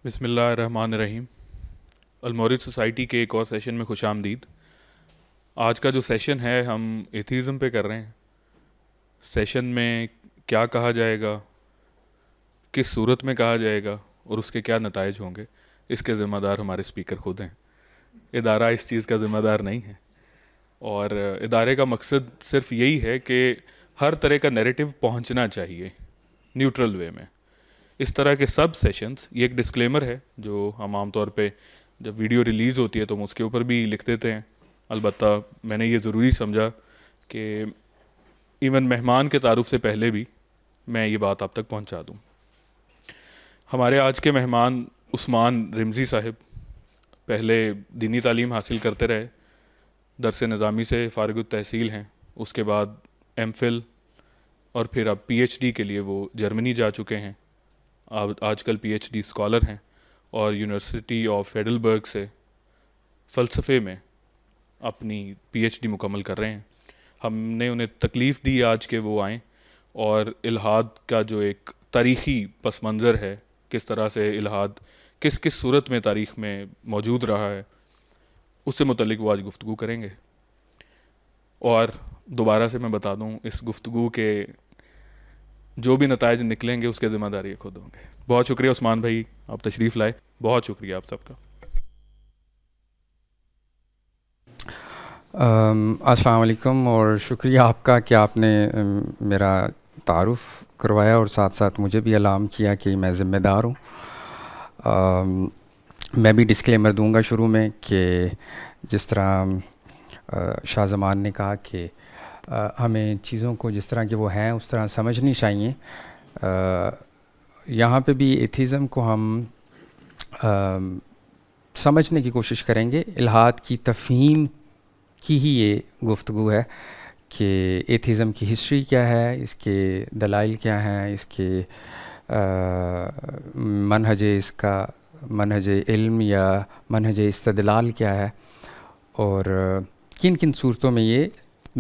بسم اللہ الرحمن الرحیم۔ المورد سوسائٹی کے ایک اور سیشن میں خوش آمدید۔ آج کا جو سیشن ہے ہم ایتھیزم پہ کر رہے ہیں۔ سیشن میں کیا کہا جائے گا، کس صورت میں کہا جائے گا اور اس کے کیا نتائج ہوں گے، اس کے ذمہ دار ہمارے اسپیکر خود ہیں۔ ادارہ اس چیز کا ذمہ دار نہیں ہے، اور ادارے کا مقصد صرف یہی ہے کہ ہر طرح کا نیریٹو پہنچنا چاہیے نیوٹرل وے میں۔ اس طرح کے سب سیشنز، یہ ایک ڈسکلیمر ہے جو ہم عام طور پہ جب ویڈیو ریلیز ہوتی ہے تو ہم اس کے اوپر بھی لکھ دیتے ہیں۔ البتہ میں نے یہ ضروری سمجھا کہ ایون مہمان کے تعارف سے پہلے بھی میں یہ بات آپ تک پہنچا دوں۔ ہمارے آج کے مہمان عثمان رمزی صاحب پہلے دینی تعلیم حاصل کرتے رہے، درس نظامی سے فارغ التحصیل ہیں، اس کے بعد ایم فل اور پھر اب پی ایچ ڈی کے لیے وہ جرمنی جا چکے ہیں۔ آج کل پی ایچ ڈی اسکالر ہیں اور یونیورسٹی آف ہیڈلبرگ سے فلسفے میں اپنی پی ایچ ڈی مکمل کر رہے ہیں۔ ہم نے انہیں تکلیف دی آج کہ وہ آئیں اور الحاد کا جو ایک تاریخی پس منظر ہے، کس طرح سے الحاد کس کس صورت میں تاریخ میں موجود رہا ہے، اس سے متعلق وہ آج گفتگو کریں گے۔ اور دوبارہ سے میں بتا دوں، اس گفتگو کے جو بھی نتائج نکلیں گے اس کے ذمہ داری خود ہوں گے۔ بہت شکریہ عثمان بھائی، آپ تشریف لائے، بہت شکریہ آپ سب کا۔ السلام علیکم، اور شکریہ آپ کا کہ آپ نے میرا تعارف کروایا اور ساتھ ساتھ مجھے بھی الارم کیا کہ میں ذمہ دار ہوں۔ میں بھی ڈسکلیمر دوں گا شروع میں کہ جس طرح شاہ زمان نے کہا کہ ہمیں چیزوں کو جس طرح کہ وہ ہیں اس طرح سمجھنی چاہیے۔ یہاں پہ بھی ایتھیزم کو ہم سمجھنے کی کوشش کریں گے۔ الحاد کی تفہیم کی ہی یہ گفتگو ہے کہ ایتھیزم کی ہسٹری کیا ہے، اس کے دلائل کیا ہیں، اس کے منہج علم یا منہج استدلال کیا ہے، اور کن کن صورتوں میں یہ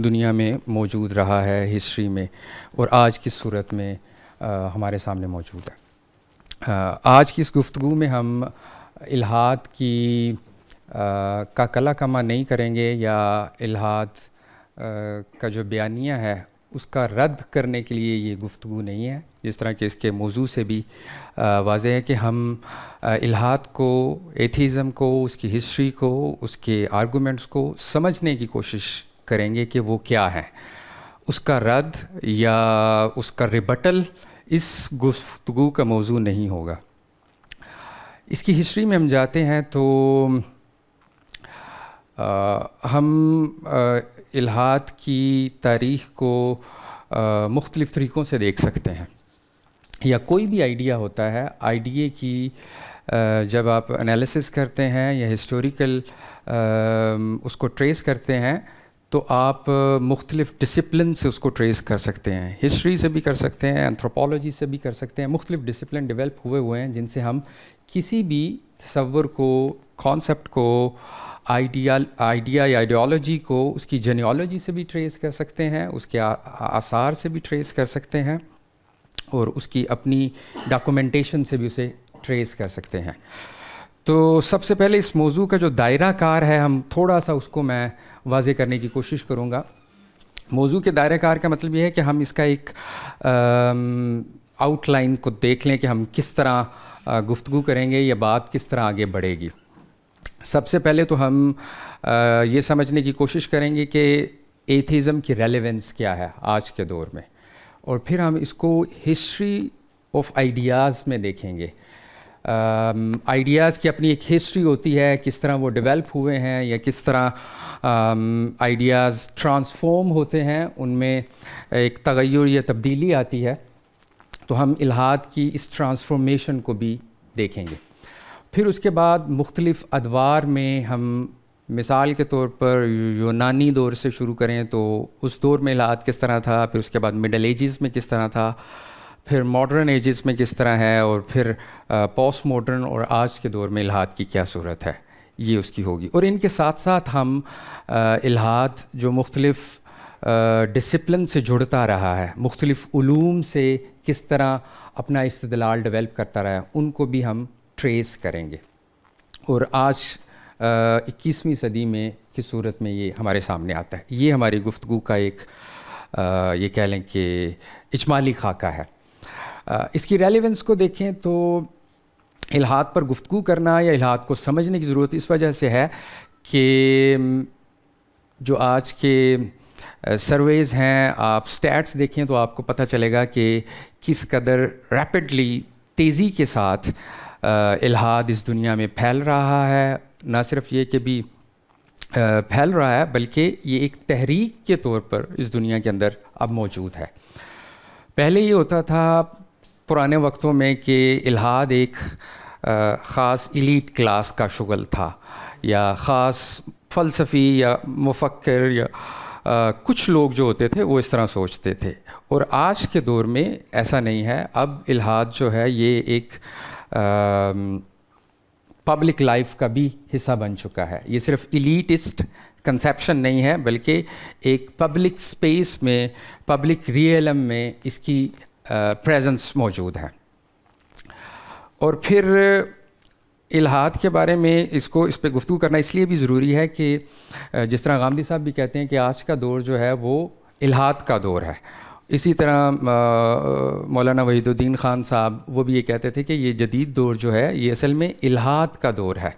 دنیا میں موجود رہا ہے ہسٹری میں، اور آج کس صورت میں ہمارے سامنے موجود ہے۔ آج کی اس گفتگو میں ہم الحاد کی کا کلا کما نہیں کریں گے، یا الحاد کا جو بیانیہ ہے اس کا رد کرنے کے لیے یہ گفتگو نہیں ہے، جس طرح کہ اس کے موضوع سے بھی واضح ہے کہ ہم الحاد کو، ایتھیزم کو، اس کی ہسٹری کو، اس کے آرگومنٹس کو سمجھنے کی کوشش کریں گے کہ وہ کیا ہے۔ اس کا رد یا اس کا ریبٹل اس گفتگو کا موضوع نہیں ہوگا۔ اس کی ہسٹری میں ہم جاتے ہیں تو ہم الحاد کی تاریخ کو مختلف طریقوں سے دیکھ سکتے ہیں، یا کوئی بھی آئیڈیا ہوتا ہے، آئیڈیا کی جب آپ انالیسس کرتے ہیں یا ہسٹوریکل اس کو ٹریس کرتے ہیں تو آپ مختلف ڈسپلن سے اس کو ٹریس کر سکتے ہیں۔ ہسٹری سے بھی کر سکتے ہیں، انتھروپولوجی سے بھی کر سکتے ہیں۔ مختلف ڈسپلن ڈیولپ ہوئے ہیں جن سے ہم کسی بھی تصور کو، کانسیپٹ کو، آئیڈیا یا آئیڈیالوجی کو اس کی جینیالوجی سے بھی ٹریس کر سکتے ہیں، اس کے آثار سے بھی ٹریس کر سکتے ہیں، اور اس کی اپنی ڈاکومنٹیشن سے بھی اسے ٹریس کر سکتے ہیں۔ تو سب سے پہلے اس موضوع کا جو دائرہ کار ہے، ہم تھوڑا سا اس کو میں واضح کرنے کی کوشش کروں گا۔ موضوع کے دائرہ کار کا مطلب یہ ہے کہ ہم اس کا ایک آؤٹ لائن کو دیکھ لیں کہ ہم کس طرح گفتگو کریں گے یا بات کس طرح آگے بڑھے گی۔ سب سے پہلے تو ہم یہ سمجھنے کی کوشش کریں گے کہ ایتھیزم کی ریلیونس کیا ہے آج کے دور میں، اور پھر ہم اس کو ہسٹری آف آئیڈیاز میں دیکھیں گے۔ آئیڈیاز کی اپنی ایک ہسٹری ہوتی ہے، کس طرح وہ ڈیولپ ہوئے ہیں یا کس طرح آئیڈیاز ٹرانسفارم ہوتے ہیں، ان میں ایک تغیر یا تبدیلی آتی ہے۔ تو ہم الحاد کی اس ٹرانسفارمیشن کو بھی دیکھیں گے۔ پھر اس کے بعد مختلف ادوار میں ہم مثال کے طور پر یونانی دور سے شروع کریں تو اس دور میں الحاد کس طرح تھا، پھر اس کے بعد مڈل ایجز میں کس طرح تھا، پھر ماڈرن ایجز میں کس طرح ہے، اور پھر پوسٹ ماڈرن اور آج کے دور میں الحاد کی کیا صورت ہے، یہ اس کی ہوگی۔ اور ان کے ساتھ ساتھ ہم الحاد جو مختلف ڈسپلن سے جڑتا رہا ہے، مختلف علوم سے کس طرح اپنا استدلال ڈیولپ کرتا رہا ہے، ان کو بھی ہم ٹریس کریں گے، اور آج 21ویں صدی میں کس صورت میں یہ ہمارے سامنے آتا ہے. یہ ہماری گفتگو کا ایک یہ کہہ لیں کہ اجمالی خاکہ ہے. اس کی ریلیونس کو دیکھیں تو الحاد پر گفتگو کرنا یا الحاد کو سمجھنے کی ضرورت اس وجہ سے ہے کہ جو آج کے سرویز ہیں، آپ سٹیٹس دیکھیں تو آپ کو پتہ چلے گا کہ کس قدر ریپڈلی تیزی کے ساتھ الحاد اس دنیا میں پھیل رہا ہے. نہ صرف یہ کہ بھی پھیل رہا ہے بلکہ یہ ایک تحریک کے طور پر اس دنیا کے اندر اب موجود ہے. پہلے یہ ہوتا تھا پرانے وقتوں میں کہ الحاد ایک خاص ایلیٹ کلاس کا شغل تھا، یا خاص فلسفی یا مفکر یا کچھ لوگ جو ہوتے تھے وہ اس طرح سوچتے تھے. اور آج کے دور میں ایسا نہیں ہے. اب الحاد جو ہے یہ ایک پبلک لائف کا بھی حصہ بن چکا ہے. یہ صرف ایلیٹسٹ کنسیپشن نہیں ہے بلکہ ایک پبلک سپیس میں، پبلک ریئلم میں اس کی پریزنس موجود ہے. اور پھر الحاد کے بارے میں اس پہ گفتگو کرنا اس لیے بھی ضروری ہے کہ جس طرح غامدی صاحب بھی کہتے ہیں کہ آج کا دور جو ہے وہ الحاد کا دور ہے، اسی طرح مولانا وحید الدین خان صاحب وہ بھی یہ کہتے تھے کہ یہ جدید دور جو ہے یہ اصل میں الحاد کا دور ہے.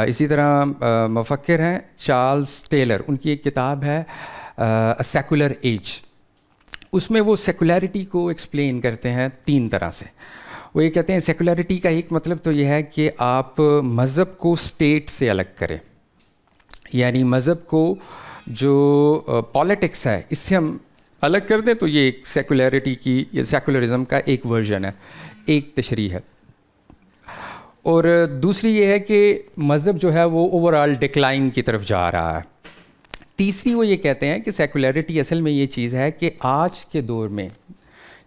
اسی طرح مفکر ہیں چارلز ٹیلر، ان کی ایک کتاب ہے سیکولر ایج. اس میں وہ سیکولیرٹی کو ایکسپلین کرتے ہیں 3 طرح سے. وہ یہ کہتے ہیں سیکولیرٹی کا ایک مطلب تو یہ ہے کہ آپ مذہب کو اسٹیٹ سے الگ کریں، یعنی مذہب کو جو پالیٹکس ہے اس سے ہم الگ کر دیں، تو یہ ایک سیکولیرٹی کی یا سیکولرزم کا ایک ورژن ہے، ایک تشریح ہے. اور دوسری یہ ہے کہ مذہب جو ہے وہ اوور آل ڈکلائن کی طرف جا رہا ہے. تیسری وہ یہ کہتے ہیں کہ سیکولیرٹی اصل میں یہ چیز ہے کہ آج کے دور میں،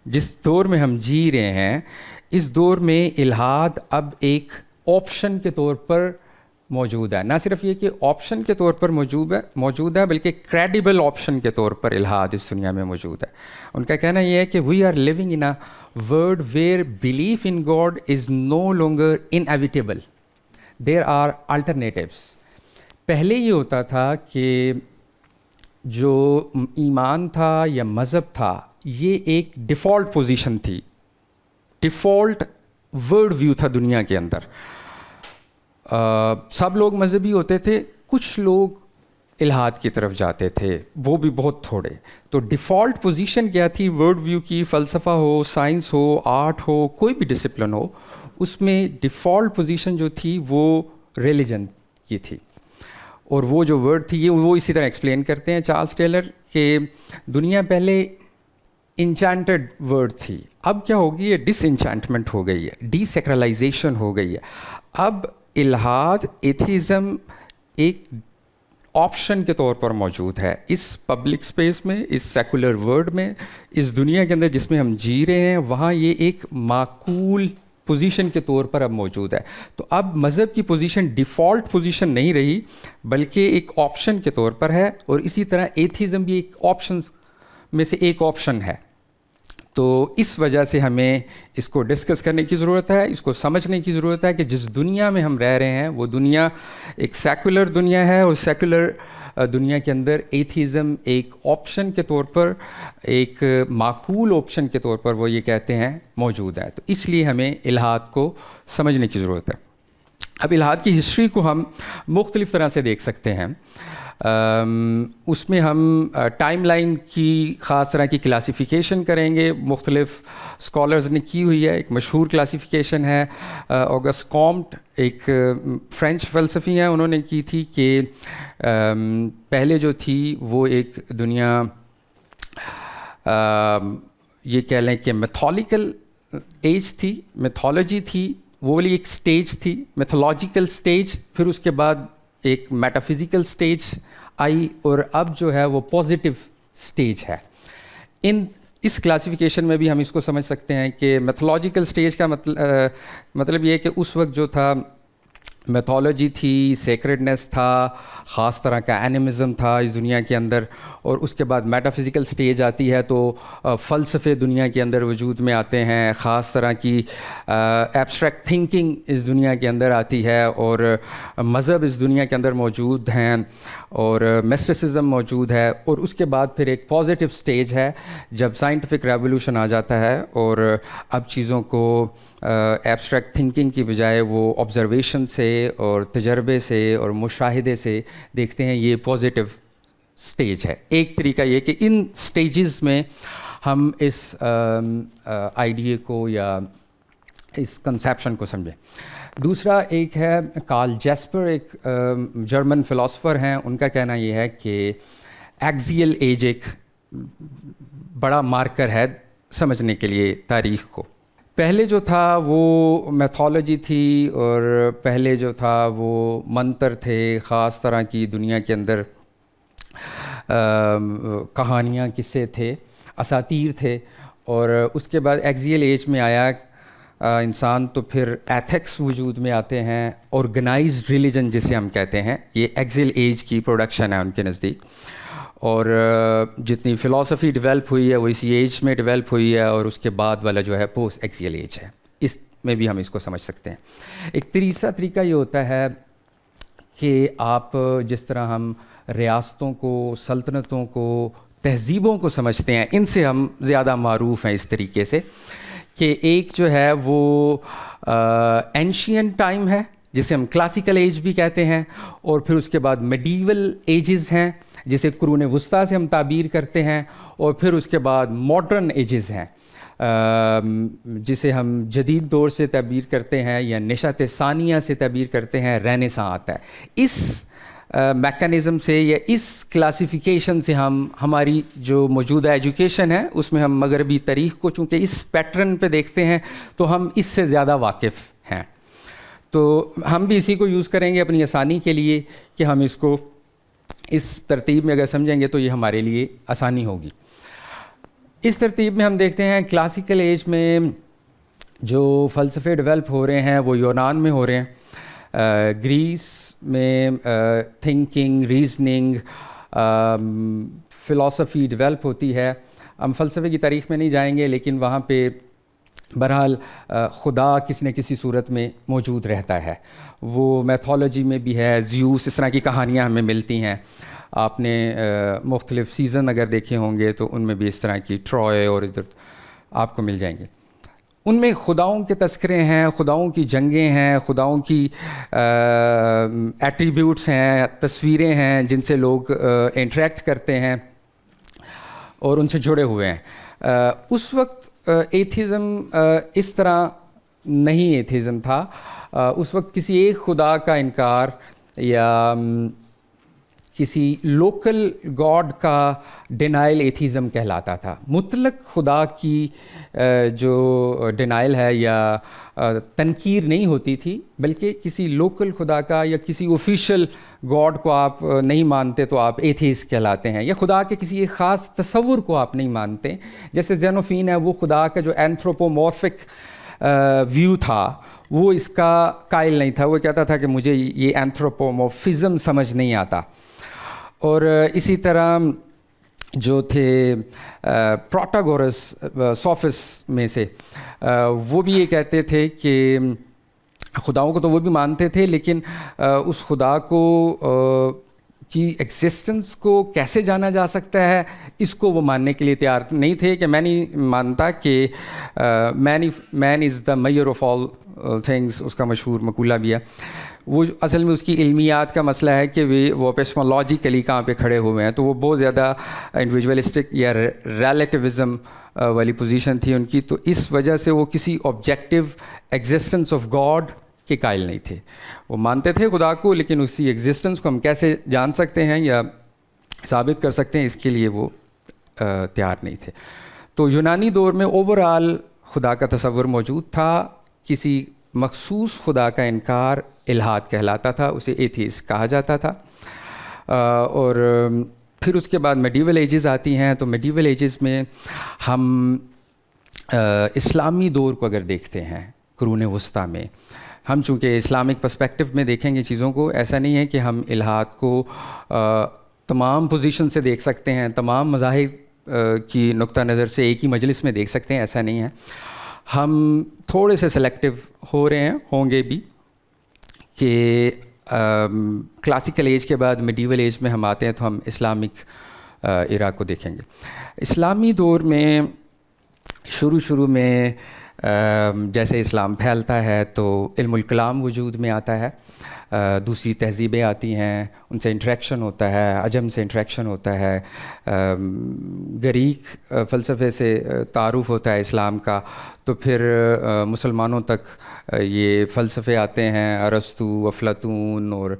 جس دور میں ہم جی رہے ہیں، اس دور میں الحاد اب ایک آپشن کے طور پر موجود ہے. نہ صرف یہ کہ آپشن کے طور پر موجود ہے بلکہ کریڈیبل آپشن کے طور پر الحاد اس دنیا میں موجود ہے. ان کا کہنا یہ ہے کہ we are living in a world where belief in God is no longer inevitable, there are alternatives. پہلے یہ ہوتا تھا کہ جو ایمان تھا یا مذہب تھا یہ ایک ڈیفالٹ پوزیشن تھی، ڈیفالٹ ورلڈ ویو تھا دنیا کے اندر. سب لوگ مذہبی ہوتے تھے، کچھ لوگ الحاد کی طرف جاتے تھے، وہ بھی بہت تھوڑے. تو ڈیفالٹ پوزیشن کیا تھی ورلڈ ویو کی؟ فلسفہ ہو، سائنس ہو، آرٹ ہو، کوئی بھی ڈسپلن ہو، اس میں ڈیفالٹ پوزیشن جو تھی وہ ریلیجن کی تھی. اور وہ جو ورڈ تھی وہ اسی طرح ایکسپلین کرتے ہیں چارلز ٹیلر کہ دنیا پہلے انچانٹڈ ورڈ تھی، اب کیا ہوگی؟ یہ ڈس انچانٹمنٹ ہو گئی ہے، ڈی سیکرلائزیشن ہو گئی ہے. اب الحاد ایتھیزم ایک آپشن کے طور پر موجود ہے اس پبلک سپیس میں، اس سیکولر ورلڈ میں، اس دنیا کے اندر جس میں ہم جی رہے ہیں. وہاں یہ ایک معقول پوزیشن کے طور پر اب موجود ہے. تو اب مذہب کی پوزیشن ڈیفالٹ پوزیشن نہیں رہی بلکہ ایک آپشن کے طور پر ہے. اور اسی طرح ایتھیزم بھی ایک آپشنز میں سے ایک آپشن ہے. تو اس وجہ سے ہمیں اس کو ڈسکس کرنے کی ضرورت ہے، اس کو سمجھنے کی ضرورت ہے کہ جس دنیا میں ہم رہ رہے ہیں وہ دنیا ایک سیکولر دنیا ہے، اور سیکولر دنیا کے اندر ایتھیزم ایک آپشن کے طور پر، ایک معقول آپشن کے طور پر وہ یہ کہتے ہیں موجود ہے. تو اس لیے ہمیں الحاد کو سمجھنے کی ضرورت ہے. اب الحاد کی ہسٹری کو ہم مختلف طرح سے دیکھ سکتے ہیں. اس میں ہم ٹائم لائن کی خاص طرح کی کلاسیفیکیشن کریں گے، مختلف اسکالرز نے کی ہوئی ہے. ایک مشہور کلاسیفیکیشن ہے آگسٹ کامٹ، ایک فرینچ فلسفی ہیں، انہوں نے کی تھی کہ پہلے جو تھی وہ ایک دنیا یہ کہہ لیں کہ میتھولیکل ایج تھی، میتھولوجی تھی، وہ والی ایک سٹیج تھی، میتھولوجیکل سٹیج. پھر اس کے بعد ایک میٹافزیکل سٹیج آئی، اور اب جو ہے وہ پازیٹیو سٹیج ہے. اس کلاسیفیکیشن میں بھی ہم اس کو سمجھ سکتے ہیں کہ میتھولوجیکل سٹیج کا مطلب یہ ہے کہ اس وقت جو تھا میتھولوجی تھی، سیکریڈنس تھا، خاص طرح کا اینیمزم تھا اس دنیا کے اندر، اور اس کے بعد میٹا فزیکل سٹیج آتی ہے تو فلسفے دنیا کے اندر وجود میں آتے ہیں، خاص طرح کی ایبسٹریکٹ تھنکنگ اس دنیا کے اندر آتی ہے، اور مذہب اس دنیا کے اندر موجود ہیں، اور مسٹسزم موجود ہے، اور اس کے بعد پھر ایک پازیٹیو سٹیج ہے جب سائنٹیفک ریولوشن آ جاتا ہے اور اب چیزوں کو ایبسٹریکٹ تھنکنگ کی بجائے وہ آبزرویشن سے اور تجربے سے اور مشاہدے سے دیکھتے ہیں. یہ پازیٹیو سٹیج ہے. ایک طریقہ یہ کہ ان سٹیجز میں ہم اس آئیڈیا کو یا اس کنسیپشن کو سمجھیں. دوسرا ایک ہے کارل جیسپر، ایک جرمن فلاسفر ہیں. ان کا کہنا یہ ہے کہ ایکزیل ایج ایک بڑا مارکر ہے سمجھنے کے لیے تاریخ کو. پہلے جو تھا وہ میتھولوجی تھی، اور پہلے جو تھا وہ منتر تھے، خاص طرح کی دنیا کے اندر کہانیاں، قصے تھے، اساطیر تھے. اور اس کے بعد ایکزیل ایج میں آیا انسان تو پھر ایتھکس وجود میں آتے ہیں، آرگنائزڈ ریلیجن جسے ہم کہتے ہیں. یہ ایکزیل ایج کی پروڈکشن ہے ان کے نزدیک. اور جتنی فلاسفی ڈیولپ ہوئی ہے وہ اسی ایج میں ڈیولپ ہوئی ہے، اور اس کے بعد والا جو ہے پوسٹ ایکزیل ایج ہے. اس میں بھی ہم اس کو سمجھ سکتے ہیں. ایک تیسرا طریقہ یہ ہوتا ہے کہ آپ جس طرح ہم ریاستوں کو، سلطنتوں کو، تہذیبوں کو سمجھتے ہیں، ان سے ہم زیادہ معروف ہیں اس طریقے سے کہ ایک جو ہے وہ اینشینٹ ٹائم ہے جسے ہم کلاسیکل ایج بھی کہتے ہیں، اور پھر اس کے بعد میڈیول ایجز ہیں جسے قرون وسطیٰ سے ہم تعبیر کرتے ہیں، اور پھر اس کے بعد ماڈرن ایجز ہیں جسے ہم جدید دور سے تعبیر کرتے ہیں یا نشأت ثانیہ سے تعبیر کرتے ہیں، رینیساں آتا ہے. اس میکانزم سے یا اس کلاسیفیکیشن سے ہم ہماری جو موجودہ ایجوکیشن ہے اس میں ہم مغربی تاریخ کو چونکہ اس پیٹرن پہ دیکھتے ہیں تو ہم اس سے زیادہ واقف ہیں. تو ہم بھی اسی کو یوز کریں گے اپنی آسانی کے لیے کہ ہم اس کو اس ترتیب میں اگر سمجھیں گے تو یہ ہمارے لیے آسانی ہوگی. اس ترتیب میں ہم دیکھتے ہیں کلاسیکل ایج میں جو فلسفے ڈیولپ ہو رہے ہیں وہ یونان میں ہو رہے ہیں. گریس میں تھنکنگ، ریزننگ، فلاسفی ڈیولپ ہوتی ہے. ہم فلسفے کی تاریخ میں نہیں جائیں گے، لیکن وہاں پہ بہرحال خدا کسی نہ کسی صورت میں موجود رہتا ہے. وہ میتھولوجی میں بھی ہے، زیوس، اس طرح کی کہانیاں ہمیں ملتی ہیں. آپ نے مختلف سیزن اگر دیکھے ہوں گے تو ان میں بھی اس طرح کی ٹروئے اور ادھر آپ کو مل جائیں گے. ان میں خداؤں کے تذکرے ہیں، خداؤں کی جنگیں ہیں، خداؤں کی ایٹریبیوٹس ہیں، تصویریں ہیں جن سے لوگ انٹریکٹ کرتے ہیں اور ان سے جڑے ہوئے ہیں. اس وقت ایتھیزم اس طرح نہیں ایتھیزم تھا. اس وقت کسی ایک خدا کا انکار یا کسی لوکل گاڈ کا ڈینائل ایتھیزم کہلاتا تھا. مطلق خدا کی جو ڈینائل ہے یا تنکیر نہیں ہوتی تھی، بلکہ کسی لوکل خدا کا یا کسی آفیشیل گاڈ کو آپ نہیں مانتے تو آپ ایتھیسٹ کہلاتے ہیں، یا خدا کے کسی ایک خاص تصور کو آپ نہیں مانتے. جیسے زینوفین ہے، وہ خدا کا جو اینتھروپومورفک ویو تھا وہ اس کا قائل نہیں تھا. وہ کہتا تھا کہ مجھے یہ اینتھروپومورفزم سمجھ نہیں آتا. اور اسی طرح جو تھے پروٹاگورس سوفس میں سے، وہ بھی یہ کہتے تھے کہ خداؤں کو تو وہ بھی مانتے تھے، لیکن اس خدا کو کی ایگزسٹنس کو کیسے جانا جا سکتا ہے اس کو وہ ماننے کے لیے تیار نہیں تھے. کہ میں نہیں مانتا کہ مین از دا میئر آف آل تھنگس، اس کا مشہور مقولہ بھی ہے. وہ اصل میں اس کی علمیات کا مسئلہ ہے کہ وہ اپیسمولوجیکلی کہاں پہ کھڑے ہوئے ہیں. تو وہ بہت زیادہ انڈیویجولسٹک یا ریلیٹیوزم والی پوزیشن تھی ان کی. تو اس وجہ سے وہ کسی آبجیکٹیو ایگزسٹنس آف گاڈ کے قائل نہیں تھے. وہ مانتے تھے خدا کو، لیکن اسی ایگزسٹنس کو ہم کیسے جان سکتے ہیں یا ثابت کر سکتے ہیں اس کے لیے وہ تیار نہیں تھے. تو یونانی دور میں اوور آل خدا کا تصور موجود تھا. کسی مخصوص خدا کا انکار الحاد کہلاتا تھا، اسے ایتھیسٹ کہا جاتا تھا. اور پھر اس کے بعد میڈیول ایجز آتی ہیں. تو میڈیول ایجز میں ہم اسلامی دور کو اگر دیکھتے ہیں، قرون وسطیٰ میں ہم چونکہ اسلامک پرسپیکٹو میں دیکھیں گے چیزوں کو، ایسا نہیں ہے کہ ہم الحاد کو تمام پوزیشن سے دیکھ سکتے ہیں، تمام مذاہب کی نقطہ نظر سے ایک ہی مجلس میں دیکھ سکتے ہیں، ایسا نہیں ہے. ہم تھوڑے سے سلیکٹیو ہو رہے ہیں، ہوں گے بھی، کہ کلاسیکل ایج کے بعد میڈیول ایج میں ہم آتے ہیں تو ہم اسلامک ایرا کو دیکھیں گے. اسلامی دور میں شروع میں جیسے اسلام پھیلتا ہے تو علم الکلام وجود میں آتا ہے، دوسری تہذیبیں آتی ہیں، ان سے انٹریکشن ہوتا ہے، عجم سے انٹریکشن ہوتا ہے، گریک فلسفے سے تعارف ہوتا ہے اسلام کا، تو پھر مسلمانوں تک یہ فلسفے آتے ہیں، ارسطو، افلاطون اور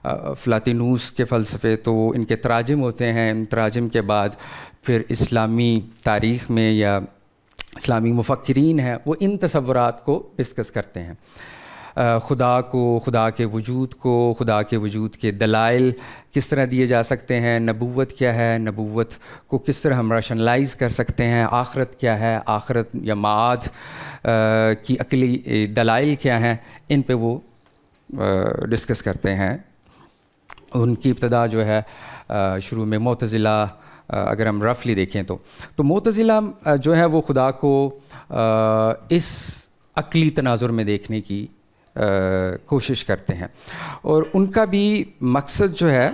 افلاطینوس کے فلسفے، تو ان کے تراجم ہوتے ہیں. ان تراجم کے بعد پھر اسلامی تاریخ میں یا اسلامی مفکرین ہیں وہ ان تصورات کو ڈسکس کرتے ہیں، خدا کو، خدا کے وجود کو، خدا کے وجود کے دلائل کس طرح دیے جا سکتے ہیں، نبوت کیا ہے، نبوت کو کس طرح ہم راشنلائز کر سکتے ہیں، آخرت کیا ہے، آخرت یا معاد کی عقلی دلائل کیا ہیں، ان پہ وہ ڈسکس کرتے ہیں. ان کی ابتدا جو ہے شروع میں معتزلہ، اگر ہم رفلی دیکھیں تو معتزلہ جو ہے وہ خدا کو اس عقلی تناظر میں دیکھنے کی کوشش کرتے ہیں، اور ان کا بھی مقصد جو ہے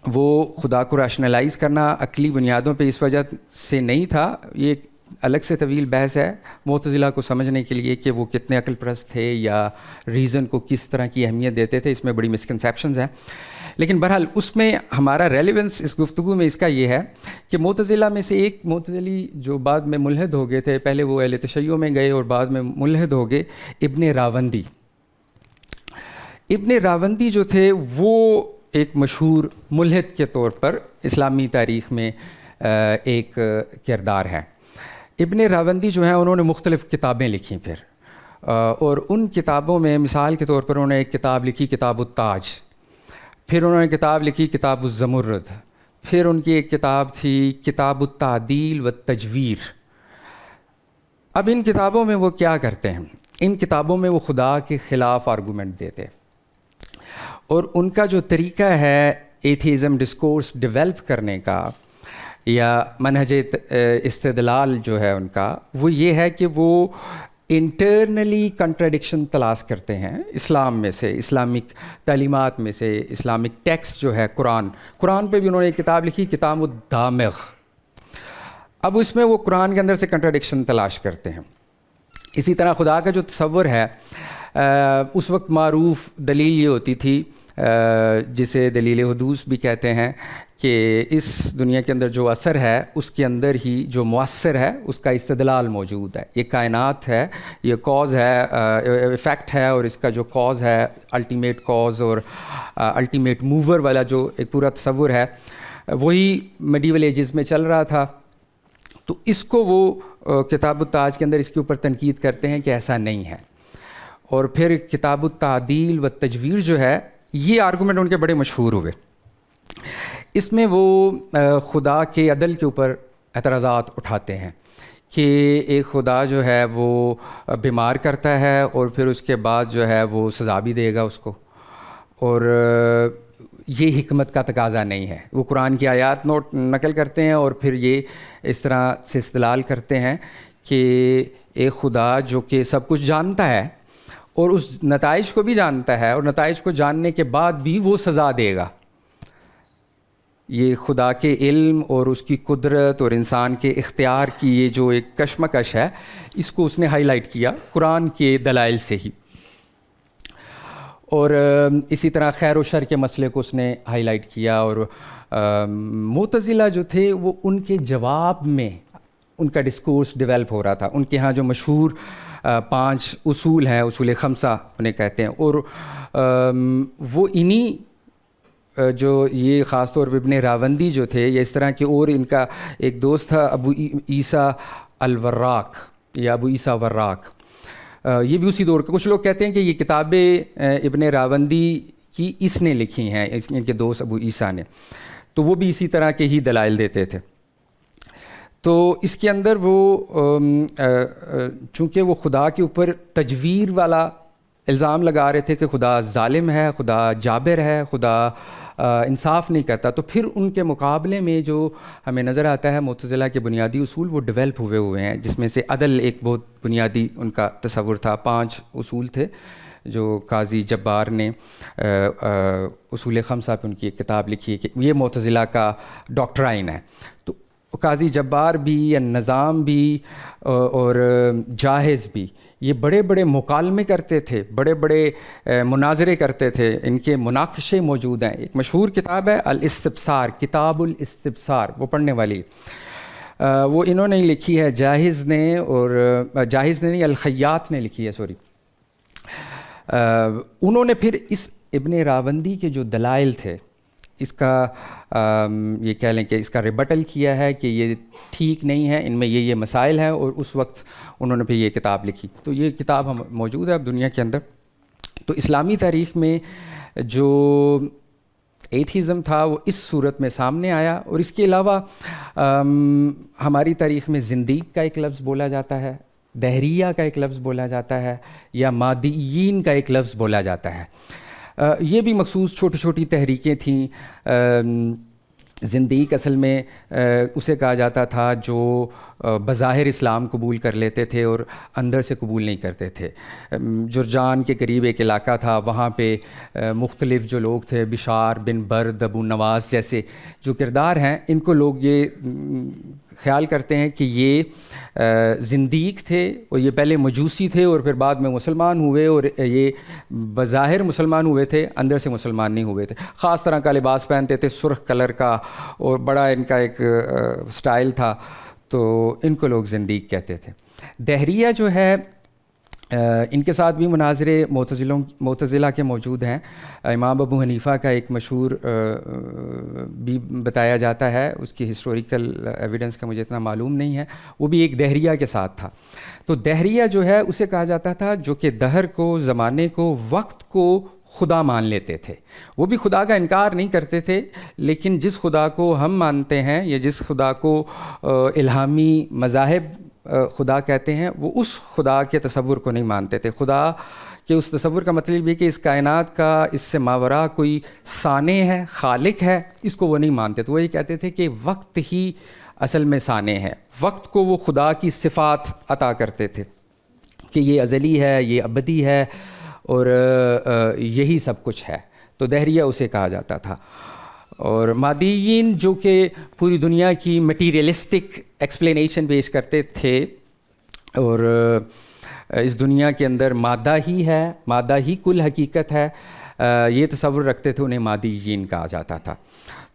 وہ خدا کو ریشنلائز کرنا عقلی بنیادوں پہ اس وجہ سے نہیں تھا. یہ ایک الگ سے طویل بحث ہے معتزلہ کو سمجھنے کے لیے کہ وہ کتنے عقل پرست تھے یا ریزن کو کس طرح کی اہمیت دیتے تھے، اس میں بڑی مسکنسیپشنز ہیں. لیکن بہرحال اس میں ہمارا ریلیونس اس گفتگو میں اس کا یہ ہے کہ معتزلہ میں سے ایک معتزلی جو بعد میں ملحد ہو گئے تھے، پہلے وہ اہل تشیع میں گئے اور بعد میں ملحد ہو گئے، ابن راوندی. ابن راوندی جو تھے وہ ایک مشہور ملحد کے طور پر اسلامی تاریخ میں ایک کردار ہے. ابن راوندی جو ہیں انہوں نے مختلف کتابیں لکھیں پھر، اور ان کتابوں میں مثال کے طور پر انہوں نے ایک کتاب لکھی کتاب التاج، پھر انہوں نے کتاب لکھی کتاب الزمرد، پھر ان کی ایک کتاب تھی کتاب التعدیل والتجویر. اب ان کتابوں میں وہ کیا کرتے ہیں؟ ان کتابوں میں وہ خدا کے خلاف آرگومنٹ دیتے، اور ان کا جو طریقہ ہے ایتھیزم ڈسکورس ڈیولپ کرنے کا یا منہج استدلال جو ہے ان کا، وہ یہ ہے کہ وہ انٹرنلی کنٹراڈکشن تلاش کرتے ہیں اسلام میں سے، اسلامک تعلیمات میں سے، اسلامک ٹیکسٹ جو ہے قرآن پہ بھی انہوں نے ایک کتاب لکھی کتاب الدامغ. اب اس میں وہ قرآن کے اندر سے کنٹراڈکشن تلاش کرتے ہیں. اسی طرح خدا کا جو تصور ہے اس وقت معروف دلیل یہ ہوتی تھی جسے دلیل حدوث بھی کہتے ہیں کہ اس دنیا کے اندر جو اثر ہے اس کے اندر ہی جو مؤثر ہے اس کا استدلال موجود ہے. یہ کائنات ہے، یہ کاز ہے، ایفیکٹ ہے، اور اس کا جو کاز ہے الٹیمیٹ کاز اور الٹیمیٹ موور والا جو ایک پورا تصور ہے وہی میڈیول ایجز میں چل رہا تھا. تو اس کو وہ کتاب التاج کے اندر اس کے اوپر تنقید کرتے ہیں کہ ایسا نہیں ہے. اور پھر کتاب التعدیل و تجویر جو ہے، یہ آرگومنٹ ان کے بڑے مشہور ہوئے. اس میں وہ خدا کے عدل کے اوپر اعتراضات اٹھاتے ہیں کہ ایک خدا جو ہے وہ بیمار کرتا ہے اور پھر اس کے بعد جو ہے وہ سزا بھی دے گا اس کو، اور یہ حکمت کا تقاضا نہیں ہے. وہ قرآن کی آیات نقل کرتے ہیں اور پھر یہ اس طرح سے استدلال کرتے ہیں کہ ایک خدا جو کہ سب کچھ جانتا ہے اور اس نتائج کو بھی جانتا ہے اور نتائج کو جاننے کے بعد بھی وہ سزا دے گا. یہ خدا کے علم اور اس کی قدرت اور انسان کے اختیار کی یہ جو ایک کشمکش ہے، اس کو اس نے ہائی لائٹ کیا قرآن کے دلائل سے ہی. اور اسی طرح خیر و شر کے مسئلے کو اس نے ہائی لائٹ کیا. اور معتزلہ جو تھے وہ ان کے جواب میں ان کا ڈسکورس ڈیولپ ہو رہا تھا. ان کے ہاں جو مشہور 5 اصول ہیں، اصول خمسہ انہیں کہتے ہیں، اور وہ انہی جو یہ خاص طور پہ ابن راوندی جو تھے یا اس طرح کے، اور ان کا ایک دوست تھا ابو عیسیٰ الوراق یا ابو عیسیٰ وراق، یہ بھی اسی دور کے. کچھ لوگ کہتے ہیں کہ یہ کتابیں ابن راوندی کی اس نے لکھی ہیں، ان کے دوست ابو عیسیٰ نے، تو وہ بھی اسی طرح کے ہی دلائل دیتے تھے. تو اس کے اندر وہ چونکہ وہ خدا کے اوپر تجویر والا الزام لگا رہے تھے کہ خدا ظالم ہے، خدا جابر ہے، خدا انصاف نہیں کرتا. تو پھر ان کے مقابلے میں جو ہمیں نظر آتا ہے معتزلہ کے بنیادی اصول وہ ڈیولپ ہوئے ہیں، جس میں سے عدل ایک بہت بنیادی ان کا تصور تھا. 5 اصول تھے جو قاضی جبار نے اصول خمسہ پہ ان کی ایک کتاب لکھی ہے کہ یہ معتزلہ کا ڈاکٹرائن ہے. تو قاضی جبار بھی، النظام بھی اور جاہز بھی یہ بڑے بڑے مکالمے کرتے تھے، بڑے بڑے مناظرے کرتے تھے، ان کے مناقشے موجود ہیں. ایک مشہور کتاب ہے الاستبصار، کتاب الاستبصار، وہ پڑھنے والی وہ انہوں نے لکھی ہے، جاہز نے، اور جاہز نے نہیں الخیاط نے لکھی ہے، سوری. انہوں نے پھر اس ابن راوندی کے جو دلائل تھے اس کا یہ کہہ لیں کہ اس کا ریبٹل کیا ہے کہ یہ ٹھیک نہیں ہے، ان میں یہ مسائل ہیں، اور اس وقت انہوں نے پھر یہ کتاب لکھی. تو یہ کتاب ہم موجود ہے اب دنیا کے اندر. تو اسلامی تاریخ میں جو ایتھیزم تھا وہ اس صورت میں سامنے آیا. اور اس کے علاوہ ہماری تاریخ میں زندیق کا ایک لفظ بولا جاتا ہے، دہریہ کا ایک لفظ بولا جاتا ہے، یا مادیین کا ایک لفظ بولا جاتا ہے. یہ بھی مخصوص چھوٹی چھوٹی تحریکیں تھیں. زندیق اصل میں اسے کہا جاتا تھا جو بظاہر اسلام قبول کر لیتے تھے اور اندر سے قبول نہیں کرتے تھے. جرجان کے قریب ایک علاقہ تھا، وہاں پہ مختلف جو لوگ تھے، بشار بن برد، ابو نواس جیسے جو کردار ہیں، ان کو لوگ یہ خیال کرتے ہیں کہ یہ زندیق تھے، اور یہ پہلے مجوسی تھے اور پھر بعد میں مسلمان ہوئے، اور یہ بظاہر مسلمان ہوئے تھے، اندر سے مسلمان نہیں ہوئے تھے. خاص طرح کا لباس پہنتے تھے، سرخ کلر کا، اور بڑا ان کا ایک سٹائل تھا. تو ان کو لوگ زندیق کہتے تھے. دہریہ جو ہے ان کے ساتھ بھی مناظرے معتزلہ کے موجود ہیں. امام ابو حنیفہ کا ایک مشہور بھی بتایا جاتا ہے، اس کی ہسٹوریکل ایویڈنس کا مجھے اتنا معلوم نہیں ہے، وہ بھی ایک دہریہ کے ساتھ تھا. تو دہریہ جو ہے اسے کہا جاتا تھا جو کہ دہر کو، زمانے کو، وقت کو خدا مان لیتے تھے. وہ بھی خدا کا انکار نہیں کرتے تھے، لیکن جس خدا کو ہم مانتے ہیں یا جس خدا کو الہامی مذاہب خدا کہتے ہیں، وہ اس خدا کے تصور کو نہیں مانتے تھے. خدا کے اس تصور کا مطلب یہ کہ اس کائنات کا اس سے ماورا کوئی صانع ہے، خالق ہے، اس کو وہ نہیں مانتے. تو وہ یہ کہتے تھے کہ وقت ہی اصل میں صانع ہے. وقت کو وہ خدا کی صفات عطا کرتے تھے کہ یہ ازلی ہے، یہ ابدی ہے، اور یہی سب کچھ ہے. تو دہریہ اسے کہا جاتا تھا. اور مادیین جو کہ پوری دنیا کی مٹیریلسٹک ایکسپلینیشن پیش کرتے تھے، اور اس دنیا کے اندر مادہ ہی ہے، مادہ ہی کل حقیقت ہے، یہ تصور رکھتے تھے، انہیں مادیین کہا جاتا تھا.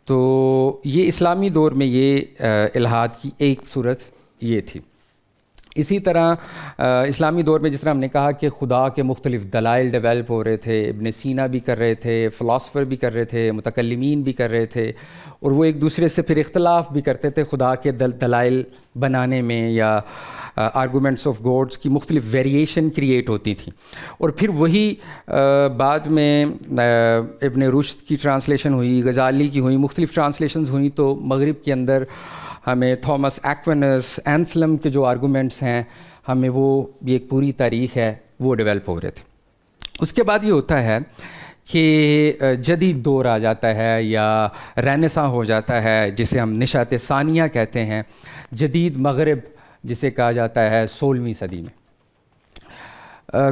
تو یہ اسلامی دور میں یہ الحاد کی ایک صورت یہ تھی. اسی طرح اسلامی دور میں جس طرح ہم نے کہا کہ خدا کے مختلف دلائل ڈیولپ ہو رہے تھے، ابن سینا بھی کر رہے تھے، فلاسفر بھی کر رہے تھے، متکلمین بھی کر رہے تھے، اور وہ ایک دوسرے سے پھر اختلاف بھی کرتے تھے خدا کے دلائل بنانے میں، یا آرگومنٹس آف گوڈس کی مختلف ویریشن کریٹ ہوتی تھیں. اور پھر وہی بعد میں ابن رشد کی ٹرانسلیشن ہوئی، غزالی کی ہوئی، مختلف ٹرانسلیشنز ہوئیں. تو مغرب کے اندر ہمیں تھامس ایکوینس، اینسلم کے جو آرگومنٹس ہیں، ہمیں وہ بھی ایک پوری تاریخ ہے، وہ ڈیولپ ہو رہے تھے. اس کے بعد یہ ہوتا ہے کہ جدید دور آ جاتا ہے یا رینیساں ہو جاتا ہے، جسے ہم نشاط ثانیہ کہتے ہیں. جدید مغرب جسے کہا جاتا ہے 16ویں صدی میں.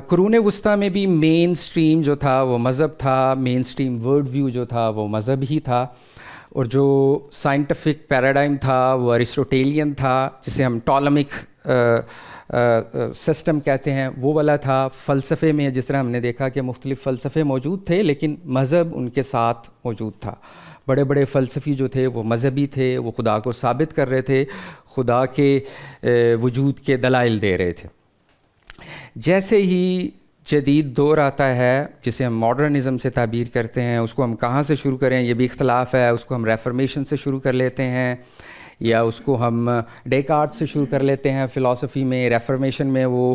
قرون وسطیٰ میں بھی مین سٹریم جو تھا وہ مذہب تھا، مین سٹریم ورلڈ ویو جو تھا وہ مذہب ہی تھا، اور جو سائنٹیفک پیراڈائم تھا وہ ایرسٹوٹیلین تھا، جسے ہم ٹالمک سسٹم کہتے ہیں، وہ والا تھا. فلسفے میں جس طرح ہم نے دیکھا کہ مختلف فلسفے موجود تھے، لیکن مذہب ان کے ساتھ موجود تھا. بڑے بڑے فلسفی جو تھے وہ مذہبی تھے، وہ خدا کو ثابت کر رہے تھے، خدا کے وجود کے دلائل دے رہے تھے. جیسے ہی جدید دور آتا ہے جسے ہم ماڈرنزم سے تعبیر کرتے ہیں، اس کو ہم کہاں سے شروع کریں یہ بھی اختلاف ہے. اس کو ہم ریفرمیشن سے شروع کر لیتے ہیں، یا اس کو ہم ڈیکارٹ سے شروع کر لیتے ہیں. فلسفی میں ریفرمیشن میں وہ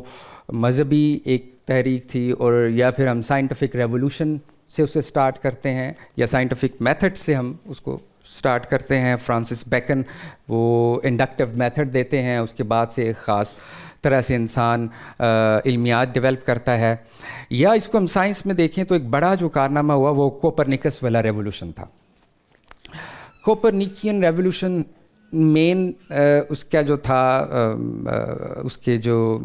مذہبی ایک تحریک تھی، اور یا پھر ہم سائنٹیفک ریولوشن سے اسے سٹارٹ کرتے ہیں، یا سائنٹیفک میتھڈ سے ہم اس کو سٹارٹ کرتے ہیں. فرانسس بیکن وہ انڈکٹیو میتھڈ دیتے ہیں, اس کے بعد سے ایک خاص طرح سے انسان علمیات ڈیولپ کرتا ہے. یا اس کو ہم سائنس میں دیکھیں تو ایک بڑا جو کارنامہ ہوا وہ کوپرنیکس والا ریولوشن تھا. کوپرنیکین ریولوشن مین اس کا جو تھا اس کے جو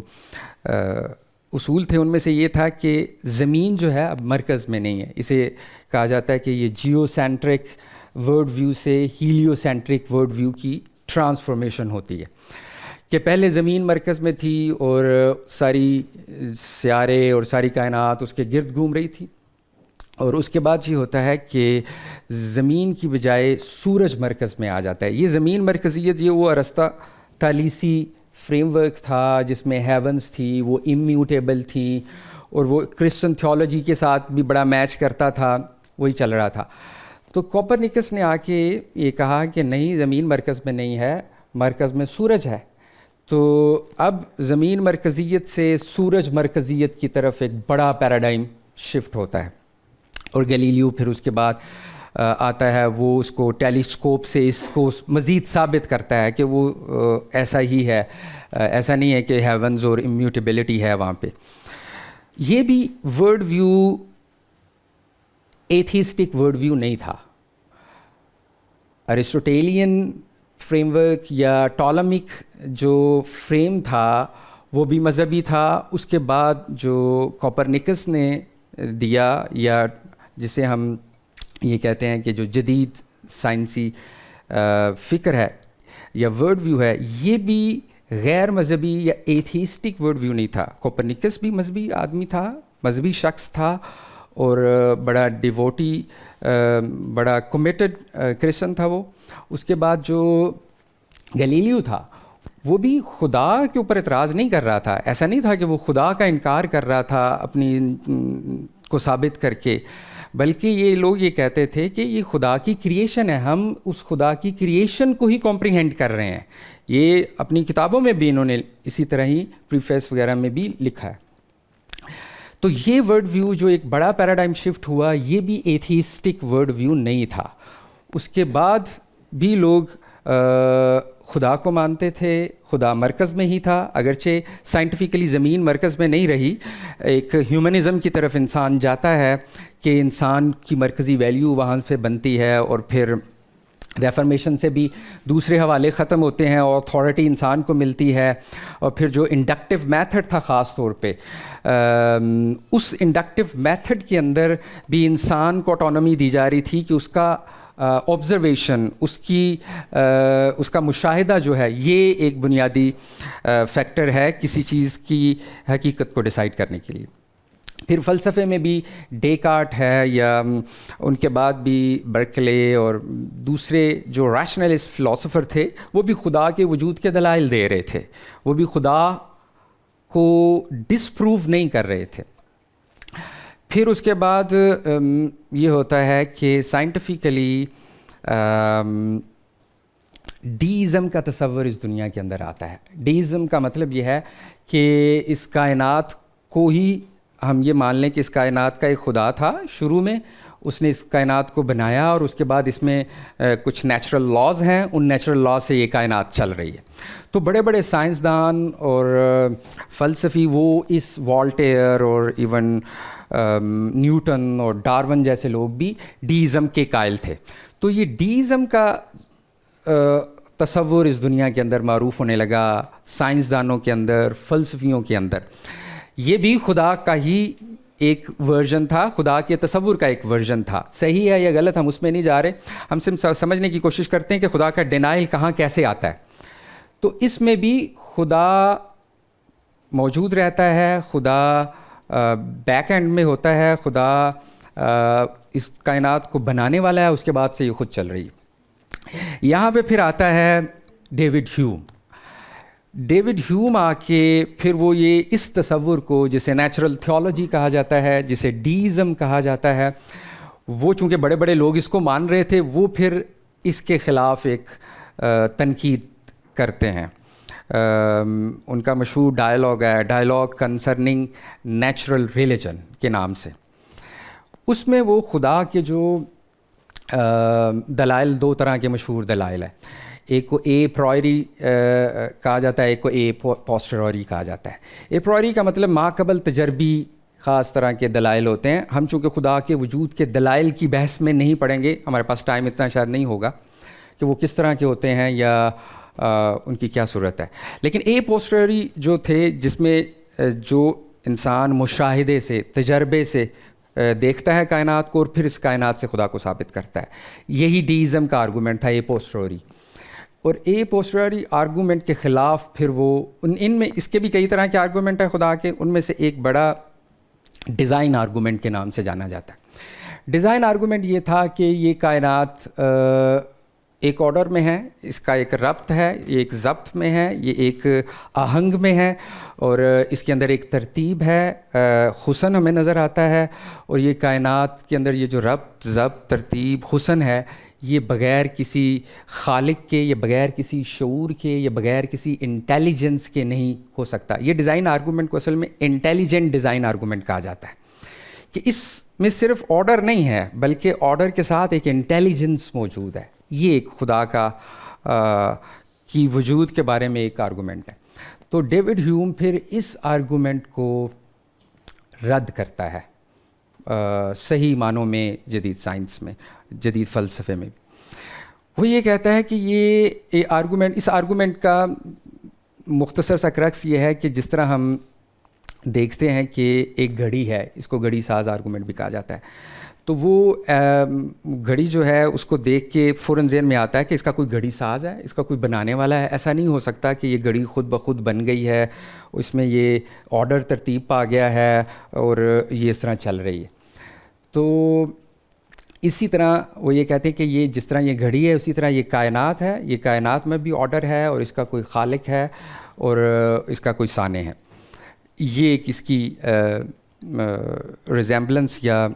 اصول تھے ان میں سے یہ تھا کہ زمین جو ہے اب مرکز میں نہیں ہے. اسے کہا جاتا ہے کہ یہ جیو سینٹرک ورلڈ ویو سے ہیلیو سینٹرک ورلڈ ویو کی ٹرانسفارمیشن ہوتی ہے کہ پہلے زمین مرکز میں تھی اور ساری سیارے اور ساری کائنات اس کے گرد گھوم رہی تھی, اور اس کے بعد یہ ہوتا ہے کہ زمین کی بجائے سورج مرکز میں آ جاتا ہے. یہ زمین مرکزیت یہ وہ ارسطا تالیسی فریم ورک تھا جس میں ہیونز تھی, وہ امیوٹیبل تھیں, اور وہ کرسچن تھیولوجی کے ساتھ بھی بڑا میچ کرتا تھا, وہی چل رہا تھا. تو کوپرنیکس نے آ کے یہ کہا کہ نہیں, زمین مرکز میں نہیں ہے, مرکز میں سورج ہے. تو اب زمین مرکزیت سے سورج مرکزیت کی طرف ایک بڑا پیراڈائم شفٹ ہوتا ہے. اور گلیلیو پھر اس کے بعد آتا ہے, وہ اس کو ٹیلیسکوپ سے اس کو مزید ثابت کرتا ہے کہ وہ ایسا ہی ہے, ایسا نہیں ہے کہ ہیونز اور امیوٹیبلٹی ہے وہاں پہ. یہ بھی world view atheistic world view نہیں تھا. ارسطوٹیلین فریم ورک یا ٹالمیک جو فریم تھا وہ بھی مذہبی تھا. اس کے بعد جو کوپرنیکس نے دیا, یا جسے ہم یہ کہتے ہیں کہ جو جدید سائنسی فکر ہے یا ورلڈ ویو ہے, یہ بھی غیر مذہبی یا ایتھیسٹک ورلڈ ویو نہیں تھا. کوپرنیکس بھی مذہبی آدمی تھا, مذہبی شخص تھا, اور بڑا ڈیووٹی, بڑا کمیٹڈ کرسچن تھا وہ. اس کے بعد جو گلیلیو تھا وہ بھی خدا کے اوپر اعتراض نہیں کر رہا تھا. ایسا نہیں تھا کہ وہ خدا کا انکار کر رہا تھا اپنی کو ثابت کر کے, بلکہ یہ لوگ یہ کہتے تھے کہ یہ خدا کی کریشن ہے, ہم اس خدا کی کریشن کو ہی کمپریہینڈ کر رہے ہیں. یہ اپنی کتابوں میں بھی انہوں نے اسی طرح ہی پریفیس وغیرہ میں بھی لکھا ہے. تو یہ ورلڈ ویو جو ایک بڑا پیراڈائم شفٹ ہوا, یہ بھی ایتھیسٹک ورلڈ ویو نہیں تھا. اس کے بعد بھی لوگ خدا کو مانتے تھے, خدا مرکز میں ہی تھا, اگرچہ سائنٹیفکلی زمین مرکز میں نہیں رہی. ایک ہیومنزم کی طرف انسان جاتا ہے کہ انسان کی مرکزی ویلیو وہاں سے بنتی ہے, اور پھر ریفرمیشن سے بھی دوسرے حوالے ختم ہوتے ہیں اور اتھارٹی انسان کو ملتی ہے. اور پھر جو انڈکٹیو میتھڈ تھا خاص طور پہ, اس انڈکٹیو میتھڈ کے اندر بھی انسان کو آٹونومی دی جا رہی تھی کہ اس کا آبزرویشن, اس کا مشاہدہ جو ہے, یہ ایک بنیادی فیکٹر ہے کسی چیز کی حقیقت کو ڈیسائیڈ کرنے کے لیے. پھر فلسفے میں بھی ڈیکارٹ ہے, یا ان کے بعد بھی برکلے اور دوسرے جو ریشنلسٹ فلاسفر تھے, وہ بھی خدا کے وجود کے دلائل دے رہے تھے, وہ بھی خدا کو ڈسپروو نہیں کر رہے تھے. پھر اس کے بعد یہ ہوتا ہے کہ سائنٹیفکلی ڈیزم کا تصور اس دنیا کے اندر آتا ہے. ڈیزم کا مطلب یہ ہے کہ اس کائنات کو ہی ہم یہ مان لیں کہ اس کائنات کا ایک خدا تھا شروع میں, اس نے اس کائنات کو بنایا, اور اس کے بعد اس میں کچھ نیچرل لاز ہیں, ان نیچرل لاز سے یہ کائنات چل رہی ہے. تو بڑے بڑے سائنسدان اور فلسفی وہ اس والٹیئر اور ایون نیوٹن اور ڈارون جیسے لوگ بھی ڈیزم کے قائل تھے. تو یہ ڈیزم کا تصور اس دنیا کے اندر معروف ہونے لگا, سائنسدانوں کے اندر, فلسفیوں کے اندر. یہ بھی خدا کا ہی ایک ورژن تھا, خدا کے تصور کا ایک ورژن تھا. صحیح ہے یا غلط ہم اس میں نہیں جا رہے, ہم صرف سمجھنے کی کوشش کرتے ہیں کہ خدا کا ڈینائل کہاں کیسے آتا ہے. تو اس میں بھی خدا موجود رہتا ہے, خدا بیک اینڈ میں ہوتا ہے, خدا اس کائنات کو بنانے والا ہے, اس کے بعد سے یہ خود چل رہی ہے. یہاں پہ پھر آتا ہے ڈیوڈ ہیوم. ڈیوڈ ہیوم آ کے پھر وہ یہ اس تصور کو جسے نیچرل تھیولوجی کہا جاتا ہے, جسے ڈیزم کہا جاتا ہے, وہ چونکہ بڑے بڑے لوگ اس کو مان رہے تھے, وہ پھر اس کے خلاف ایک تنقید کرتے ہیں. ان کا مشہور ڈائلاگ ہے, ڈائلاگ کنسرننگ نیچرل ریلیجن کے نام سے. اس میں وہ خدا کے جو دلائل دو طرح کے مشہور دلائل ہیں. ایک کو اے پرائری کہا جاتا ہے, ایک کو اے پوسٹروری کہا جاتا ہے. اے پرائری کا مطلب ماقبل تجربی خاص طرح کے دلائل ہوتے ہیں. ہم چونکہ خدا کے وجود کے دلائل کی بحث میں نہیں پڑھیں گے, ہمارے پاس ٹائم اتنا شاید نہیں ہوگا کہ وہ کس طرح کے ہوتے ہیں یا ان کی کیا صورت ہے. لیکن اے پوسٹروری جو تھے, جس میں جو انسان مشاہدے سے, تجربے سے دیکھتا ہے کائنات کو اور پھر اس کائنات سے خدا کو ثابت کرتا ہے, یہی ڈیزم کا آرگومنٹ تھا اے پوسٹروری. اور اے پوسٹروری آرگومنٹ کے خلاف پھر وہ ان میں اس کے بھی کئی طرح کے آرگومنٹ ہیں خدا کے, ان میں سے ایک بڑا ڈیزائن آرگومنٹ کے نام سے جانا جاتا ہے. ڈیزائن آرگومنٹ یہ تھا کہ یہ کائنات ایک آرڈر میں ہے, اس کا ایک ربط ہے, یہ ایک ضبط میں ہے, یہ ایک آہنگ میں ہے, اور اس کے اندر ایک ترتیب ہے, حسن ہمیں نظر آتا ہے. اور یہ کائنات کے اندر یہ جو ربط, ضبط, ترتیب, حسن ہے, یہ بغیر کسی خالق کے, یہ بغیر کسی شعور کے, یہ بغیر کسی انٹیلیجنس کے نہیں ہو سکتا. یہ ڈیزائن آرگومنٹ کو اصل میں انٹیلیجنٹ ڈیزائن آرگومنٹ کہا جاتا ہے, کہ اس میں صرف آرڈر نہیں ہے بلکہ آرڈر کے ساتھ ایک انٹیلیجنس موجود ہے. یہ ایک خدا کا کی وجود کے بارے میں ایک آرگومنٹ ہے. تو ڈیوڈ ہیوم پھر اس آرگومنٹ کو رد کرتا ہے صحیح معنوں میں, جدید سائنس میں, جدید فلسفے میں. وہ یہ کہتا ہے کہ یہ آرگومنٹ, اس آرگومنٹ کا مختصر سا کرکس یہ ہے کہ جس طرح ہم دیکھتے ہیں کہ ایک گھڑی ہے, اس کو گھڑی ساز آرگومنٹ بھی کہا جاتا ہے, تو وہ گھڑی جو ہے اس کو دیکھ کے فوراً ذہن میں آتا ہے کہ اس کا کوئی گھڑی ساز ہے, اس کا کوئی بنانے والا ہے. ایسا نہیں ہو سکتا کہ یہ گھڑی خود بخود بن گئی ہے, اس میں یہ آرڈر ترتیب پا گیا ہے اور یہ اس طرح چل رہی ہے. تو اسی طرح وہ یہ کہتے ہیں کہ یہ جس طرح یہ گھڑی ہے اسی طرح یہ کائنات ہے, یہ کائنات میں بھی آرڈر ہے اور اس کا کوئی خالق ہے اور اس کا کوئی صانع ہے. یہ ایک اس کی ریزیمبلنس یا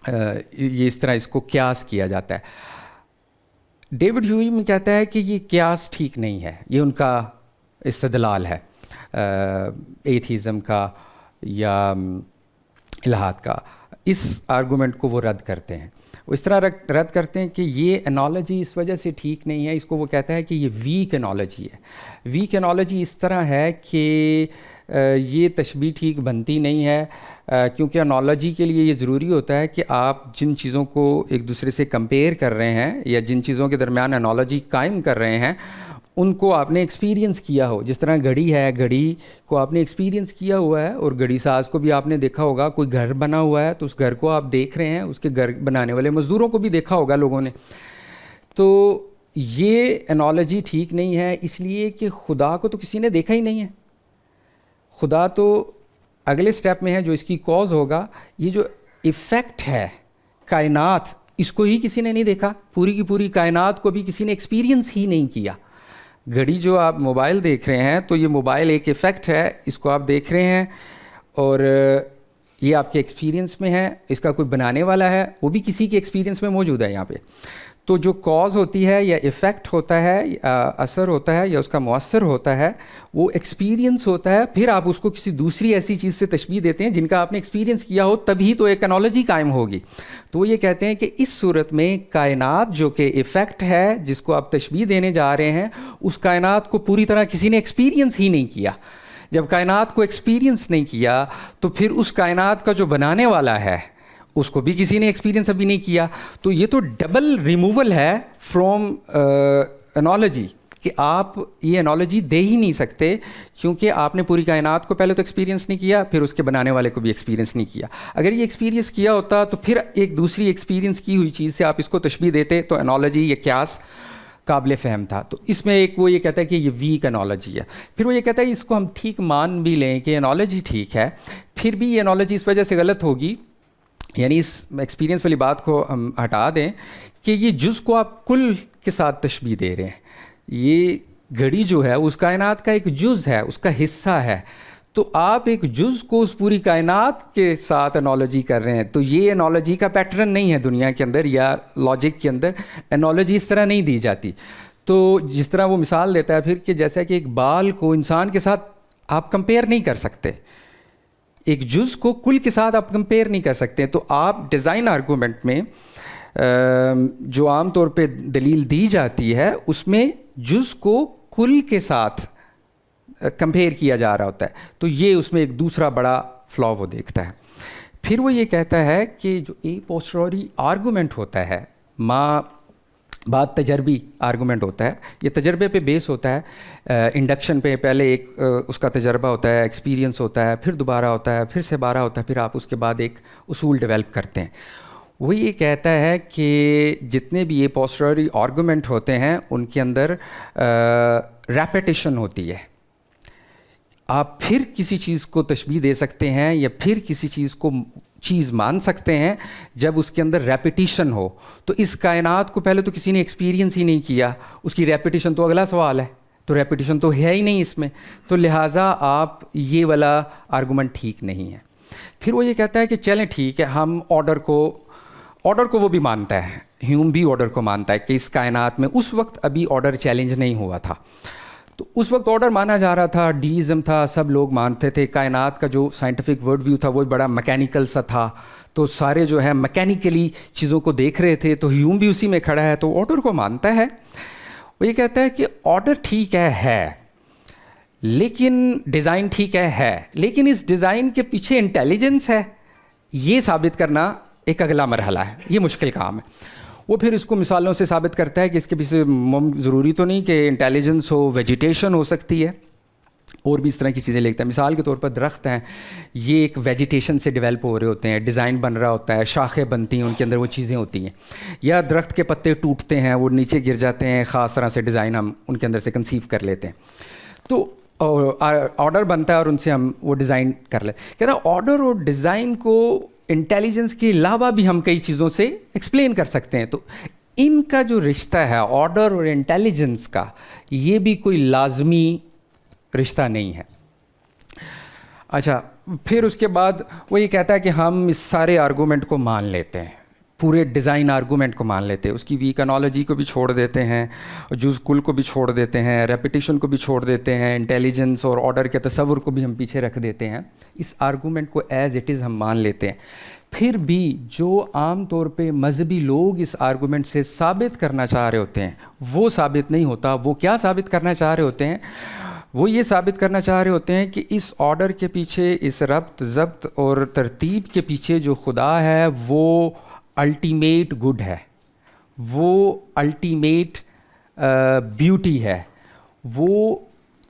یہ اس طرح اس کو قیاس کیا جاتا ہے. ڈیوڈ ہیوم کہتا ہے کہ یہ قیاس ٹھیک نہیں ہے, یہ ان کا استدلال ہے ایتھیزم کا یا الہاد کا. اس آرگومنٹ کو وہ رد کرتے ہیں. وہ اس طرح رد کرتے ہیں کہ یہ انالوجی اس وجہ سے ٹھیک نہیں ہے, اس کو وہ کہتا ہے کہ یہ ویک انالوجی ہے. ویک انالوجی اس طرح ہے کہ یہ تشبیہ ٹھیک بنتی نہیں ہے, کیونکہ انالوجی کے لیے یہ ضروری ہوتا ہے کہ آپ جن چیزوں کو ایک دوسرے سے کمپیئر کر رہے ہیں یا جن چیزوں کے درمیان انالوجی قائم کر رہے ہیں ان کو آپ نے ایکسپیرینس کیا ہو. جس طرح گھڑی ہے, گھڑی کو آپ نے ایکسپیرینس کیا ہوا ہے, اور گھڑی ساز کو بھی آپ نے دیکھا ہوگا. کوئی گھر بنا ہوا ہے تو اس گھر کو آپ دیکھ رہے ہیں, اس کے گھر بنانے والے مزدوروں کو بھی دیکھا ہوگا لوگوں نے. تو یہ انالوجی ٹھیک نہیں ہے, اس لیے کہ خدا کو تو کسی نے دیکھا ہی نہیں ہے. خدا تو اگلے سٹیپ میں ہے جو اس کی کاز ہوگا. یہ جو ایفیکٹ ہے کائنات, اس کو ہی کسی نے نہیں دیکھا. پوری کی پوری کائنات کو بھی کسی نے ایکسپیرینس ہی نہیں کیا. گھڑی جو آپ موبائل دیکھ رہے ہیں تو یہ موبائل ایک ایفیکٹ ہے, اس کو آپ دیکھ رہے ہیں اور یہ آپ کے ایکسپیرینس میں ہے. اس کا کوئی بنانے والا ہے, وہ بھی کسی کے ایکسپیرینس میں موجود ہے یہاں پہ. تو جو کاز ہوتی ہے یا ایفیکٹ ہوتا ہے, اثر ہوتا ہے یا اس کا مؤثر ہوتا ہے, وہ ایکسپیرینس ہوتا ہے. پھر آپ اس کو کسی دوسری ایسی چیز سے تشبیہ دیتے ہیں جن کا آپ نے ایکسپیرینس کیا ہو, تبھی تو ایک انالوجی قائم ہوگی. تو وہ یہ کہتے ہیں کہ اس صورت میں کائنات جو کہ ایفیکٹ ہے جس کو آپ تشبیہ دینے جا رہے ہیں, اس کائنات کو پوری طرح کسی نے ایکسپیرینس ہی نہیں کیا. جب کائنات کو ایکسپیرینس نہیں کیا تو پھر اس کائنات کا جو بنانے والا ہے اس کو بھی کسی نے ایکسپیرینس ابھی نہیں کیا. تو یہ تو ڈبل ریموول ہے فرام انالوجی, کہ آپ یہ انالوجی دے ہی نہیں سکتے کیونکہ آپ نے پوری کائنات کو پہلے تو ایکسپیرینس نہیں کیا, پھر اس کے بنانے والے کو بھی ایکسپیرینس نہیں کیا. اگر یہ ایکسپیرینس کیا ہوتا تو پھر ایک دوسری ایکسپیرینس کی ہوئی چیز سے آپ اس کو تشبیہ دیتے تو انالوجی یا قیاس قابل فہم تھا. تو اس میں ایک وہ یہ کہتا ہے کہ یہ ویک انالوجی ہے. پھر وہ یہ کہتا ہے اس کو ہم ٹھیک مان بھی لیں کہ انالوجی ٹھیک ہے, پھر بھی یہ انالوجی اس وجہ سے غلط ہوگی, یعنی اس ایکسپیرینس والی بات کو ہم ہٹا دیں کہ یہ جز کو آپ کل کے ساتھ تشبیہ دے رہے ہیں. یہ گھڑی جو ہے اس کائنات کا ایک جز ہے, اس کا حصہ ہے. تو آپ ایک جز کو اس پوری کائنات کے ساتھ انالوجی کر رہے ہیں. تو یہ انالوجی کا پیٹرن نہیں ہے دنیا کے اندر یا لاجک کے اندر. انالوجی اس طرح نہیں دی جاتی. تو جس طرح وہ مثال دیتا ہے پھر کہ جیسا کہ ایک بال کو انسان کے ساتھ آپ کمپیئر نہیں کر سکتے, ایک جز کو کل کے ساتھ آپ کمپیئر نہیں کر سکتے. تو آپ ڈیزائن آرگومنٹ میں جو عام طور پہ دلیل دی جاتی ہے اس میں جز کو کل کے ساتھ کمپیئر کیا جا رہا ہوتا ہے، تو یہ اس میں ایک دوسرا بڑا فلا وہ دیکھتا ہے۔ پھر وہ یہ کہتا ہے کہ جو اے پوسٹروری آرگومنٹ ہوتا ہے، بعد تجربی آرگومنٹ ہوتا ہے، یہ تجربے پہ بیس ہوتا ہے، انڈکشن پہ پہلے ایک اس کا تجربہ ہوتا ہے، ایکسپیرینس ہوتا ہے، پھر دوبارہ ہوتا ہے، پھر سے بارہ ہوتا ہے، پھر آپ اس کے بعد ایک اصول ڈیولپ کرتے ہیں۔ وہ یہ کہتا ہے کہ جتنے بھی یہ پوسٹروری آرگومنٹ ہوتے ہیں ان کے اندر ریپیٹیشن ہوتی ہے۔ آپ پھر کسی چیز کو تشبیہ دے سکتے ہیں یا پھر کسی چیز کو چیز مان سکتے ہیں جب اس کے اندر ریپیٹیشن ہو۔ تو اس کائنات کو پہلے تو کسی نے ایکسپیرینس ہی نہیں کیا، اس کی ریپیٹیشن تو اگلا سوال ہے، تو ریپیٹیشن تو ہے ہی نہیں اس میں، تو لہٰذا آپ یہ والا آرگومنٹ ٹھیک نہیں ہے۔ پھر وہ یہ کہتا ہے کہ چلیں ٹھیک ہے، ہم آرڈر کو وہ بھی مانتا ہے، ہیوم بھی آرڈر کو مانتا ہے کہ اس کائنات میں اس وقت ابھی آرڈر چیلنج نہیں ہوا تھا، تو اس وقت آرڈر مانا جا رہا تھا، ڈیزم تھا، سب لوگ مانتے تھے، کائنات کا جو سائنٹیفک ورڈ ویو تھا وہ بڑا میکینیکل سا تھا، تو سارے جو ہے میکینیکلی چیزوں کو دیکھ رہے تھے، تو ہیوم بھی اسی میں کھڑا ہے، تو آرڈر کو مانتا ہے۔ وہ یہ کہتا ہے کہ آرڈر ٹھیک ہے لیکن ڈیزائن ٹھیک ہے، لیکن اس ڈیزائن کے پیچھے انٹیلیجنس ہے، یہ ثابت کرنا ایک اگلا مرحلہ ہے، یہ مشکل کام ہے۔ وہ پھر اس کو مثالوں سے ثابت کرتا ہے کہ اس کے پیچھے ضروری تو نہیں کہ انٹیلیجنس ہو، ویجیٹیشن ہو سکتی ہے، اور بھی اس طرح کی چیزیں لکھتا ہے۔ مثال کے طور پر درخت ہیں، یہ ایک ویجیٹیشن سے ڈیولپ ہو رہے ہوتے ہیں، ڈیزائن بن رہا ہوتا ہے، شاخیں بنتی ہیں، ان کے اندر وہ چیزیں ہوتی ہیں، یا درخت کے پتے ٹوٹتے ہیں، وہ نیچے گر جاتے ہیں، خاص طرح سے ڈیزائن ہم ان کے اندر سے کنسیو کر لیتے ہیں، تو آرڈر بنتا ہے اور ان سے ہم وہ ڈیزائن کر لیتے ہیں۔ کہتا ہے آرڈر اور ڈیزائن کو انٹیلیجنس کے علاوہ بھی ہم کئی چیزوں سے ایکسپلین کر سکتے ہیں، تو ان کا جو رشتہ ہے آرڈر اور انٹیلیجنس کا، یہ بھی کوئی لازمی رشتہ نہیں ہے۔ اچھا، پھر اس کے بعد وہ یہ کہتا ہے کہ ہم اس سارے آرگومنٹ کو مان لیتے ہیں، پورے ڈیزائن آرگومنٹ کو مان لیتے ہیں، اس کی ویک انالوجی کو بھی چھوڑ دیتے ہیں، جز کل کو بھی چھوڑ دیتے ہیں، ریپیٹیشن کو بھی چھوڑ دیتے ہیں، انٹیلیجنس اور آرڈر کے تصور کو بھی ہم پیچھے رکھ دیتے ہیں، اس آرگومنٹ کو ایز اٹ از ہم مان لیتے ہیں۔ پھر بھی جو عام طور پہ مذہبی لوگ اس آرگومنٹ سے ثابت کرنا چاہ رہے ہوتے ہیں وہ ثابت نہیں ہوتا۔ وہ کیا ثابت کرنا چاہ رہے ہوتے ہیں؟ وہ یہ ثابت کرنا چاہ رہے ہوتے ہیں کہ اس آرڈر کے پیچھے، اس ربط ضبط اور ترتیب کے پیچھے جو خدا ہے وہ الٹیمیٹ گڈ ہے، وہ الٹیمیٹ بیوٹی ہے، وہ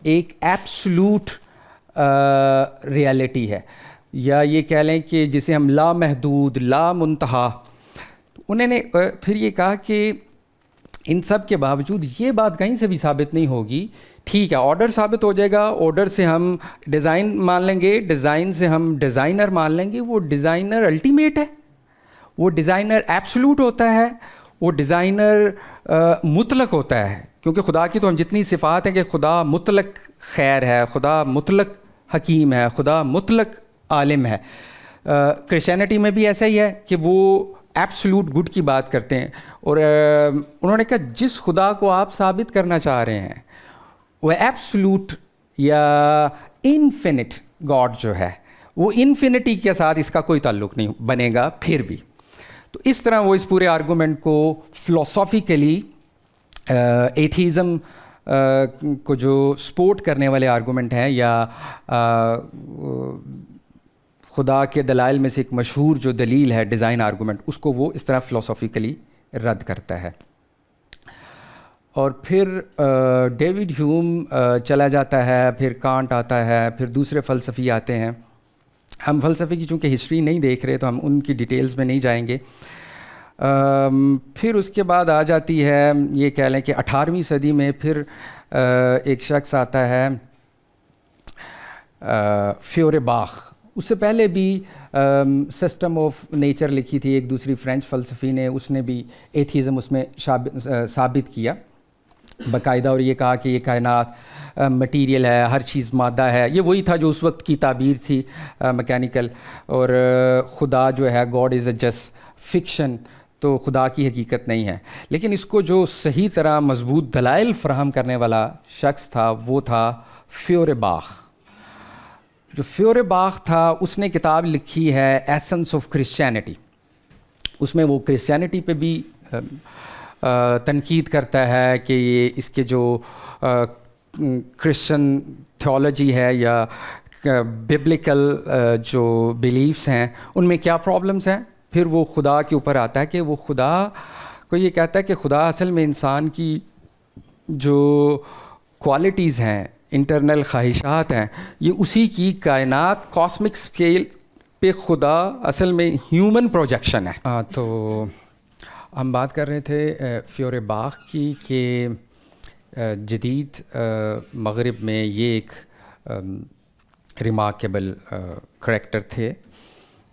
ایک ایبسولوٹ ریالٹی ہے، یا یہ کہہ لیں کہ جسے ہم لا محدود، لا منتہا۔ انہوں نے پھر یہ کہا کہ ان سب کے باوجود یہ بات کہیں سے بھی ثابت نہیں ہوگی، ٹھیک ہے آرڈر ثابت ہو جائے گا، آرڈر سے ہم ڈیزائن مان لیں گے، ڈیزائن سے ہم ڈیزائنر مان لیں گے، وہ ڈیزائنر الٹیمیٹ ہے، وہ ڈیزائنر ایبسولوٹ ہوتا ہے، وہ ڈیزائنر مطلق ہوتا ہے، کیونکہ خدا کی تو ہم جتنی صفات ہیں کہ خدا مطلق خیر ہے، خدا مطلق حکیم ہے، خدا مطلق عالم ہے۔ کرسچینٹی میں بھی ایسا ہی ہے کہ وہ ایبسولوٹ گڈ کی بات کرتے ہیں، اور انہوں نے کہا جس خدا کو آپ ثابت کرنا چاہ رہے ہیں وہ ایبسولوٹ یا انفینٹ گاڈ جو ہے، وہ انفینٹی کے ساتھ اس کا کوئی تعلق نہیں بنے گا پھر بھی۔ تو اس طرح وہ اس پورے آرگومنٹ کو فلسافیکلی ایتھیزم کو جو سپورٹ کرنے والے آرگومنٹ ہیں، یا خدا کے دلائل میں سے ایک مشہور جو دلیل ہے ڈیزائن آرگومنٹ، اس کو وہ اس طرح فلسافیکلی رد کرتا ہے۔ اور پھر ڈیوڈ ہیوم چلا جاتا ہے، پھر کانٹ آتا ہے، پھر دوسرے فلسفی آتے ہیں۔ ہم فلسفے کی چونکہ ہسٹری نہیں دیکھ رہے تو ہم ان کی ڈیٹیلز میں نہیں جائیں گے۔ پھر اس کے بعد آ جاتی ہے، یہ کہہ لیں کہ 18ویں صدی میں پھر ایک شخص آتا ہے فیورباخ۔ اس سے پہلے بھی سسٹم آف نیچر لکھی تھی ایک دوسری فرینچ فلسفی نے، اس نے بھی ایتھیزم اس میں ثابت کیا باقاعدہ، اور یہ کہا کہ یہ کائنات مٹیریل ہے، ہر چیز مادہ ہے۔ یہ وہی تھا جو اس وقت کی تعبیر تھی میکینیکل، اور خدا جو ہے God is a just fiction, تو خدا کی حقیقت نہیں ہے۔ لیکن اس کو جو صحیح طرح مضبوط دلائل فراہم کرنے والا شخص تھا وہ تھا فیورباخ۔ جو فیورباخ تھا اس نے کتاب لکھی ہے ایسنس آف کرسچینٹی۔ اس میں وہ کرسچینٹی پہ بھی تنقید کرتا ہے کہ یہ اس کے جو کرسچن تھیولوجی ہے یا ببلیکل جو بیلیفس ہیں ان میں کیا پرابلمس ہیں. پھر وہ خدا کے اوپر آتا ہے کہ وہ خدا کو یہ کہتا ہے کہ خدا اصل میں انسان کی جو کوالٹیز ہیں، انٹرنل خواہشات ہیں، یہ اسی کی کائنات کاسمک اسکیل پہ خدا اصل میں ہیومن پروجیکشن ہے. تو ہم بات کر رہے تھے فیورباخ کی کہ جدید مغرب میں یہ ایک ریمارکیبل کریکٹر تھے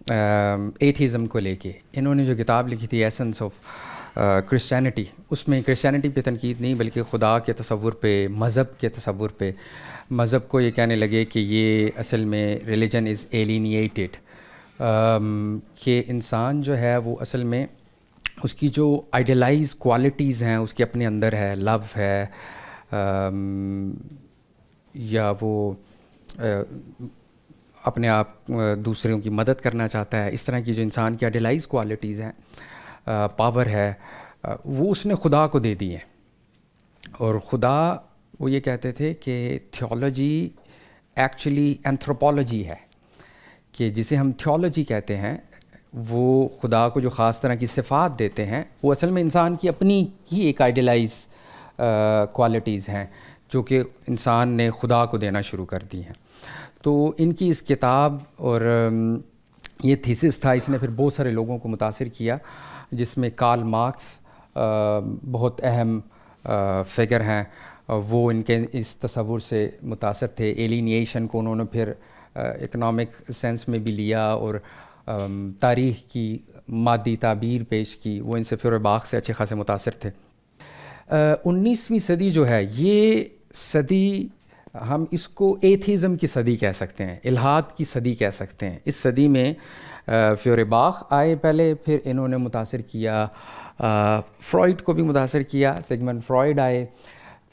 ایتھیزم کو لے کے. انہوں نے جو کتاب لکھی تھی ایسنس آف کرسچینٹی، اس میں کرسچینٹی پہ تنقید نہیں بلکہ خدا کے تصور پہ، مذہب کے تصور پہ، مذہب کو یہ کہنے لگے کہ یہ اصل میں ریلیجن از ایلینیٹڈ، کہ انسان جو ہے وہ اصل میں اس کی جو آئیڈیلائز کوالٹیز ہیں اس کے اپنے اندر ہے، لو ہے یا وہ اپنے آپ دوسروں کی مدد کرنا چاہتا ہے، اس طرح کی جو انسان کی آئیڈیلائز کوالٹیز ہیں، پاور ہے، وہ اس نے خدا کو دے دی ہے. اور خدا وہ یہ کہتے تھے کہ تھیولوجی ایکچولی اینتھروپولوجی ہے، کہ جسے ہم تھیولوجی کہتے ہیں وہ خدا کو جو خاص طرح کی صفات دیتے ہیں وہ اصل میں انسان کی اپنی ہی ایک آئیڈیلائز کوالٹیز ہیں جو کہ انسان نے خدا کو دینا شروع کر دی ہیں. تو ان کی اس کتاب اور یہ تھیسس تھا، اس نے پھر بہت سارے لوگوں کو متاثر کیا، جس میں کارل مارکس بہت اہم فگر ہیں. وہ ان کے اس تصور سے متاثر تھے. ایلینیشن کو انہوں نے پھر اکنامک سینس میں بھی لیا اور تاریخ کی مادی تعبیر پیش کی. وہ ان سے فیورباخ سے اچھے خاصے متاثر تھے. 19ویں صدی جو ہے یہ صدی ہم اس کو ایتھیزم کی صدی کہہ سکتے ہیں، الحاد کی صدی کہہ سکتے ہیں. اس صدی میں فیورباخ آئے پہلے، پھر انہوں نے متاثر کیا فرائڈ کو بھی متاثر کیا، سیگمنڈ فرائڈ آئے،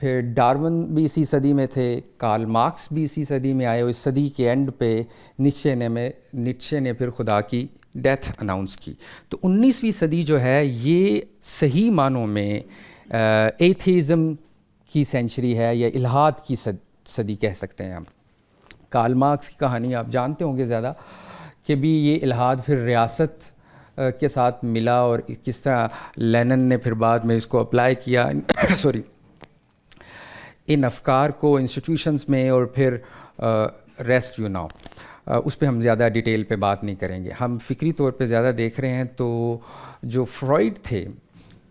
پھر ڈارون بھی اسی صدی میں تھے، کارل مارکس بھی اسی صدی میں آئے، اور اس صدی کے اینڈ پہ نیٹشے نے پھر خدا کی ڈیتھ اناؤنس کی. تو 19ویں صدی جو ہے یہ صحیح معنوں میں ایتھیزم کی سینچری ہے یا الحاد کی صدی کہہ سکتے ہیں ہم. کارل مارکس کی کہانی آپ جانتے ہوں گے زیادہ، کہ بھی یہ الحاد پھر ریاست کے ساتھ ملا اور کس طرح لینن نے پھر بعد میں اس کو اپلائی کیا ان افکار کو انسٹیٹیوشنز میں، اور پھر ریسٹ یو ناؤ. اس پہ ہم زیادہ ڈیٹیل پہ بات نہیں کریں گے. ہم فکری طور پہ زیادہ دیکھ رہے ہیں. تو جو فرائڈ تھے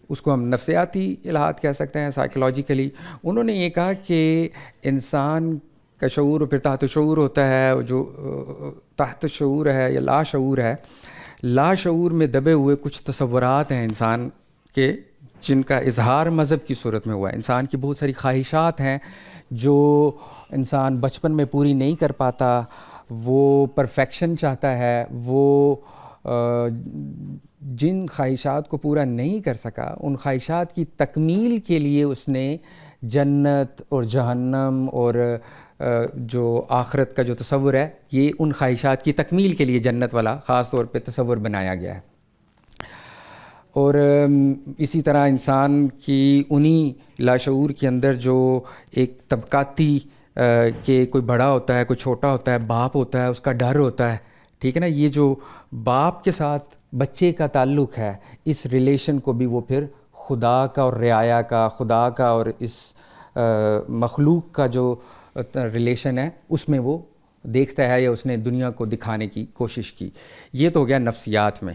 اس کو ہم نفسیاتی الحاد کہہ سکتے ہیں، سائیکولوجیکلی. انہوں نے یہ کہا کہ انسان کا شعور اور پھر تحت شعور ہوتا ہے، جو تحت شعور ہے یا لا شعور ہے، لا شعور میں دبے ہوئے کچھ تصورات ہیں انسان کے جن کا اظہار مذہب کی صورت میں ہوا ہے. انسان کی بہت ساری خواہشات ہیں جو انسان بچپن میں پوری نہیں کر پاتا، وہ پرفیکشن چاہتا ہے، وہ جن خواہشات کو پورا نہیں کر سکا ان خواہشات کی تکمیل کے لیے اس نے جنت اور جہنم اور جو آخرت کا جو تصور ہے، یہ ان خواہشات کی تکمیل کے لیے جنت والا خاص طور پہ تصور بنایا گیا ہے. اور اسی طرح انسان کی انہی لاشعور کے اندر جو ایک طبقاتی کہ کوئی بڑا ہوتا ہے، کوئی چھوٹا ہوتا ہے، باپ ہوتا ہے، اس کا ڈر ہوتا ہے، ٹھیک ہے نا. یہ جو باپ کے ساتھ بچے کا تعلق ہے، اس ریلیشن کو بھی وہ پھر خدا کا اور رعایا کا، خدا کا اور اس مخلوق کا جو ریلیشن ہے اس میں وہ دیکھتا ہے یا اس نے دنیا کو دکھانے کی کوشش کی. یہ تو ہو گیا نفسیات میں.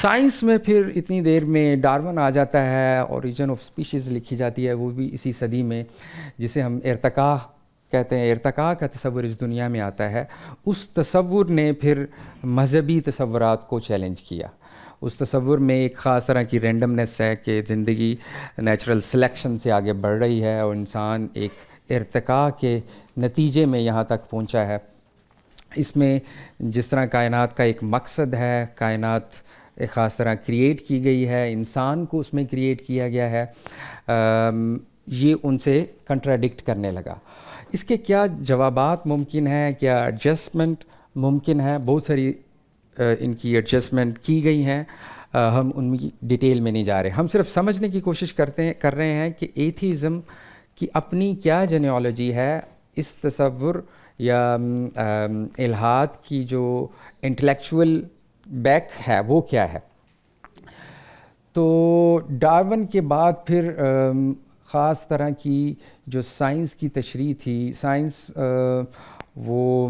سائنس میں پھر اتنی دیر میں ڈارون آ جاتا ہے، اوریجن آف اسپیشیز لکھی جاتی ہے، وہ بھی اسی صدی میں، جسے ہم ارتقاء کہتے ہیں. ارتقاء کا تصور اس دنیا میں آتا ہے. اس تصور نے پھر مذہبی تصورات کو چیلنج کیا. اس تصور میں ایک خاص طرح کی رینڈمنس ہے کہ زندگی نیچرل سلیکشن سے آگے بڑھ رہی ہے اور انسان ایک ارتقاء کے نتیجے میں یہاں تک پہنچا ہے. اس میں جس طرح کائنات کا ایک مقصد ہے، کائنات ایک خاص طرح کریٹ کی گئی ہے، انسان کو اس میں کریٹ کیا گیا ہے، یہ ان سے کنٹراڈکٹ کرنے لگا. اس کے کیا جوابات ممکن ہیں، کیا ایڈجسٹمنٹ ممکن ہے؟ بہت ساری ان کی ایڈجسٹمنٹ کی گئی ہیں. ہم ان کی ڈیٹیل میں نہیں جا رہے. ہم صرف سمجھنے کی کوشش کر رہے ہیں کہ ایتھیزم کی اپنی کیا جینیالوجی ہے, اس تصور یا الحاد کی جو انٹلیکچول بیک ہے وہ کیا ہے. تو ڈارون کے بعد پھر خاص طرح کی جو سائنس کی تشریح تھی, سائنس وہ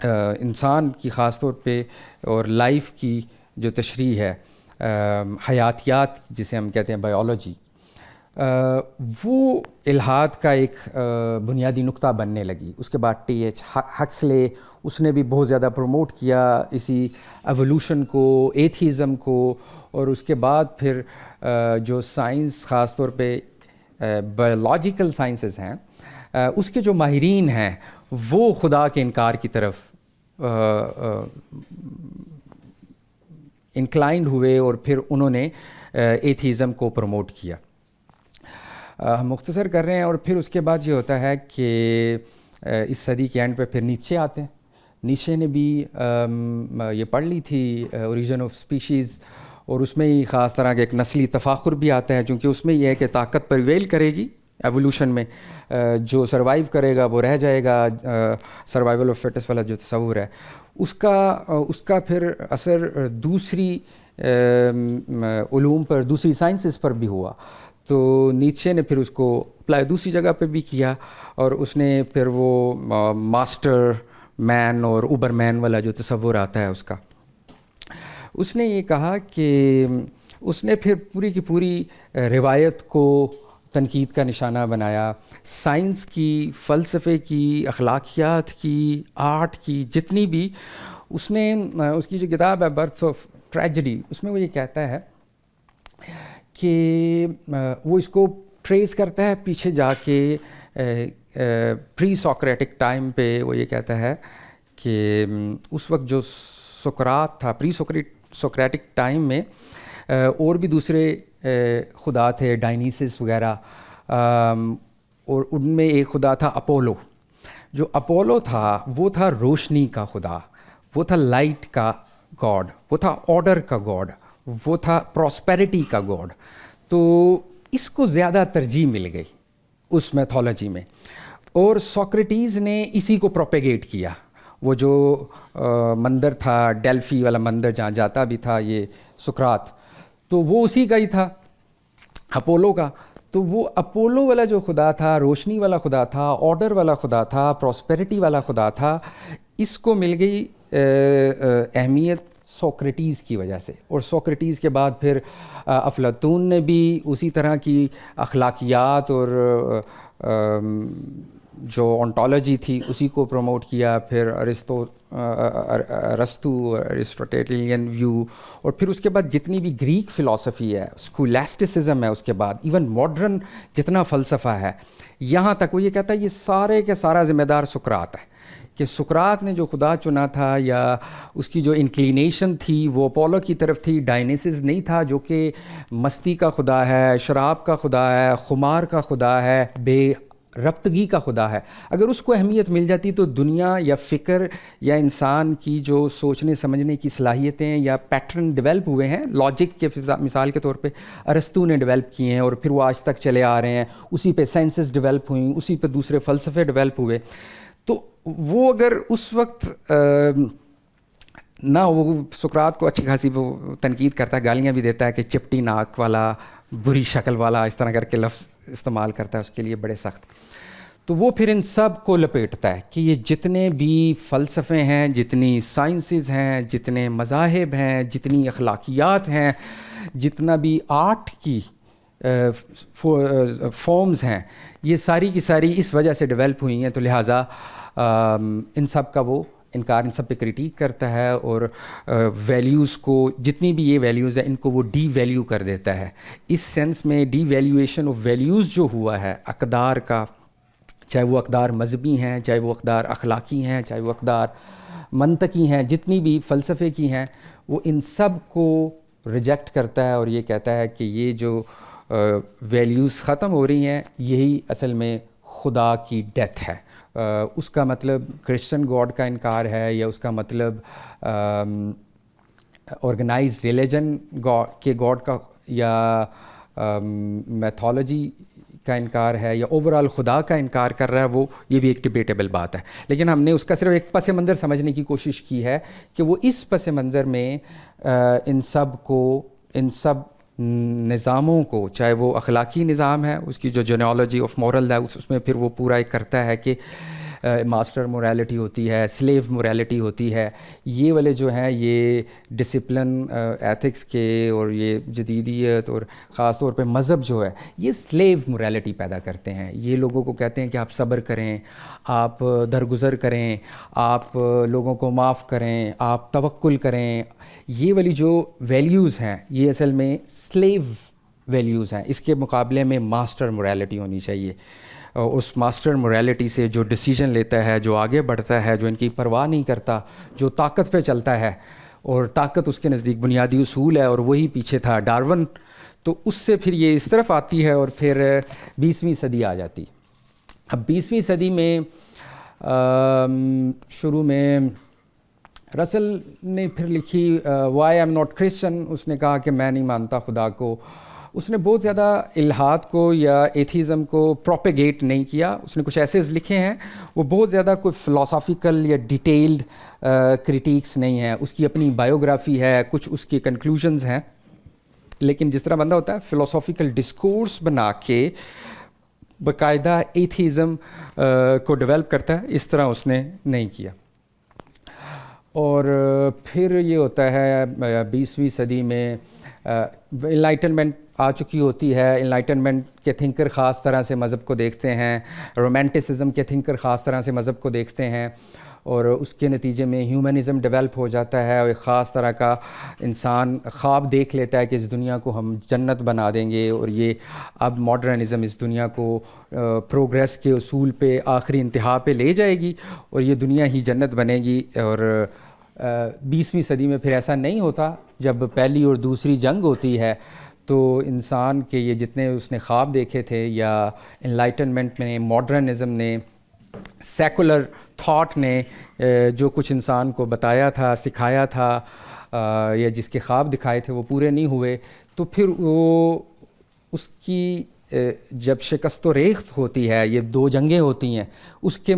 انسان کی خاص طور پہ اور لائف کی جو تشریح ہے, حیاتیات جسے ہم کہتے ہیں بایولوجی, وہ الحاد کا ایک بنیادی نقطہ بننے لگی. اس کے بعد ٹی ایچ ہکسلے, اس نے بھی بہت زیادہ پروموٹ کیا اسی ایوولوشن کو, ایتھیزم کو. اور اس کے بعد پھر جو سائنس خاص طور پہ بایولوجیکل سائنسز ہیں, اس کے جو ماہرین ہیں وہ خدا کے انکار کی طرف انکلائنڈ ہوئے اور پھر انہوں نے ایتھیزم کو پروموٹ کیا. ہم مختصر کر رہے ہیں. اور پھر اس کے بعد یہ ہوتا ہے کہ اس صدی کے اینڈ پہ پھر نیچے آتے ہیں. نیچے نے بھی یہ پڑھ لی تھی اوریجن آف اسپیشیز, اور اس میں ہی خاص طرح کا ایک نسلی تفاخر بھی آتا ہے, چونکہ اس میں یہ ہے کہ طاقت پریویل کرے گی ایوولوشن میں, جو سروائیو کرے گا وہ رہ جائے گا. سروائیول آف فٹس والا جو تصور ہے اس کا پھر اثر دوسری علوم پر, دوسری سائنسز پر بھی ہوا. تو نیچے نے پھر اس کو اپلائی دوسری جگہ پہ بھی کیا, اور اس نے پھر وہ ماسٹر مین اور اوبر مین والا جو تصور آتا ہے اس کا, اس نے یہ کہا کہ اس نے پھر پوری کی پوری روایت کو تنقید کا نشانہ بنایا. سائنس کی, فلسفے کی, اخلاقیات کی, آرٹ کی, جتنی بھی, اس نے اس کی جو کتاب ہے برتھ آف ٹریجڈی, اس میں وہ یہ کہتا ہے کہ وہ اس کو ٹریس کرتا ہے پیچھے جا کے پری سوکریٹک ٹائم پہ. وہ یہ کہتا ہے کہ اس وقت جو سقراط تھا, پری سوکریٹک ٹائم میں اور بھی دوسرے خدا تھے, ڈائنیسس وغیرہ, اور ان میں ایک خدا تھا اپولو. جو اپولو تھا وہ تھا روشنی کا خدا, وہ تھا لائٹ کا گاڈ, وہ تھا آرڈر کا گاڈ, وہ تھا پراسپیرٹی کا گاڈ. تو اس کو زیادہ ترجیح مل گئی اس میتھولوجی میں, اور سوکریٹیز نے اسی کو پروپیگیٹ کیا. وہ جو مندر تھا, ڈیلفی والا مندر جہاں جاتا بھی تھا یہ سقراط, تو وہ اسی کا ہی تھا, اپولو کا. تو وہ اپولو والا جو خدا تھا, روشنی والا خدا تھا, آرڈر والا خدا تھا, پراسپیرٹی والا خدا تھا, اس کو مل گئی اہمیت سوکریٹیز کی وجہ سے. اور سوکریٹیز کے بعد پھر افلاطون نے بھی اسی طرح کی اخلاقیات اور جو انٹالوجی تھی اسی کو پروموٹ کیا. پھر ارسطو, ارسطوٹلیین ویو, اور پھر اس کے بعد جتنی بھی گریک فلاسفی ہے, اسکولاسٹسزم ہے, اس کے بعد ایون ماڈرن جتنا فلسفہ ہے, یہاں تک وہ یہ کہتا ہے یہ سارے کے سارا ذمہ دار سقراط ہے. کہ سقراط نے جو خدا چنا تھا یا اس کی جو انکلینیشن تھی وہ اپولو کی طرف تھی, ڈائنیسس نہیں تھا جو کہ مستی کا خدا ہے, شراب کا خدا ہے, خمار کا خدا ہے, بے ربطگی کا خدا ہے. اگر اس کو اہمیت مل جاتی تو دنیا یا فکر یا انسان کی جو سوچنے سمجھنے کی صلاحیتیں یا پیٹرن ڈیولپ ہوئے ہیں, لاجک کے مثال کے طور پہ ارسطو نے ڈیولپ کیے ہیں اور پھر وہ آج تک چلے آ رہے ہیں, اسی پہ سائنسز ڈیولپ ہوئیں, اسی پہ دوسرے فلسفے ڈیولپ ہوئے. تو وہ اگر اس وقت نہ, وہ سقراط کو اچھی خاصی وہ تنقید کرتا ہے, گالیاں بھی دیتا ہے کہ چپٹی ناک والا, بری شکل والا, اس طرح کر کے لفظ استعمال کرتا ہے اس کے لیے بڑے سخت. تو وہ پھر ان سب کو لپیٹتا ہے کہ یہ جتنے بھی فلسفے ہیں, جتنی سائنسز ہیں, جتنے مذاہب ہیں, جتنی اخلاقیات ہیں, جتنا بھی آرٹ کی فارمز ہیں, یہ ساری کی ساری اس وجہ سے ڈیولپ ہوئی ہیں. تو لہٰذا ان سب کا وہ انکار, ان سب پہ کریٹیک کرتا ہے, اور ویلیوز کو, جتنی بھی یہ ویلیوز ہیں ان کو وہ ڈی ویلیو کر دیتا ہے. اس سینس میں ڈی ویلیویشن آف ویلیوز جو ہوا ہے اقدار کا, چاہے وہ اقدار مذہبی ہیں, چاہے وہ اقدار اخلاقی ہیں, چاہے وہ اقدار منطقی ہیں, جتنی بھی فلسفے کی ہیں, وہ ان سب کو ریجیکٹ کرتا ہے اور یہ کہتا ہے کہ یہ جو ویلیوز ختم ہو رہی ہیں یہی اصل میں خدا کی ڈیتھ ہے. اس کا مطلب کرسچن گاڈ کا انکار ہے, یا اس کا مطلب آرگنائز ریلیجن کے گاڈ کا یا میتھولوجی کا انکار ہے یا اوور آل خدا کا انکار کر رہا ہے، وہ یہ بھی ایک ڈبیٹیبل بات ہے. لیکن ہم نے اس کا صرف ایک پس منظر سمجھنے کی کوشش کی ہے کہ وہ اس پس منظر میں ان سب نظاموں کو، چاہے وہ اخلاقی نظام ہے، اس کی جو جینیالوجی آف مورل ہے اس میں پھر وہ پورا ایک کرتا ہے کہ ماسٹر موریلٹی ہوتی ہے، سلیو موریلٹی ہوتی ہے، یہ والے جو ہیں یہ ڈسپلن ایتھکس کے اور یہ جدیدیت اور خاص طور پہ مذہب جو ہے یہ سلیو موریلٹی پیدا کرتے ہیں. یہ لوگوں کو کہتے ہیں کہ آپ صبر کریں، آپ درگزر کریں، آپ لوگوں کو معاف کریں، آپ توکل کریں. یہ والی جو ویلیوز ہیں یہ اصل میں سلیو ویلیوز ہیں. اس کے مقابلے میں ماسٹر موریلٹی ہونی چاہیے. اس ماسٹر موریلٹی سے جو ڈیسیجن لیتا ہے، جو آگے بڑھتا ہے، جو ان کی پرواہ نہیں کرتا، جو طاقت پہ چلتا ہے، اور طاقت اس کے نزدیک بنیادی اصول ہے، اور وہی پیچھے تھا ڈارون. تو اس سے پھر یہ اس طرف آتی ہے اور پھر 20ویں صدی آ جاتی. اب 20ویں صدی میں شروع میں رسل نے پھر لکھی وائی ایم ناٹ کرسچن. اس نے کہا کہ میں نہیں مانتا خدا کو. اس نے بہت زیادہ الحاد کو یا ایتھیزم کو پروپیگیٹ نہیں کیا. اس نے کچھ ایسے لکھے ہیں، وہ بہت زیادہ کوئی فلاسافیکل یا ڈیٹیلڈ کریٹیکس نہیں ہیں. اس کی اپنی بایوگرافی ہے، کچھ اس کے کنکلوژنز ہیں، لیکن جس طرح بندہ ہوتا ہے فلاسافیکل ڈسکورس بنا کے باقاعدہ ایتھیزم کو ڈیولپ کرتا ہے، اس طرح اس نے نہیں کیا. اور پھر یہ ہوتا ہے 20ویں صدی میں انلائٹنمنٹ آ چکی ہوتی ہے. انلائٹنمنٹ کے تھنکر خاص طرح سے مذہب کو دیکھتے ہیں، رومانٹسزم کے تھنکر خاص طرح سے مذہب کو دیکھتے ہیں، اور اس کے نتیجے میں ہیومنزم ڈیولپ ہو جاتا ہے، اور ایک خاص طرح کا انسان خواب دیکھ لیتا ہے کہ اس دنیا کو ہم جنت بنا دیں گے. اور یہ اب ماڈرنزم اس دنیا کو پروگریس کے اصول پہ آخری انتہا پہ لے جائے گی اور یہ دنیا ہی جنت بنے گی. اور 20ویں صدی میں پھر ایسا نہیں ہوتا. جب پہلی اور دوسری جنگ ہوتی ہے تو انسان کے یہ جتنے اس نے خواب دیکھے تھے، یا انلائٹنمنٹ نے، ماڈرنزم نے، سیکولر تھاٹ نے جو کچھ انسان کو بتایا تھا، سکھایا تھا، یا جس کے خواب دکھائے تھے وہ پورے نہیں ہوئے، تو پھر وہ اس کی جب شکست و ریخت ہوتی ہے، یہ 2 جنگیں ہوتی ہیں، اس کے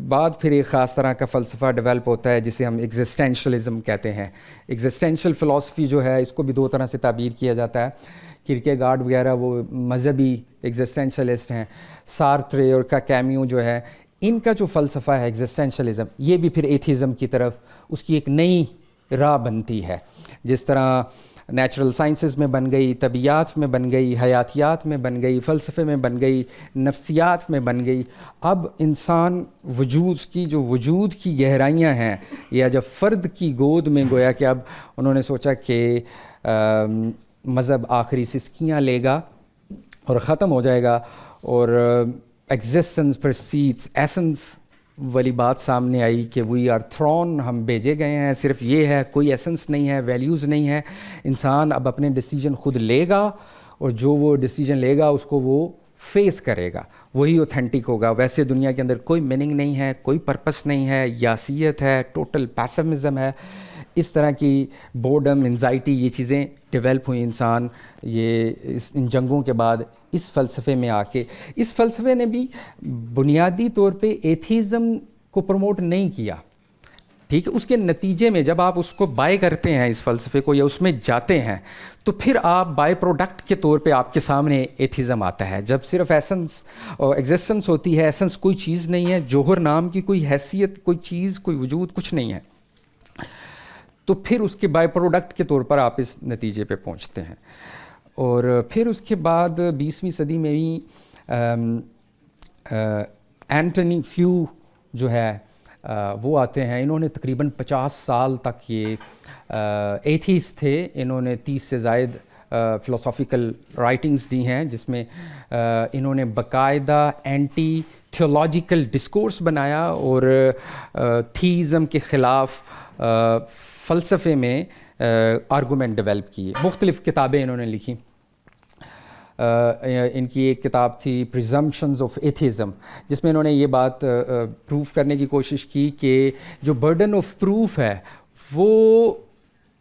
بعد پھر ایک خاص طرح کا فلسفہ ڈیولپ ہوتا ہے جسے ہم ایگزسٹینشلزم کہتے ہیں. ایگزسٹینشل فلسفی جو ہے اس کو بھی 2 طرح سے تعبیر کیا جاتا ہے. کرکیگارڈ وغیرہ وہ مذہبی ایگزسٹینشلسٹ ہیں. سارترے اور کیمیو جو ہے، ان کا جو فلسفہ ہے ایگزسٹینشلزم، یہ بھی پھر ایتھیزم کی طرف اس کی ایک نئی راہ بنتی ہے. جس طرح نیچرل سائنسز میں بن گئی، طبیعیات میں بن گئی، حیاتیات میں بن گئی، فلسفے میں بن گئی، نفسیات میں بن گئی. اب انسان وجود کی گہرائیاں ہیں، یا جب فرد کی گود میں گویا کہ اب انہوں نے سوچا کہ مذہب آخری سسکیاں لے گا اور ختم ہو جائے گا، اور ایگزسٹنس پرسیڈس ایسنس والی بات سامنے آئی کہ وی آر تھرون، ہم بھیجے گئے ہیں، صرف یہ ہے، کوئی ایسنس نہیں ہے، ویلیوز نہیں ہے. انسان اب اپنے ڈیسیجن خود لے گا، اور جو وہ ڈیسیجن لے گا اس کو وہ فیس کرے گا، وہی اوتھینٹک ہوگا. ویسے دنیا کے اندر کوئی میننگ نہیں ہے، کوئی پرپس نہیں ہے، یاسیت ہے، ٹوٹل پیسمزم ہے. اس طرح کی بورڈم، انزائٹی، یہ چیزیں ڈیولپ ہوئی انسان ان جنگوں کے بعد اس فلسفے میں آ کے. اس فلسفے نے بھی بنیادی طور پہ ایتھیزم کو پروموٹ نہیں کیا، ٹھیک ہے. اس کے نتیجے میں جب آپ اس کو بائی کرتے ہیں، اس فلسفے کو، یا اس میں جاتے ہیں، تو پھر آپ بائی پروڈکٹ کے طور پہ آپ کے سامنے ایتھیزم آتا ہے. جب صرف ایسنس اور ایگزسٹنس ہوتی ہے، ایسنس کوئی چیز نہیں ہے، جوہر نام کی کوئی حیثیت، کوئی چیز، کوئی وجود، کچھ نہیں ہے، تو پھر اس کے بائی پروڈکٹ کے طور پر آپ اس نتیجے پہ پہنچتے ہیں. اور پھر اس کے بعد 20ویں صدی میں بھی اینٹنی فلیو جو ہے وہ آتے ہیں. انہوں نے تقریباً 50 سال تک یہ ایتھیسٹ تھے. انہوں نے 30 سے زائد فلسافیکل رائٹنگز دی ہیں، جس میں انہوں نے باقاعدہ اینٹی تھیولوجیکل ڈسکورس بنایا، اور تھیزم کے خلاف فلسفے میں آرگومنٹ ڈیولپ کیے. مختلف کتابیں انہوں نے لکھی. ان کی ایک کتاب تھی پریزمپشنز آف ایتھیزم، جس میں انہوں نے یہ بات پروف کرنے کی کوشش کی کہ جو برڈن آف پروف ہے وہ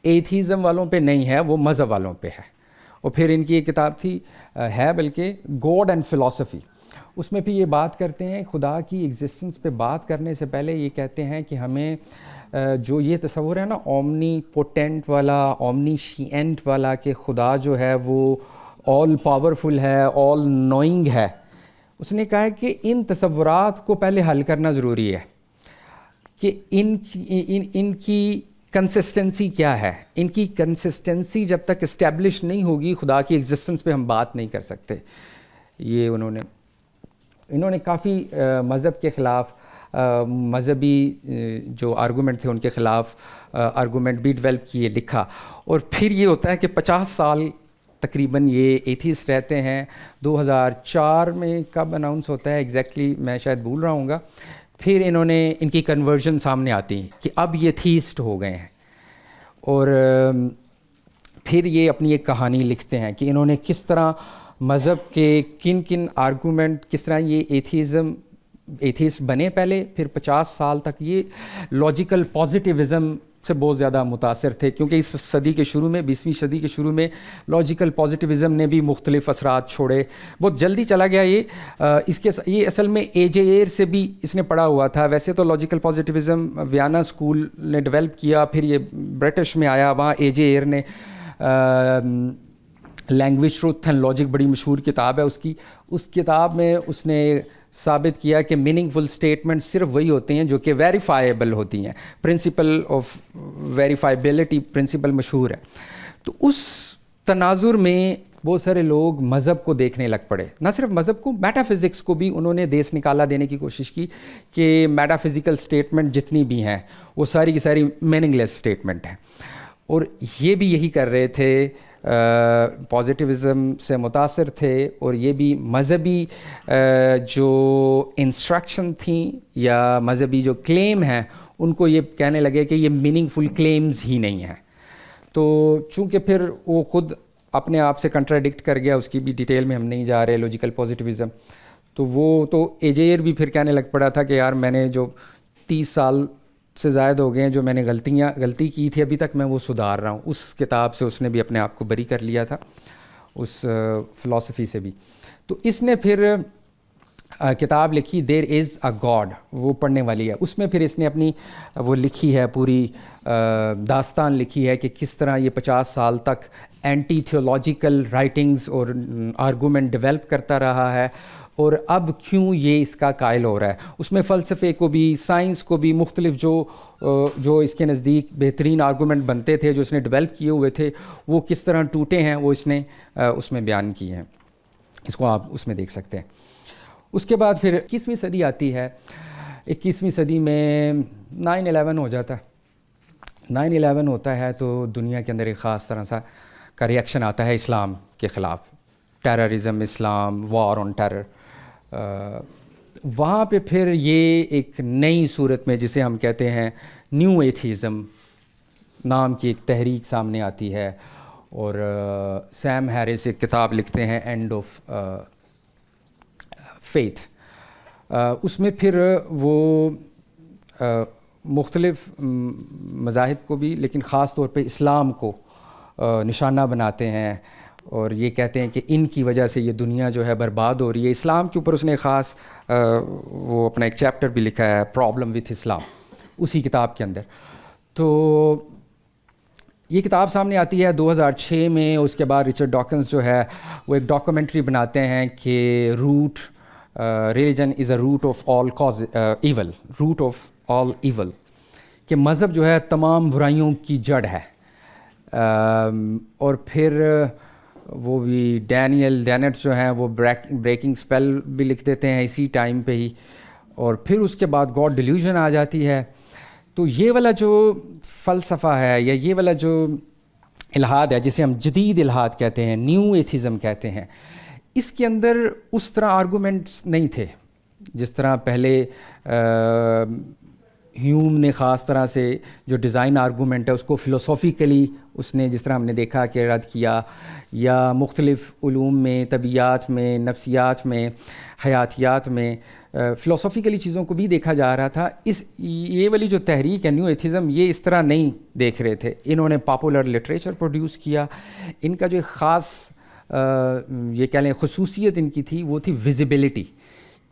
ایتھیزم والوں پہ نہیں ہے، وہ مذہب والوں پہ ہے. اور پھر ان کی ایک کتاب تھی ہے بلکہ گاڈ اینڈ فلاسفی، اس میں بھی یہ بات کرتے ہیں خدا کی ایگزسٹنس پہ بات کرنے سے پہلے یہ کہتے ہیں کہ ہمیں جو یہ تصور ہے نا اومنی پوٹینٹ والا، اومنی شینٹ والا، کہ خدا جو ہے وہ آل پاورفل ہے، آل نوئنگ ہے، اس نے کہا ہے کہ ان تصورات کو پہلے حل کرنا ضروری ہے کہ ان کی کنسسٹنسی کیا ہے. ان کی کنسسٹنسی جب تک اسٹیبلش نہیں ہوگی خدا کی ایگزسٹنس پہ ہم بات نہیں کر سکتے. یہ انہوں نے کافی مذہب کے خلاف، مذہبی جو آرگومنٹ تھے ان کے خلاف آرگومنٹ بھی ڈیولپ کیے، لکھا. اور پھر یہ ہوتا ہے کہ 50 سال تقریباً یہ ایتھیسٹ رہتے ہیں. 2004 میں کب اناؤنس ہوتا ہے ایگزیکٹلی میں شاید بھول رہا ہوں گا، پھر ان کی کنورژن سامنے آتی ہے کہ اب یہ تھیسٹ ہو گئے ہیں. اور پھر یہ اپنی ایک کہانی لکھتے ہیں کہ انہوں نے کس طرح مذہب کے کن آرگومنٹ، کس طرح یہ ایتھیسٹ بنے پہلے، پھر 50 سال تک یہ لاجیکل پازیٹیوزم سے بہت زیادہ متاثر تھے، کیونکہ اس صدی کے شروع میں، 20ویں صدی کے شروع میں لاجیکل پازیٹیوزم نے بھی مختلف اثرات چھوڑے. بہت جلدی چلا گیا یہ اصل میں اے جے ایئر سے بھی اس نے پڑھا ہوا تھا. ویسے تو لاجیکل پازیٹیوزم ویانا اسکول نے ڈیولپ کیا، پھر یہ برٹش میں آیا، وہاں اے جے ایئر نے لینگویج ٹروتھ اینڈ لاجک بڑی مشہور کتاب ہے اس کتاب میں اس نے ثابت کیا کہ میننگ فل اسٹیٹمنٹ صرف وہی ہوتے ہیں جو کہ ویریفائیبل ہوتی ہیں. پرنسپل آف ویریفائبلٹی پرنسپل مشہور ہے. تو اس تناظر میں بہت سارے لوگ مذہب کو دیکھنے لگ پڑے، نہ صرف مذہب کو، میٹا فزکس کو بھی انہوں نے دیس نکالا دینے کی کوشش کی کہ میٹا فزیکل اسٹیٹمنٹ جتنی بھی ہیں وہ ساری کی ساری میننگ لیس اسٹیٹمنٹ ہیں. اور یہ بھی یہی کر رہے تھے، پازیٹیوزم سے متاثر تھے، اور یہ بھی مذہبی جو انسٹرکشن تھیں یا مذہبی جو کلیم ہیں ان کو یہ کہنے لگے کہ یہ میننگ فل کلیمز ہی نہیں ہیں. تو چونکہ پھر وہ خود اپنے آپ سے کنٹراڈکٹ کر گیا، اس کی بھی ڈیٹیل میں ہم نہیں جا رہے، لاجیکل پازیٹیوزم. تو وہ تو اے جے ایئر بھی پھر کہنے لگ پڑا تھا کہ یار میں نے جو 30 سال سے زائد ہو گئے ہیں جو میں نے غلطی کی تھی ابھی تک میں وہ سدھار رہا ہوں. اس کتاب سے اس نے بھی اپنے آپ کو بری کر لیا تھا، اس فلسفی سے بھی. تو اس نے پھر کتاب لکھی دیر از اے گاڈ، وہ پڑھنے والی ہے. اس میں پھر اس نے اپنی وہ لکھی ہے، پوری داستان لکھی ہے کہ کس طرح یہ 50 سال تک اینٹی تھیولوجیکل رائٹنگز اور آرگومنٹ ڈیولپ کرتا رہا ہے، اور اب کیوں یہ اس کا قائل ہو رہا ہے. اس میں فلسفے کو بھی، سائنس کو بھی، مختلف جو اس کے نزدیک بہترین آرگومنٹ بنتے تھے جو اس نے ڈیولپ کیے ہوئے تھے وہ کس طرح ٹوٹے ہیں، وہ اس نے اس میں بیان کیے ہیں. اس کو آپ اس میں دیکھ سکتے ہیں. اس کے بعد پھر 21ویں صدی آتی ہے. 21ویں صدی میں 9/11 ہو جاتا ہے. 9/11 ہوتا ہے تو دنیا کے اندر ایک خاص طرح سا کا ریئیکشن آتا ہے اسلام کے خلاف. ٹیررزم، اسلام، وار آن ٹیرر. وہاں پہ پھر یہ ایک نئی صورت میں جسے ہم کہتے ہیں نیو ایتھیزم نام کی ایک تحریک سامنے آتی ہے. اور سیم ہیرس ایک کتاب لکھتے ہیں اینڈ آف فیتھ. اس میں پھر وہ مختلف مذاہب کو بھی لیکن خاص طور پہ اسلام کو نشانہ بناتے ہیں اور یہ کہتے ہیں کہ ان کی وجہ سے یہ دنیا جو ہے برباد ہو رہی ہے. اسلام کے اوپر اس نے خاص وہ اپنا ایک چیپٹر بھی لکھا ہے، پرابلم وتھ اسلام، اسی کتاب کے اندر. تو یہ کتاب سامنے آتی ہے 2006 میں. اس کے بعد رچرڈ ڈاکنز جو ہے وہ ایک ڈاکومنٹری بناتے ہیں کہ religion is a root of all cause evil, root of all evil, کہ مذہب جو ہے تمام برائیوں کی جڑ ہے. اور پھر وہ بھی ڈینیل ڈینٹ جو ہیں وہ بریکنگ اسپیل بھی لکھ دیتے ہیں اسی ٹائم پہ ہی. اور پھر اس کے بعد گاڈ ڈیلیوژن آ جاتی ہے. تو یہ والا جو فلسفہ ہے یا یہ والا جو الحاد ہے جسے ہم جدید الحاد کہتے ہیں، نیو ایتھیزم کہتے ہیں، اس کے اندر اس طرح آرگومنٹس نہیں تھے جس طرح پہلے ہیوم نے خاص طرح سے جو ڈیزائن آرگومنٹ ہے اس کو فلسافیکلی اس نے جس طرح ہم نے دیکھا کہ رد کیا، یا مختلف علوم میں، طبیعیات میں، نفسیات میں، حیاتیات میں فلسفیکلی چیزوں کو بھی دیکھا جا رہا تھا. یہ والی جو تحریک ہے نیو ایتھیزم یہ اس طرح نہیں دیکھ رہے تھے. انہوں نے پاپولر لٹریچر پروڈیوس کیا. ان کا جو ایک خاص یہ کہہ لیں خصوصیت ان کی تھی وہ تھی ویزیبلٹی,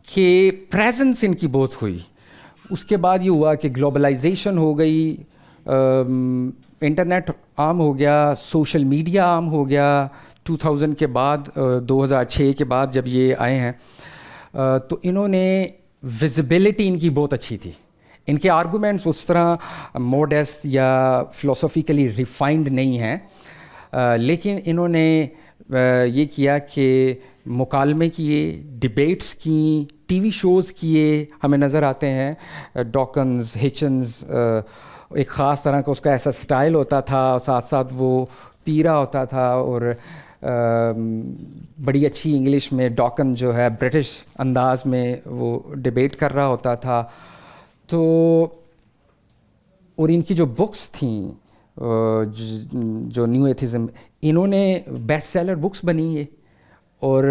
کہ پریزنس ان کی بہت ہوئی. اس کے بعد یہ ہوا کہ گلوبلائزیشن ہو گئی, انٹرنیٹ عام ہو گیا, سوشل میڈیا عام ہو گیا 2000 کے بعد, 2006 کے بعد جب یہ آئے ہیں. تو انہوں نے ویزیبلٹی ان کی بہت اچھی تھی. ان کے آرگومنٹس اس طرح موڈسٹ یا فلسفیکلی ریفائنڈ نہیں ہیں, لیکن انہوں نے یہ کیا کہ مکالمے کیے, ڈیبیٹس کیں, ٹی وی شوز کیے. ہمیں نظر آتے ہیں ڈاکنز, ہچنز, ایک خاص طرح کا اس کا ایسا سٹائل ہوتا تھا, ساتھ ساتھ وہ پیرا ہوتا تھا, اور بڑی اچھی انگلش میں ڈاکن جو ہے برٹش انداز میں وہ ڈیبیٹ کر رہا ہوتا تھا. تو اور ان کی جو بکس تھیں جو نیو ایتھیزم, انہوں نے بیسٹ سیلر بکس بنی ہے. اور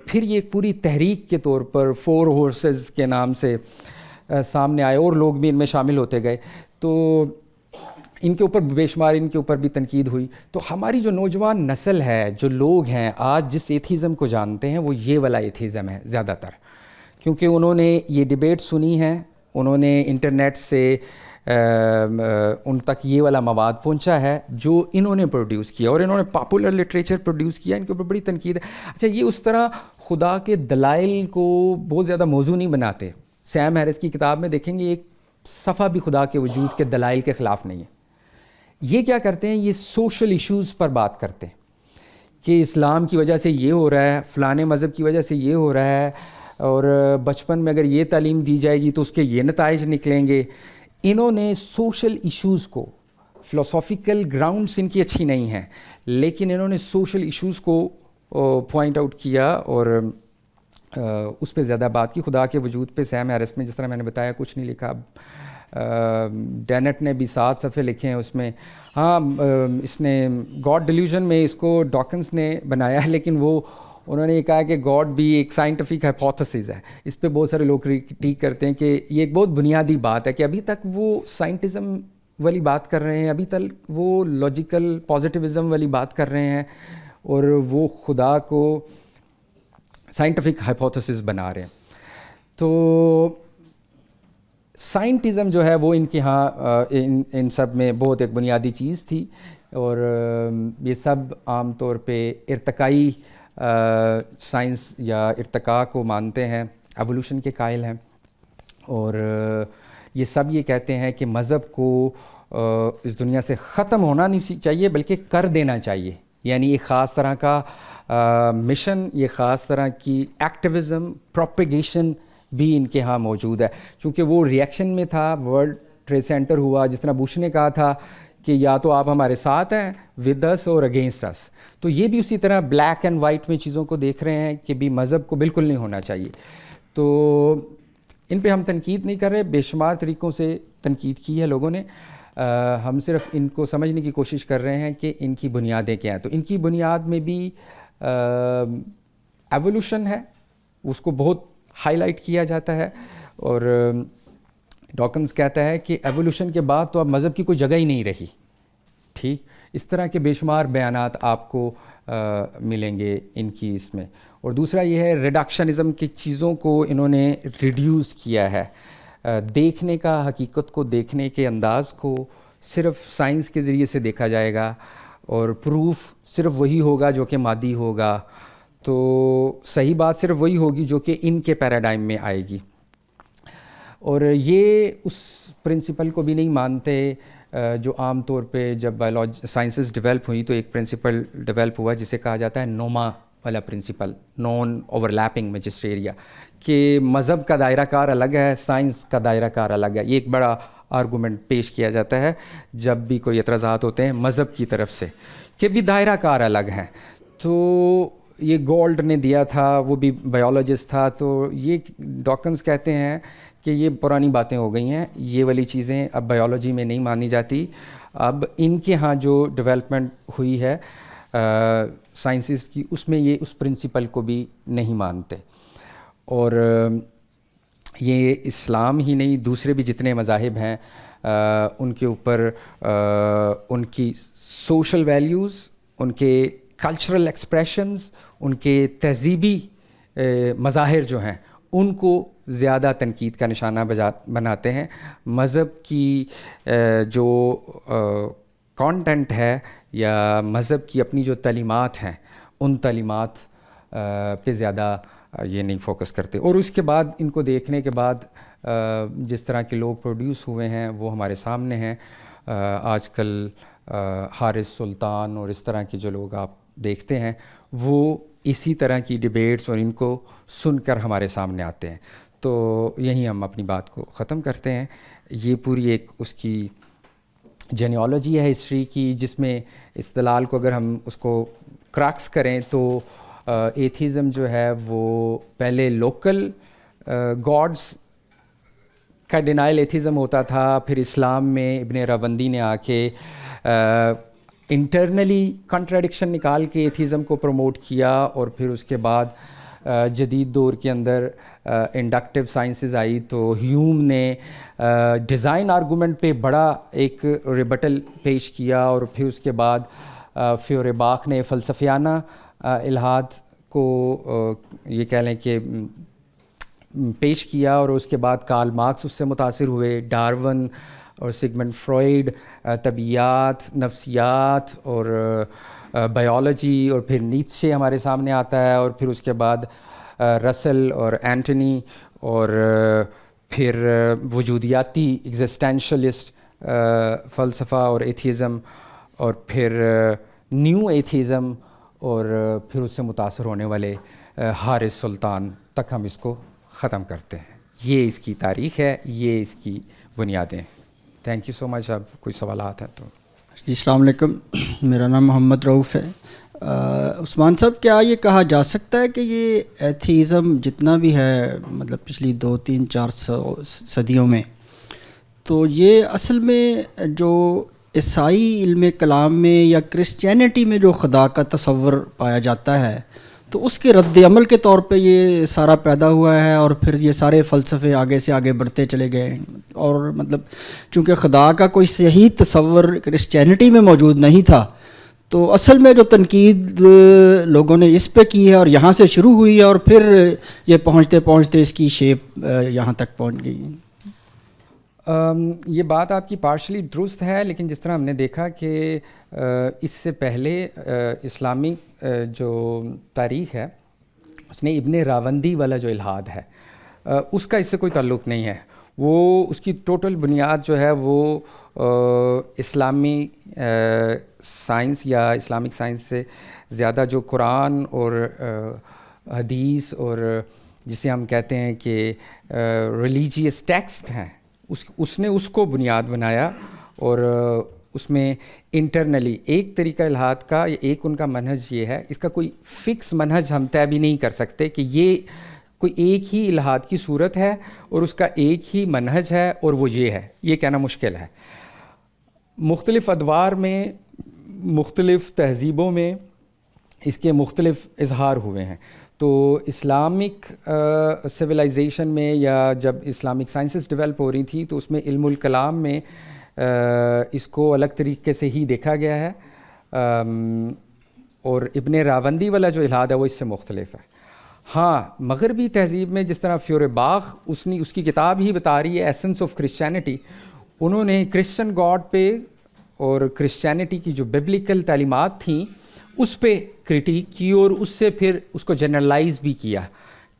پھر یہ ایک پوری تحریک کے طور پر 4 ہورسز کے نام سے سامنے آئے, اور لوگ بھی ان میں شامل ہوتے گئے. تو ان کے اوپر بے شمار ان کے اوپر بھی تنقید ہوئی. تو ہماری جو نوجوان نسل ہے, جو لوگ ہیں آج جس ایتھیزم کو جانتے ہیں وہ یہ والا ایتھیزم ہے زیادہ تر, کیونکہ انہوں نے یہ ڈیبیٹ سنی ہے, انہوں نے انٹرنیٹ سے ان تک یہ والا مواد پہنچا ہے جو انہوں نے پروڈیوس کیا, اور انہوں نے پاپولر لٹریچر پروڈیوس کیا. ان کے اوپر بڑی تنقید ہے. اچھا, یہ اس طرح خدا کے دلائل کو بہت زیادہ موضوع نہیں بناتے. سیم ہیرس کی کتاب میں دیکھیں گے ایک صفحہ بھی خدا کے وجود کے دلائل کے خلاف نہیں ہے. یہ کیا کرتے ہیں, یہ سوشل ایشوز پر بات کرتے ہیں کہ اسلام کی وجہ سے یہ ہو رہا ہے, فلانے مذہب کی وجہ سے یہ ہو رہا ہے, اور بچپن میں اگر یہ تعلیم دی جائے گی تو اس کے یہ نتائج نکلیں گے. انہوں نے سوشل ایشوز کو, فلسفیکل گراؤنڈس ان کی اچھی نہیں ہیں, لیکن انہوں نے سوشل ایشوز کو پوائنٹ آؤٹ کیا اور اس پہ زیادہ بات کی. خدا کے وجود پہ سیم ہیرس میں جس طرح میں نے بتایا کچھ نہیں لکھا. ڈینٹ نے بھی 7 صفحے لکھے ہیں اس میں. ہاں, اس نے گاڈ ڈیلیوژن میں اس کو ڈاکنز نے بنایا ہے, لیکن وہ انہوں نے یہ کہا کہ گاڈ بھی ایک سائنٹیفک ہائپوتھسز ہے. اس پہ بہت سارے لوگ کرٹیک کرتے ہیں کہ یہ ایک بہت بنیادی بات ہے کہ ابھی تک وہ سائنٹزم والی بات کر رہے ہیں, ابھی تک وہ لاجیکل پازیٹیوزم والی بات کر رہے ہیں, اور وہ خدا کو سائنٹیفک ہائپوتھسز بنا رہے ہیں. تو سائنٹزم جو ہے وہ ان کے ہاں ان سب میں بہت ایک بنیادی چیز تھی, اور یہ سب عام طور پہ ارتقائی سائنس یا ارتقاء کو مانتے ہیں, ایوولوشن کے قائل ہیں. اور یہ سب یہ کہتے ہیں کہ مذہب کو اس دنیا سے ختم ہونا نہیں چاہیے بلکہ کر دینا چاہیے. یعنی ایک خاص طرح کا مشن, یہ خاص طرح کی ایکٹیوزم, پروپیگیشن بھی ان کے ہاں موجود ہے. چونکہ وہ ریئیکشن میں تھا, ورلڈ ٹریڈ سینٹر ہوا, جس طرح بش نے کہا تھا کہ یا تو آپ ہمارے ساتھ ہیں ود اس اور اگینسٹ اس. تو یہ بھی اسی طرح بلیک اینڈ وائٹ میں چیزوں کو دیکھ رہے ہیں کہ بھی مذہب کو بالکل نہیں ہونا چاہیے. تو ان پہ ہم تنقید نہیں کر رہے, بے شمار طریقوں سے تنقید کی ہے لوگوں نے. ہم صرف ان کو سمجھنے کی کوشش کر رہے ہیں کہ ان کی بنیادیں کیا ہیں. تو ان کی بنیاد میں بھی ایوولوشن ہے, اس کو بہت ہائی لائٹ کیا جاتا ہے. اور ڈاکنز کہتا ہے کہ ایوولوشن کے بعد تو اب مذہب کی کوئی جگہ ہی نہیں رہی. ٹھیک, اس طرح کے بے شمار بیانات آپ کو ملیں گے ان کی اس میں. اور دوسرا یہ ہے ریڈکشنزم کی چیزوں کو انہوں نے ریڈیوس کیا ہے. دیکھنے کا, حقیقت کو دیکھنے کے انداز کو صرف سائنس کے ذریعے سے دیکھا جائے گا, اور پروف صرف وہی ہوگا جو کہ مادی ہوگا. تو صحیح بات صرف وہی ہوگی جو کہ ان کے پیراڈائم میں آئے گی. اور یہ اس پرنسپل کو بھی نہیں مانتے جو عام طور پہ جب سائنسز ڈیولپ ہوئی تو ایک پرنسپل ڈیولپ ہوا جسے کہا جاتا ہے نوما والا پرنسپل, نان اوور لیپنگ میجسٹیریا, کہ مذہب کا دائرہ کار الگ ہے, سائنس کا دائرہ کار الگ ہے. یہ ایک بڑا آرگومنٹ پیش کیا جاتا ہے جب بھی کوئی اعتراضات ہوتے ہیں مذہب کی طرف سے کہ بھی دائرہ کار الگ ہیں. تو یہ گولڈ نے دیا تھا, وہ بھی بایولوجسٹ تھا. تو یہ ڈاکنز کہتے ہیں کہ یہ پرانی باتیں ہو گئی ہیں, یہ والی چیزیں اب بایولوجی میں نہیں مانی جاتی. اب ان کے ہاں جو ڈیولپمنٹ ہوئی ہے سائنسز کی, اس میں یہ اس پرنسپل کو بھی نہیں مانتے. اور یہ اسلام ہی نہیں دوسرے بھی جتنے مذاہب ہیں ان کے اوپر ان کی سوشل ویلیوز، ان کے کلچرل ایکسپریشنز، ان کے تہذیبی مظاہر جو ہیں ان کو زیادہ تنقید کا نشانہ بناتے ہیں. مذہب کی جو کانٹینٹ ہے یا مذہب کی اپنی جو تعلیمات ہیں ان تعلیمات پہ زیادہ یہ نہیں فوکس کرتے. اور اس کے بعد ان کو دیکھنے کے بعد جس طرح کے لوگ پروڈیوس ہوئے ہیں وہ ہمارے سامنے ہیں. آج کل حارث سلطان اور اس طرح کے جو لوگ آپ دیکھتے ہیں وہ اسی طرح کی ڈیبیٹس اور ان کو سن کر ہمارے سامنے آتے ہیں. تو یہیں ہم اپنی بات کو ختم کرتے ہیں. یہ پوری ایک اس کی جینیالوجی ہے ہسٹری کی، جس میں استدلال کو اگر ہم اس کو کراکس کریں تو ایتھیزم جو ہے وہ پہلے لوکل گاڈز کا ڈینائل ایتھیزم ہوتا تھا، پھر اسلام میں ابن راوندی نے آ کے انٹرنلی کنٹراڈکشن نکال کے ایتھیزم کو پروموٹ کیا، اور پھر اس کے بعد جدید دور کے اندر انڈکٹیو سائنسز آئی تو ہیوم نے ڈیزائن آرگومنٹ پہ بڑا ایک ریبٹل پیش کیا، اور پھر اس کے بعد فیورباخ نے فلسفیانہ الحاد کو یہ کہہ لیں کہ پیش کیا، اور اس کے بعد کارل مارکس اس سے متاثر ہوئے، ڈارون اور سگمنڈ فرائڈ طبیعیات، نفسیات اور بایولوجی، اور پھر نیتشے ہمارے سامنے آتا ہے، اور پھر اس کے بعد رسل اور اینٹنی، اور پھر وجودیاتی ایگزسٹینشلسٹ فلسفہ اور ایتھیزم، اور پھر نیو ایتھیزم، اور پھر اس سے متاثر ہونے والے حارث سلطان تک ہم اس کو ختم کرتے ہیں. یہ اس کی تاریخ ہے، یہ اس کی بنیادیں. تھینک یو سو مچ. اب کوئی سوالات ہیں تو. جی السلام علیکم، میرا نام محمد رعوف ہے. عثمان صاحب، کیا یہ کہا جا سکتا ہے کہ یہ ایتھیزم جتنا بھی ہے مطلب پچھلی 2, 3, 4 صدیوں میں، تو یہ اصل میں جو عیسائی علم کلام میں یا کرسچینٹی میں جو خدا کا تصور پایا جاتا ہے تو اس کے رد عمل کے طور پہ یہ سارا پیدا ہوا ہے، اور پھر یہ سارے فلسفے آگے سے آگے بڑھتے چلے گئے، اور مطلب چونکہ خدا کا کوئی صحیح تصور کرسچینٹی میں موجود نہیں تھا تو اصل میں جو تنقید لوگوں نے اس پہ کی ہے اور یہاں سے شروع ہوئی ہے، اور پھر یہ پہنچتے پہنچتے اس کی شیپ یہاں تک پہنچ گئی. یہ بات آپ کی پارشلی درست ہے، لیکن جس طرح ہم نے دیکھا کہ اس سے پہلے اسلامی جو تاریخ ہے اس نے ابن راوندی والا جو الحاد ہے اس کا اس سے کوئی تعلق نہیں ہے. وہ اس کی ٹوٹل بنیاد جو ہے وہ اسلامی سائنس یا اسلامک سائنس سے زیادہ جو قرآن اور حدیث اور جسے ہم کہتے ہیں کہ ریلیجیس ٹیکسٹ ہیں اس نے اس کو بنیاد بنایا، اور اس میں انٹرنلی ایک طریقہ الحاد کا ایک ان کا منہج یہ ہے. اس کا کوئی فکس منہج ہم طے بھی نہیں کر سکتے کہ یہ کوئی ایک ہی الحاد کی صورت ہے اور اس کا ایک ہی منہج ہے اور وہ یہ ہے، یہ کہنا مشکل ہے. مختلف ادوار میں مختلف تہذیبوں میں اس کے مختلف اظہار ہوئے ہیں. تو اسلامک سویلائزیشن میں یا جب اسلامک سائنسز ڈیولپ ہو رہی تھی تو اس میں علم الکلام میں اس کو الگ طریقے سے ہی دیکھا گیا ہے، اور ابن راوندی والا جو الحاد ہے وہ اس سے مختلف ہے. ہاں مغربی تہذیب میں جس طرح فیورباخ اس کی کتاب ہی بتا رہی ہے ایسنس آف کرسچینٹی، انہوں نے کرسچن گاڈ پہ اور کرسچینٹی کی جو ببلیکل تعلیمات تھیں اس پہ کرٹیک کی، اور اس سے پھر اس کو جنرلائز بھی کیا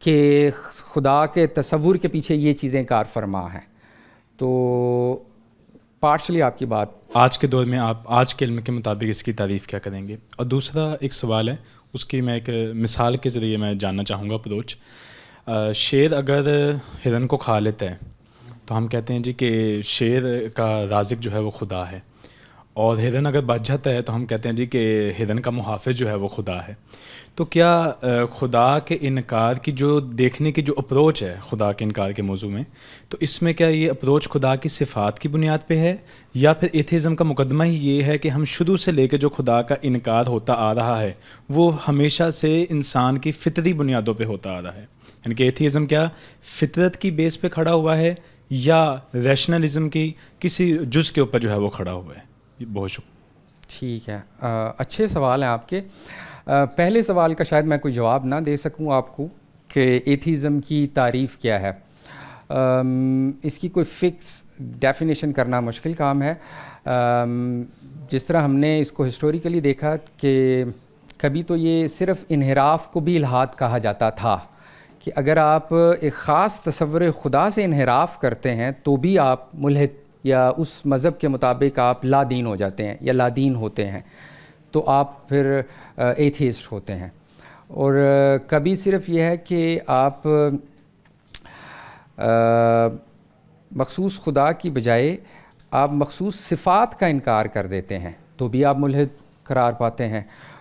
کہ خدا کے تصور کے پیچھے یہ چیزیں کار فرما ہیں. تو پارشلی آپ کی بات. آج کے دور میں آپ آج کے علم کے مطابق اس کی تعریف کیا کریں گے؟ اور دوسرا ایک سوال ہے، اس کی میں ایک مثال کے ذریعے میں جاننا چاہوں گا اپروچ. شیر اگر ہرن کو کھا لیتا ہے تو ہم کہتے ہیں جی کہ شیر کا رازق جو ہے وہ خدا ہے، اور ہرن اگر بچ جاتا ہے تو ہم کہتے ہیں جی کہ ہرن کا محافظ جو ہے وہ خدا ہے. تو کیا خدا کے انکار کی جو دیکھنے کی جو اپروچ ہے خدا کے انکار کے موضوع میں، تو اس میں کیا یہ اپروچ خدا کی صفات کی بنیاد پہ ہے، یا پھر ایتھیزم کا مقدمہ ہی یہ ہے کہ ہم شروع سے لے کے جو خدا کا انکار ہوتا آ رہا ہے وہ ہمیشہ سے انسان کی فطری بنیادوں پہ ہوتا آ رہا ہے؟ یعنی کہ ایتھیزم کیا فطرت کی بیس پہ کھڑا ہوا ہے یا ریشنلزم کی کسی جز کے اوپر جو ہے وہ کھڑا ہوا ہے؟ بہت شکریہ. ٹھیک ہے، اچھے سوال ہیں آپ کے. پہلے سوال کا شاید میں کوئی جواب نہ دے سکوں آپ کو کہ ایتھیزم کی تعریف کیا ہے. اس کی کوئی فکس ڈیفینیشن کرنا مشکل کام ہے. جس طرح ہم نے اس کو ہسٹوریکلی دیکھا کہ کبھی تو یہ صرف انحراف کو بھی الحاد کہا جاتا تھا کہ اگر آپ ایک خاص تصور خدا سے انحراف کرتے ہیں تو بھی آپ ملحد یا اس مذہب کے مطابق آپ لا دین ہو جاتے ہیں یا لا دین ہوتے ہیں، تو آپ پھر ایتھیسٹ ہوتے ہیں. اور کبھی صرف یہ ہے کہ آپ مخصوص خدا کی بجائے آپ مخصوص صفات کا انکار کر دیتے ہیں تو بھی آپ ملحد قرار پاتے ہیں.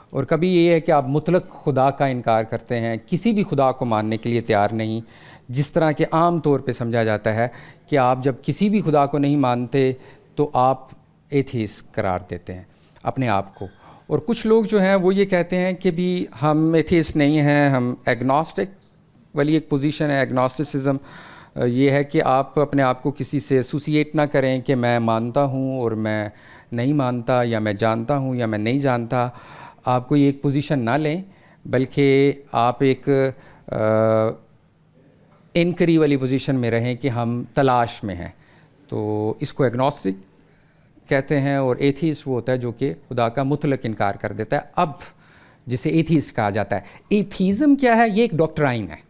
اور کبھی یہ ہے کہ آپ مطلق خدا کا انکار کرتے ہیں، کسی بھی خدا کو ماننے کے لیے تیار نہیں، جس طرح کہ عام طور پہ سمجھا جاتا ہے کہ آپ جب کسی بھی خدا کو نہیں مانتے تو آپ ایتھیسٹ قرار دیتے ہیں اپنے آپ کو. اور کچھ لوگ جو ہیں وہ یہ کہتے ہیں کہ بھی ہم ایتھیسٹ نہیں ہیں، ہم ایگنوسٹک والی ایک پوزیشن ہے. ایگنوسٹسزم یہ ہے کہ آپ اپنے آپ کو کسی سے ایسوسیٹ نہ کریں کہ میں مانتا ہوں اور میں نہیں مانتا، یا میں جانتا ہوں یا میں نہیں جانتا. آپ کوئی ایک پوزیشن نہ لیں بلکہ آپ ایک انکری والی پوزیشن میں رہیں کہ ہم تلاش میں ہیں. تو اس کو ایگنوسٹک کہتے ہیں. اور ایتھیسٹ وہ ہوتا ہے جو کہ خدا کا مطلق انکار کر دیتا ہے. اب جسے ایتھیسٹ کہا جاتا ہے. ایتھیزم کیا ہے؟ یہ ایک ڈاکٹرائن ہے.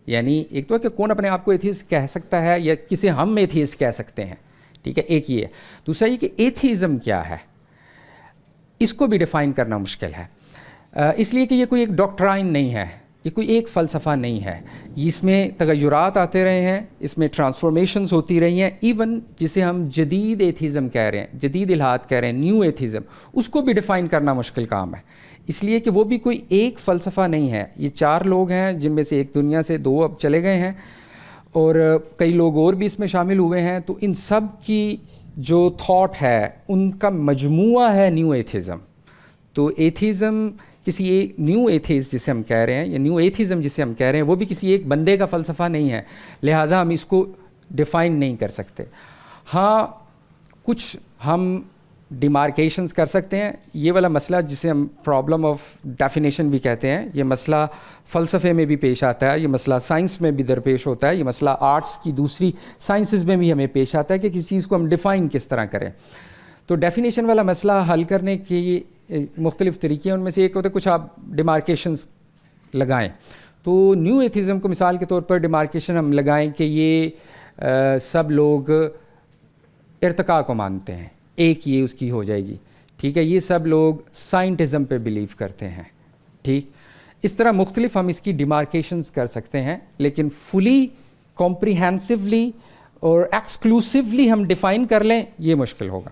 یعنی ایک تو ہے کہ کون اپنے آپ کو ایتھیسٹ کہہ سکتا ہے یا کسے ہم ایتھیسٹ کہہ سکتے ہیں، ٹھیک ہے، ایک یہ ہے. دوسرا یہ کہ ایتھیزم کیا ہے، اس کو بھی ڈیفائن کرنا مشکل ہے، اس لیے کہ یہ کوئی ایک ڈاکٹرائن نہیں ہے، یہ کوئی ایک فلسفہ نہیں ہے. اس میں تغیرات آتے رہے ہیں، اس میں ٹرانسفارمیشنز ہوتی رہی ہیں. ایون جسے ہم جدید ایتھیزم کہہ رہے ہیں، جدید الحاد کہہ رہے ہیں، نیو ایتھیزم، اس کو بھی ڈیفائن کرنا مشکل کام ہے، اس لیے کہ وہ بھی کوئی ایک فلسفہ نہیں ہے. یہ 4 لوگ ہیں جن میں سے ایک دنیا سے 2 اب چلے گئے ہیں اور کئی لوگ اور بھی اس میں شامل ہوئے ہیں. تو ان سب کی جو تھاٹ ہے ان کا مجموعہ ہے نیو ایتھیزم. تو ایتھیزم کسی ایک نیو ایتھیسٹ جسے ہم کہہ رہے ہیں یا نیو ایتھیزم جسے ہم کہہ رہے ہیں وہ بھی کسی ایک بندے کا فلسفہ نہیں ہے، لہٰذا ہم اس کو ڈیفائن نہیں کر سکتے. ہاں کچھ ہم ڈیمارکیشنز کر سکتے ہیں. یہ والا مسئلہ جسے ہم پرابلم آف ڈیفینیشن بھی کہتے ہیں، یہ مسئلہ فلسفے میں بھی پیش آتا ہے، یہ مسئلہ سائنس میں بھی درپیش ہوتا ہے، یہ مسئلہ آرٹس کی دوسری سائنسز میں بھی ہمیں پیش آتا ہے کہ کسی چیز کو ہم ڈیفائن کس طرح کریں. تو ڈیفینیشن والا مسئلہ حل کرنے کے مختلف طریقے ہیں. ان میں سے ایک ہوتا ہے کچھ آپ ڈیمارکیشنز لگائیں. تو نیو ایتھیزم کو مثال کے طور پر ڈیمارکیشن ہم لگائیں کہ یہ سب لوگ ارتقاء کو مانتے ہیں، ایک یہ اس کی ہو جائے گی، ٹھیک ہے. یہ سب لوگ سائنٹزم پہ بلیو کرتے ہیں، ٹھیک. اس طرح مختلف ہم اس کی ڈیمارکیشنز کر سکتے ہیں، لیکن فلی کمپریہنسولی اور ایکسکلوسیولی ہم ڈیفائن کر لیں یہ مشکل ہوگا.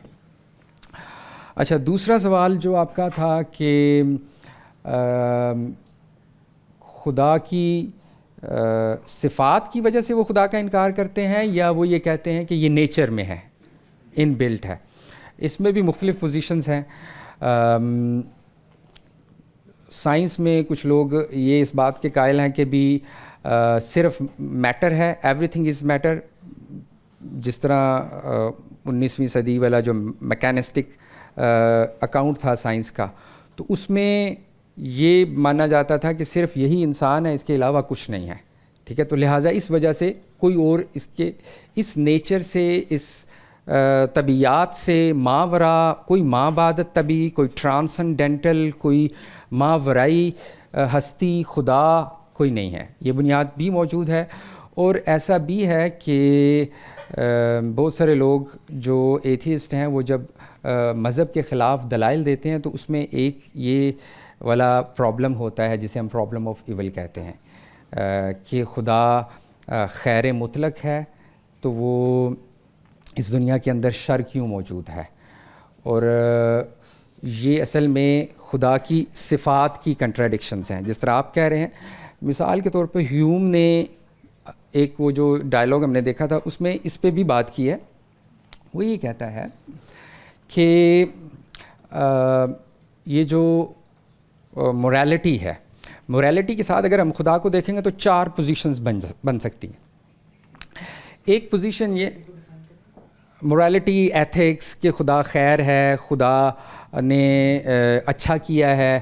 اچھا، دوسرا سوال جو آپ کا تھا کہ خدا کی صفات کی وجہ سے وہ خدا کا انکار کرتے ہیں یا وہ یہ کہتے ہیں کہ یہ نیچر میں ہے، ان بلٹ ہے. اس میں بھی مختلف پوزیشنز ہیں. سائنس میں کچھ لوگ یہ اس بات کے قائل ہیں کہ بھی صرف میٹر ہے، ایوری تھنگ از میٹر. جس طرح 19ویں صدی والا جو میکینسٹک اکاؤنٹ تھا سائنس کا، تو اس میں یہ مانا جاتا تھا کہ صرف یہی انسان ہے، اس کے علاوہ کچھ نہیں ہے، ٹھیک ہے. تو لہٰذا اس وجہ سے کوئی اور اس نیچر سے، اس طبیعت سے ماورا کوئی مابعدت طبی، کوئی ٹرانسنڈنٹل، کوئی ماورائی ہستی خدا کوئی نہیں ہے. یہ بنیاد بھی موجود ہے. اور ایسا بھی ہے کہ بہت سارے لوگ جو ایتھیسٹ ہیں وہ جب مذہب کے خلاف دلائل دیتے ہیں تو اس میں ایک یہ والا پرابلم ہوتا ہے جسے ہم پرابلم آف ایول کہتے ہیں کہ خدا خیر مطلق ہے تو وہ اس دنیا کے اندر شر کیوں موجود ہے. اور یہ اصل میں خدا کی صفات کی کنٹراڈکشنز ہیں جس طرح آپ کہہ رہے ہیں. مثال کے طور پہ ہیوم نے ایک وہ جو ڈائلاگ ہم نے دیکھا تھا اس میں اس پہ بھی بات کی ہے. وہ یہ کہتا ہے کہ یہ جو موریلٹی ہے، موریلٹی کے ساتھ اگر ہم خدا کو دیکھیں گے تو 4 پوزیشنز بن سکتی ہیں. ایک پوزیشن یہ موریلٹی ایتھکس کہ خدا خیر ہے, خدا نے اچھا کیا ہے,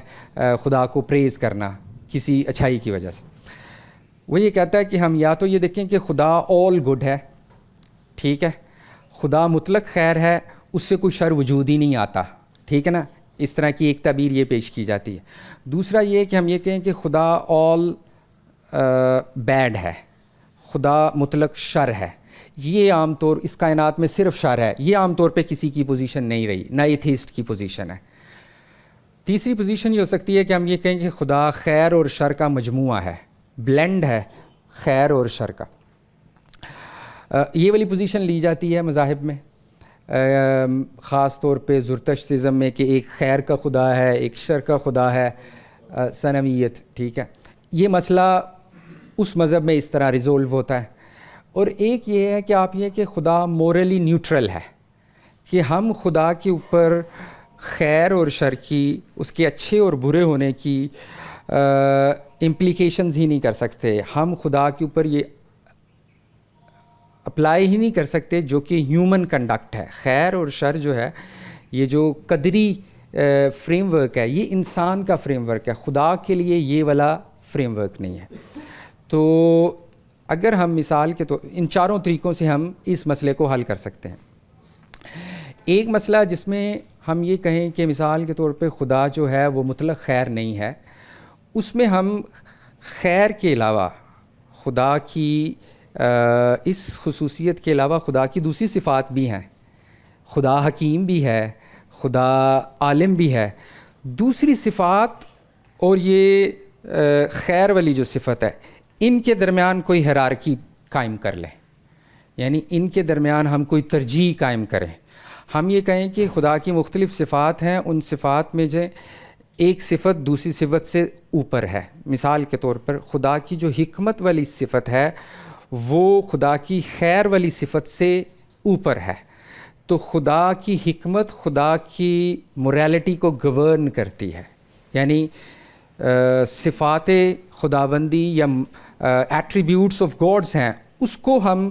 خدا کو پریز کرنا کسی اچھائی کی وجہ سے. وہ یہ کہتا ہے کہ ہم یا تو یہ دیکھیں کہ خدا آل گڈ ہے, ٹھیک ہے, خدا مطلق خیر ہے, اس سے کوئی شر وجود ہی نہیں آتا, ٹھیک ہے نا, اس طرح کی ایک تعبیر یہ پیش کی جاتی ہے. دوسرا یہ کہ ہم یہ کہیں کہ خدا آل بیڈ ہے, خدا مطلق شر ہے. یہ عام طور اس کائنات میں صرف شر ہے, یہ عام طور پہ کسی کی پوزیشن نہیں رہی, نہ ایتھیسٹ کی پوزیشن ہے. تیسری پوزیشن یہ ہو سکتی ہے کہ ہم یہ کہیں کہ خدا خیر اور شر کا مجموعہ ہے, بلینڈ ہے خیر اور شر کا. یہ والی پوزیشن لی جاتی ہے مذاہب میں, خاص طور پہ زرتشتزم میں, کہ ایک خیر کا خدا ہے, ایک شر کا خدا ہے, سنویت, ٹھیک ہے. یہ مسئلہ اس مذہب میں اس طرح ریزولو ہوتا ہے. اور ایک یہ ہے کہ آپ یہ کہ خدا مورلی نیوٹرل ہے, کہ ہم خدا کے اوپر خیر اور شر کی, اس کے اچھے اور برے ہونے کی امپلیکیشنز ہی نہیں کر سکتے. ہم خدا کے اوپر یہ اپلائی ہی نہیں کر سکتے جو کہ ہیومن کنڈکٹ ہے. خیر اور شر جو ہے, یہ جو قدری فریم ورک ہے, یہ انسان کا فریم ورک ہے, خدا کے لیے یہ والا فریم ورک نہیں ہے. تو اگر ہم مثال کے تو ان 4 طریقوں سے ہم اس مسئلے کو حل کر سکتے ہیں. ایک مسئلہ جس میں ہم یہ کہیں کہ مثال کے طور پہ خدا جو ہے وہ مطلق خیر نہیں ہے, اس میں ہم خیر کے علاوہ خدا کی اس خصوصیت کے علاوہ خدا کی دوسری صفات بھی ہیں. خدا حکیم بھی ہے, خدا عالم بھی ہے. دوسری صفات اور یہ خیر والی جو صفت ہے, ان کے درمیان کوئی ہیرارکی قائم کر لیں, یعنی ان کے درمیان ہم کوئی ترجیح قائم کریں. ہم یہ کہیں کہ خدا کی مختلف صفات ہیں, ان صفات میں جو ایک صفت دوسری صفت سے اوپر ہے. مثال کے طور پر خدا کی جو حکمت والی صفت ہے وہ خدا کی خیر والی صفت سے اوپر ہے. تو خدا کی حکمت خدا کی موریلٹی کو گورن کرتی ہے, یعنی صفات خداوندی یا ایٹریبیوٹس آف گاڈز ہیں, اس کو ہم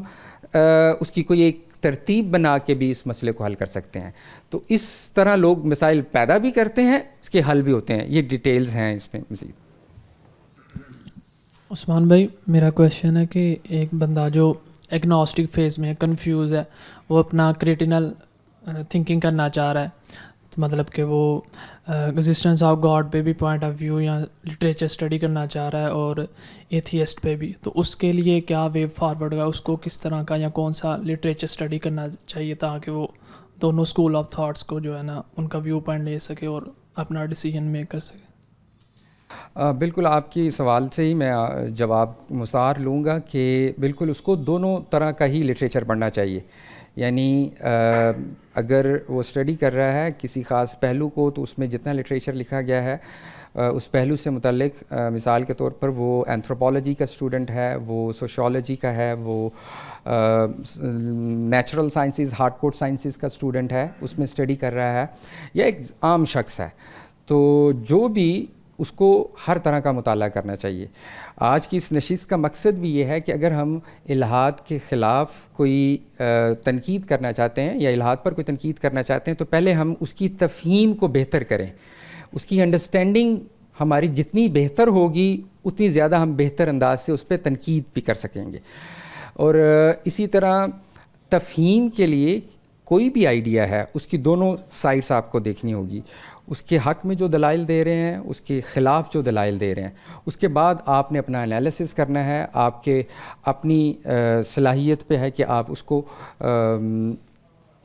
اس کی کوئی ایک ترتیب بنا کے بھی اس مسئلے کو حل کر سکتے ہیں. تو اس طرح لوگ مسائل پیدا بھی کرتے ہیں, اس کے حل بھی ہوتے ہیں. یہ ڈیٹیلز ہیں اس میں مزید. عثمان بھائی, میرا کویشچن ہے کہ ایک بندہ جو ایگنوسٹک فیز میں کنفیوز ہے, وہ اپنا کریٹینل تھنکنگ کرنا چاہ رہا ہے, مطلب کہ وہ ایگزسٹنس آف گاڈ پہ بھی پوائنٹ آف ویو یا لٹریچر اسٹڈی کرنا چاہ رہا ہے اور ایتھیسٹ پہ بھی, تو اس کے لیے کیا وے فارورڈ ہوگا, اس کو کس طرح کا یا کون سا لٹریچر اسٹڈی کرنا چاہیے تاکہ وہ دونوں اسکول آف تھاٹس کو جو ہے نا ان کا ویو پوائنٹ لے سکے اور اپنا ڈیسیجن میک کر سکے؟ بالکل آپ کی سوال سے ہی میں جواب مسار لوں گا کہ بالکل اس کو دونوں طرح کا ہی لٹریچر پڑھنا چاہیے. یعنی اگر وہ اسٹڈی کر رہا ہے کسی خاص پہلو کو, تو اس میں جتنا لٹریچر لکھا گیا ہے اس پہلو سے متعلق, مثال کے طور پر وہ اینتھروپولوجی کا اسٹوڈنٹ ہے, وہ سوشیولوجی کا ہے, وہ natural sciences hard core sciences کا اسٹوڈنٹ ہے, اس میں اسٹڈی کر رہا ہے, یا ایک عام شخص ہے, تو جو بھی اس کو ہر طرح کا مطالعہ کرنا چاہیے. آج کی اس نشست کا مقصد بھی یہ ہے کہ اگر ہم الحاد کے خلاف کوئی تنقید کرنا چاہتے ہیں یا الحاد پر کوئی تنقید کرنا چاہتے ہیں, تو پہلے ہم اس کی تفہیم کو بہتر کریں. اس کی انڈرسٹینڈنگ ہماری جتنی بہتر ہوگی اتنی زیادہ ہم بہتر انداز سے اس پہ تنقید بھی کر سکیں گے. اور اسی طرح تفہیم کے لیے کوئی بھی آئیڈیا ہے اس کی دونوں سائڈس آپ کو دیکھنی ہوگی, اس کے حق میں جو دلائل دے رہے ہیں, اس کے خلاف جو دلائل دے رہے ہیں, اس کے بعد آپ نے اپنا انالیسس کرنا ہے. آپ کے اپنی صلاحیت پہ ہے کہ آپ اس کو,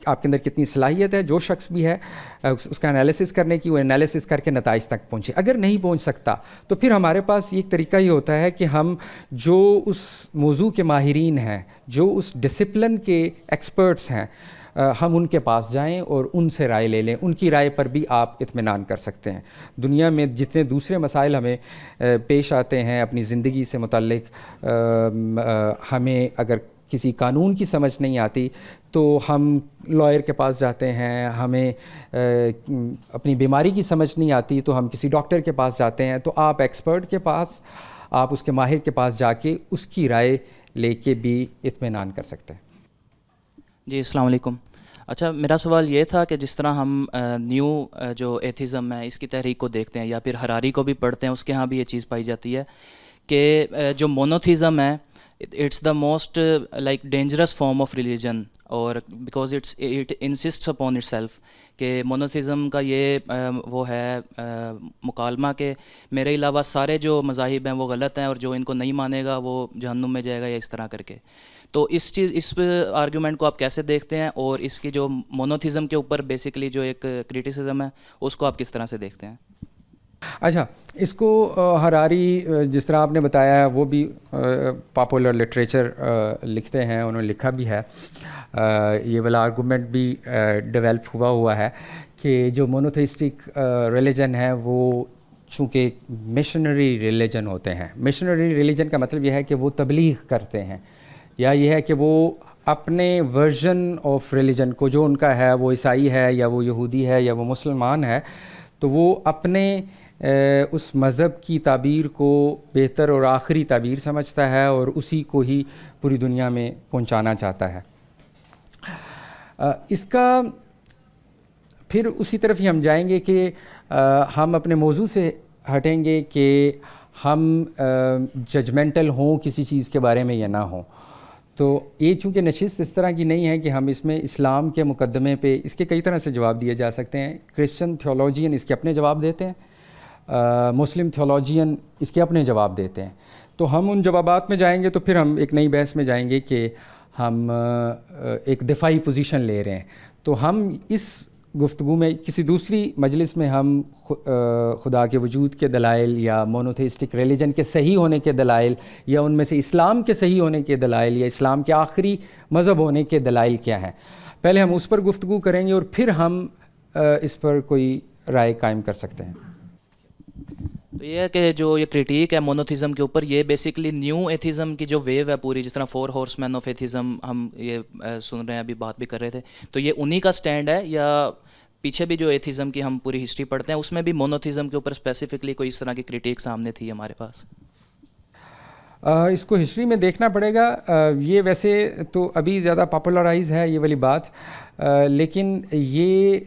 آپ کے اندر کتنی صلاحیت ہے, جو شخص بھی ہے اس کا انالیسس کرنے کی, وہ انالیسس کر کے نتائج تک پہنچے. اگر نہیں پہنچ سکتا تو پھر ہمارے پاس ایک طریقہ یہ ہوتا ہے کہ ہم جو اس موضوع کے ماہرین ہیں, جو اس ڈسپلن کے ایکسپرٹس ہیں, ہم ان کے پاس جائیں اور ان سے رائے لے لیں. ان کی رائے پر بھی آپ اطمینان کر سکتے ہیں. دنیا میں جتنے دوسرے مسائل ہمیں پیش آتے ہیں اپنی زندگی سے متعلق, ہمیں اگر کسی قانون کی سمجھ نہیں آتی تو ہم لائر کے پاس جاتے ہیں. ہمیں اپنی بیماری کی سمجھ نہیں آتی تو ہم کسی ڈاکٹر کے پاس جاتے ہیں. تو آپ ایکسپرٹ کے پاس, آپ اس کے ماہر کے پاس جا کے اس کی رائے لے کے بھی اطمینان کر سکتے ہیں. جی السلام علیکم. اچھا میرا سوال یہ تھا کہ جس طرح ہم نیو جو ایتھیزم ہے اس کی تحریک کو دیکھتے ہیں یا پھر ہراری کو بھی پڑھتے ہیں, اس کے ہاں بھی یہ چیز پائی جاتی ہے کہ جو مونوتھیزم ہے it's the most like dangerous form of religion, اور because it insists upon itself, کہ مونوتھیزم کا یہ وہ ہے مکالمہ کہ میرے علاوہ سارے جو مذاہب ہیں وہ غلط ہیں اور جو ان کو نہیں مانے گا وہ جہنم میں جائے گا, یا اس طرح کر کے. تو اس آرگیومنٹ کو آپ کیسے دیکھتے ہیں, اور اس کی جو مونوتھیزم کے اوپر بیسیکلی جو ایک کرٹیسزم ہے اس کو آپ کس طرح سے دیکھتے ہیں؟ اچھا, اس کو ہراری جس طرح آپ نے بتایا ہے وہ بھی پاپولر لٹریچر لکھتے ہیں, انہوں نے لکھا بھی ہے. یہ والا آرگومنٹ بھی ڈیولپ ہوا ہے کہ جو مونوتھیسٹک ریلیجن ہے وہ چونکہ مشنری ریلیجن ہوتے ہیں. مشنری ریلیجن کا مطلب یہ ہے کہ وہ تبلیغ کرتے ہیں, یا یہ ہے کہ وہ اپنے ورژن آف ریلیجن کو, جو ان کا ہے, وہ عیسائی ہے یا وہ یہودی ہے یا وہ مسلمان ہے, تو وہ اپنے اس مذہب کی تعبیر کو بہتر اور آخری تعبیر سمجھتا ہے اور اسی کو ہی پوری دنیا میں پہنچانا چاہتا ہے. اس کا پھر اسی طرف ہی ہم جائیں گے کہ ہم اپنے موضوع سے ہٹیں گے کہ ہم ججمنٹل ہوں کسی چیز کے بارے میں یا نہ ہوں. تو یہ چونکہ نشست اس طرح کی نہیں ہے کہ ہم اس میں اسلام کے مقدمے پہ, اس کے کئی طرح سے جواب دیے جا سکتے ہیں. کرسچن تھیولوجین اس کے اپنے جواب دیتے ہیں, مسلم تھیولوجین اس کے اپنے جواب دیتے ہیں. تو ہم ان جوابات میں جائیں گے تو پھر ہم ایک نئی بحث میں جائیں گے کہ ہم ایک دفاعی پوزیشن لے رہے ہیں. تو ہم اس گفتگو میں کسی دوسری مجلس میں ہم خدا کے وجود کے دلائل یا مونوتھیسٹک ریلیجن کے صحیح ہونے کے دلائل یا ان میں سے اسلام کے صحیح ہونے کے دلائل یا اسلام کے آخری مذہب ہونے کے دلائل کیا ہیں, پہلے ہم اس پر گفتگو کریں گے اور پھر ہم اس پر کوئی رائے قائم کر سکتے ہیں. تو یہ ہے کہ جو یہ کرٹیک ہے مونوتھیزم کے اوپر, یہ بیسیکلی نیو ایتھیزم کی جو ویو ہے پوری, جس طرح 4 ہارس مین آف ایتھیزم ہم یہ سن رہے ہیں, ابھی بات بھی کر رہے تھے, تو یہ انہی کا سٹینڈ ہے یا پیچھے بھی جو ایتھیزم کی ہم پوری ہسٹری پڑھتے ہیں اس میں بھی مونوتھیزم کے اوپر اسپیسیفکلی کوئی اس طرح کی کرٹیک سامنے تھی ہمارے پاس؟ اس کو ہسٹری میں دیکھنا پڑے گا. یہ ویسے تو ابھی زیادہ پاپولرائز ہے یہ والی بات, لیکن یہ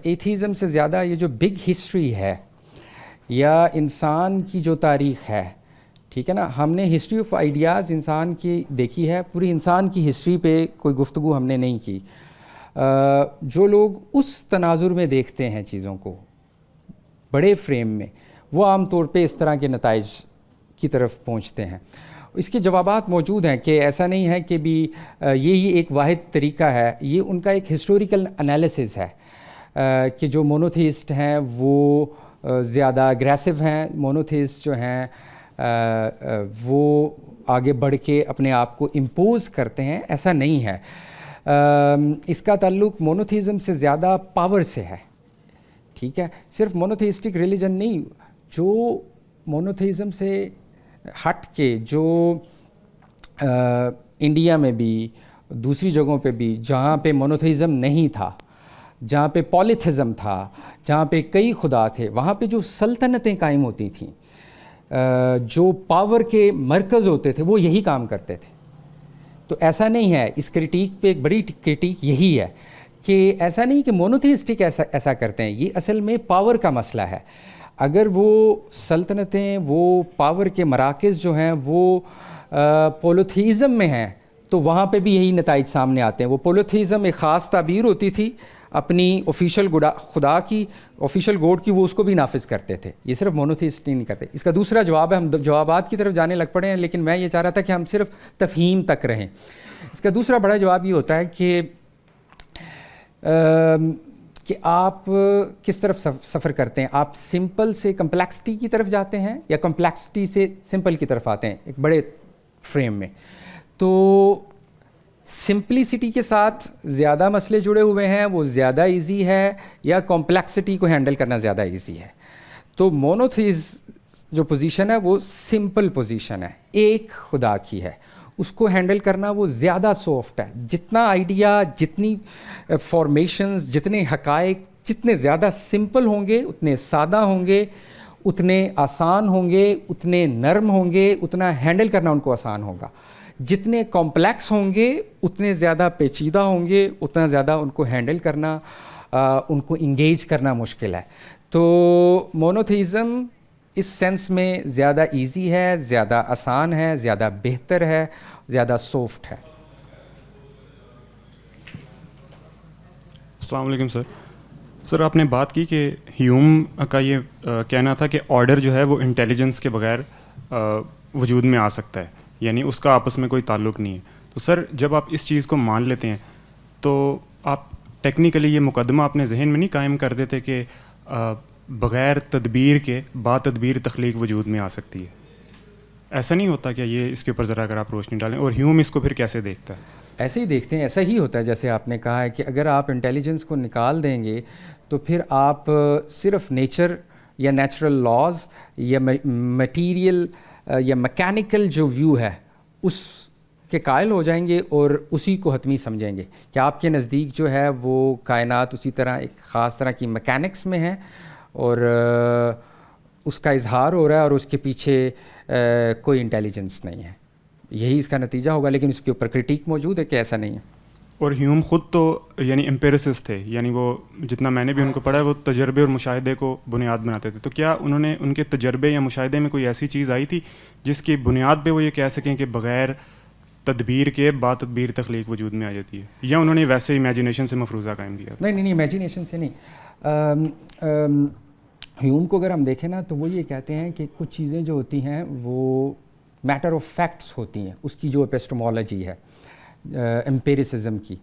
ایتھیزم سے زیادہ یہ جو بگ ہسٹری ہے یا انسان کی جو تاریخ ہے, ٹھیک ہے نا, ہم نے ہسٹری آف آئیڈیاز انسان کی دیکھی ہے, پوری انسان کی ہسٹری پہ کوئی گفتگو ہم نے نہیں کی. جو لوگ اس تناظر میں دیکھتے ہیں چیزوں کو بڑے فریم میں, وہ عام طور پہ اس طرح کے نتائج کی طرف پہنچتے ہیں. اس کے جوابات موجود ہیں کہ ایسا نہیں ہے کہ بھی یہی ایک واحد طریقہ ہے. یہ ان کا ایک ہسٹوریکل انالیسز ہے کہ جو مونوتھیسٹ ہیں وہ زیادہ اگریسو ہیں, مونوتھیسٹ جو ہیں وہ آگے بڑھ کے اپنے آپ کو امپوز کرتے ہیں. ایسا نہیں ہے. اس کا تعلق مونوتھیزم سے زیادہ پاور سے ہے, ٹھیک ہے. صرف مونوتھیسٹک ریلیجن نہیں, جو مونوتھیزم سے ہٹ کے جو انڈیا میں بھی دوسری جگہوں پہ بھی جہاں پہ مونوتھیزم نہیں تھا, جہاں پہ پولیتھزم تھا, جہاں پہ کئی خدا تھے, وہاں پہ جو سلطنتیں قائم ہوتی تھیں, جو پاور کے مرکز ہوتے تھے, وہ یہی کام کرتے تھے. تو ایسا نہیں ہے, اس کرٹیک پہ ایک بڑی کرٹیک یہی ہے کہ ایسا نہیں کہ مونوتھیسٹک ایسا کرتے ہیں, یہ اصل میں پاور کا مسئلہ ہے. اگر وہ سلطنتیں, وہ پاور کے مراکز جو ہیں وہ پولوتھیزم میں ہیں تو وہاں پہ بھی یہی نتائج سامنے آتے ہیں. وہ پولوتھیزم ایک خاص تعبیر ہوتی تھی اپنی آفیشیل خدا کی, آفیشیل گوڈ کی, وہ اس کو بھی نافذ کرتے تھے. یہ صرف مونوتھیسٹ نہیں کرتے. اس کا دوسرا جواب ہے, ہم جوابات کی طرف جانے لگ پڑے ہیں, لیکن میں یہ چاہ رہا تھا کہ ہم صرف تفہیم تک رہیں. اس کا دوسرا بڑا جواب یہ ہوتا ہے کہ آپ کس طرف سفر کرتے ہیں. آپ سمپل سے کمپلیکسٹی کی طرف جاتے ہیں یا کمپلیکسٹی سے سمپل کی طرف آتے ہیں ایک بڑے فریم میں. تو سمپلیسٹی کے ساتھ زیادہ مسئلے جڑے ہوئے ہیں, وہ زیادہ ایزی ہے, یا کمپلیکسٹی کو ہینڈل کرنا زیادہ ایزی ہے. تو مونوتھیز جو پوزیشن ہے وہ سمپل پوزیشن ہے, ایک خدا کی ہے, اس کو ہینڈل کرنا وہ زیادہ سافٹ ہے. جتنا آئیڈیا، جتنی فارمیشنز، جتنے حقائق جتنے زیادہ سمپل ہوں گے، اتنے سادہ ہوں گے، اتنے آسان ہوں گے، اتنے نرم ہوں گے، اتنا ہینڈل کرنا ان کو آسان ہوگا. جتنے کمپلیکس ہوں گے اتنے زیادہ پیچیدہ ہوں گے، اتنا زیادہ ان کو ہینڈل کرنا، ان کو انگیج کرنا مشکل ہے. تو مونوتھیزم اس سینس میں زیادہ ایزی ہے، زیادہ آسان ہے، زیادہ بہتر ہے، زیادہ سافٹ ہے. السلام علیکم سر آپ نے بات کی کہ ہیوم کا یہ کہنا تھا کہ آرڈر جو ہے وہ انٹیلیجنس کے بغیر وجود میں آ سکتا ہے، یعنی اس کا آپس میں کوئی تعلق نہیں ہے. تو سر جب آپ اس چیز کو مان لیتے ہیں تو آپ ٹیکنیکلی یہ مقدمہ اپنے ذہن میں نہیں قائم کر دیتے کہ بغیر تدبیر کے با تدبیر تخلیق وجود میں آ سکتی ہے؟ ایسا نہیں ہوتا کیا؟ یہ اس کے اوپر ذرا اگر آپ روشنی ڈالیں. اور ہیوم اس کو پھر کیسے دیکھتا ہے؟ ایسے ہی دیکھتے ہیں، ایسا ہی ہوتا ہے جیسے آپ نے کہا ہے کہ اگر آپ انٹیلیجنس کو نکال دیں گے تو پھر آپ صرف نیچر یا نیچرل لاز یا مٹیریل یا میکینیکل جو ویو ہے اس کے قائل ہو جائیں گے اور اسی کو حتمی سمجھیں گے کہ آپ کے نزدیک جو ہے وہ کائنات اسی طرح ایک خاص طرح کی میکینکس میں ہے اور اس کا اظہار ہو رہا ہے اور اس کے پیچھے کوئی انٹیلیجنس نہیں ہے. یہی اس کا نتیجہ ہوگا، لیکن اس کے اوپر کرٹیک موجود ہے کہ ایسا نہیں ہے. اور ہیوم خود تو یعنی امپیریسسٹ تھے، یعنی وہ جتنا میں نے بھی ان کو پڑھا ہے وہ تجربے اور مشاہدے کو بنیاد بناتے تھے. تو کیا انہوں نے ان کے تجربے یا مشاہدے میں کوئی ایسی چیز آئی تھی جس کی بنیاد پہ وہ یہ کہہ سکیں کہ بغیر تدبیر کے با تدبیر تخلیق وجود میں آ جاتی ہے، یا انہوں نے ویسے امیجنیشن سے مفروضہ قائم کیا؟ نہیں، امیجنیشن سے نہیں. ہیوم کو اگر ہم دیکھیں نا تو وہ یہ کہتے ہیں کہ کچھ چیزیں جو ہوتی ہیں وہ میٹر آف فیکٹس ہوتی ہیں. اس کی جو اپیسٹمولوجی ہے امپیریسزم کی،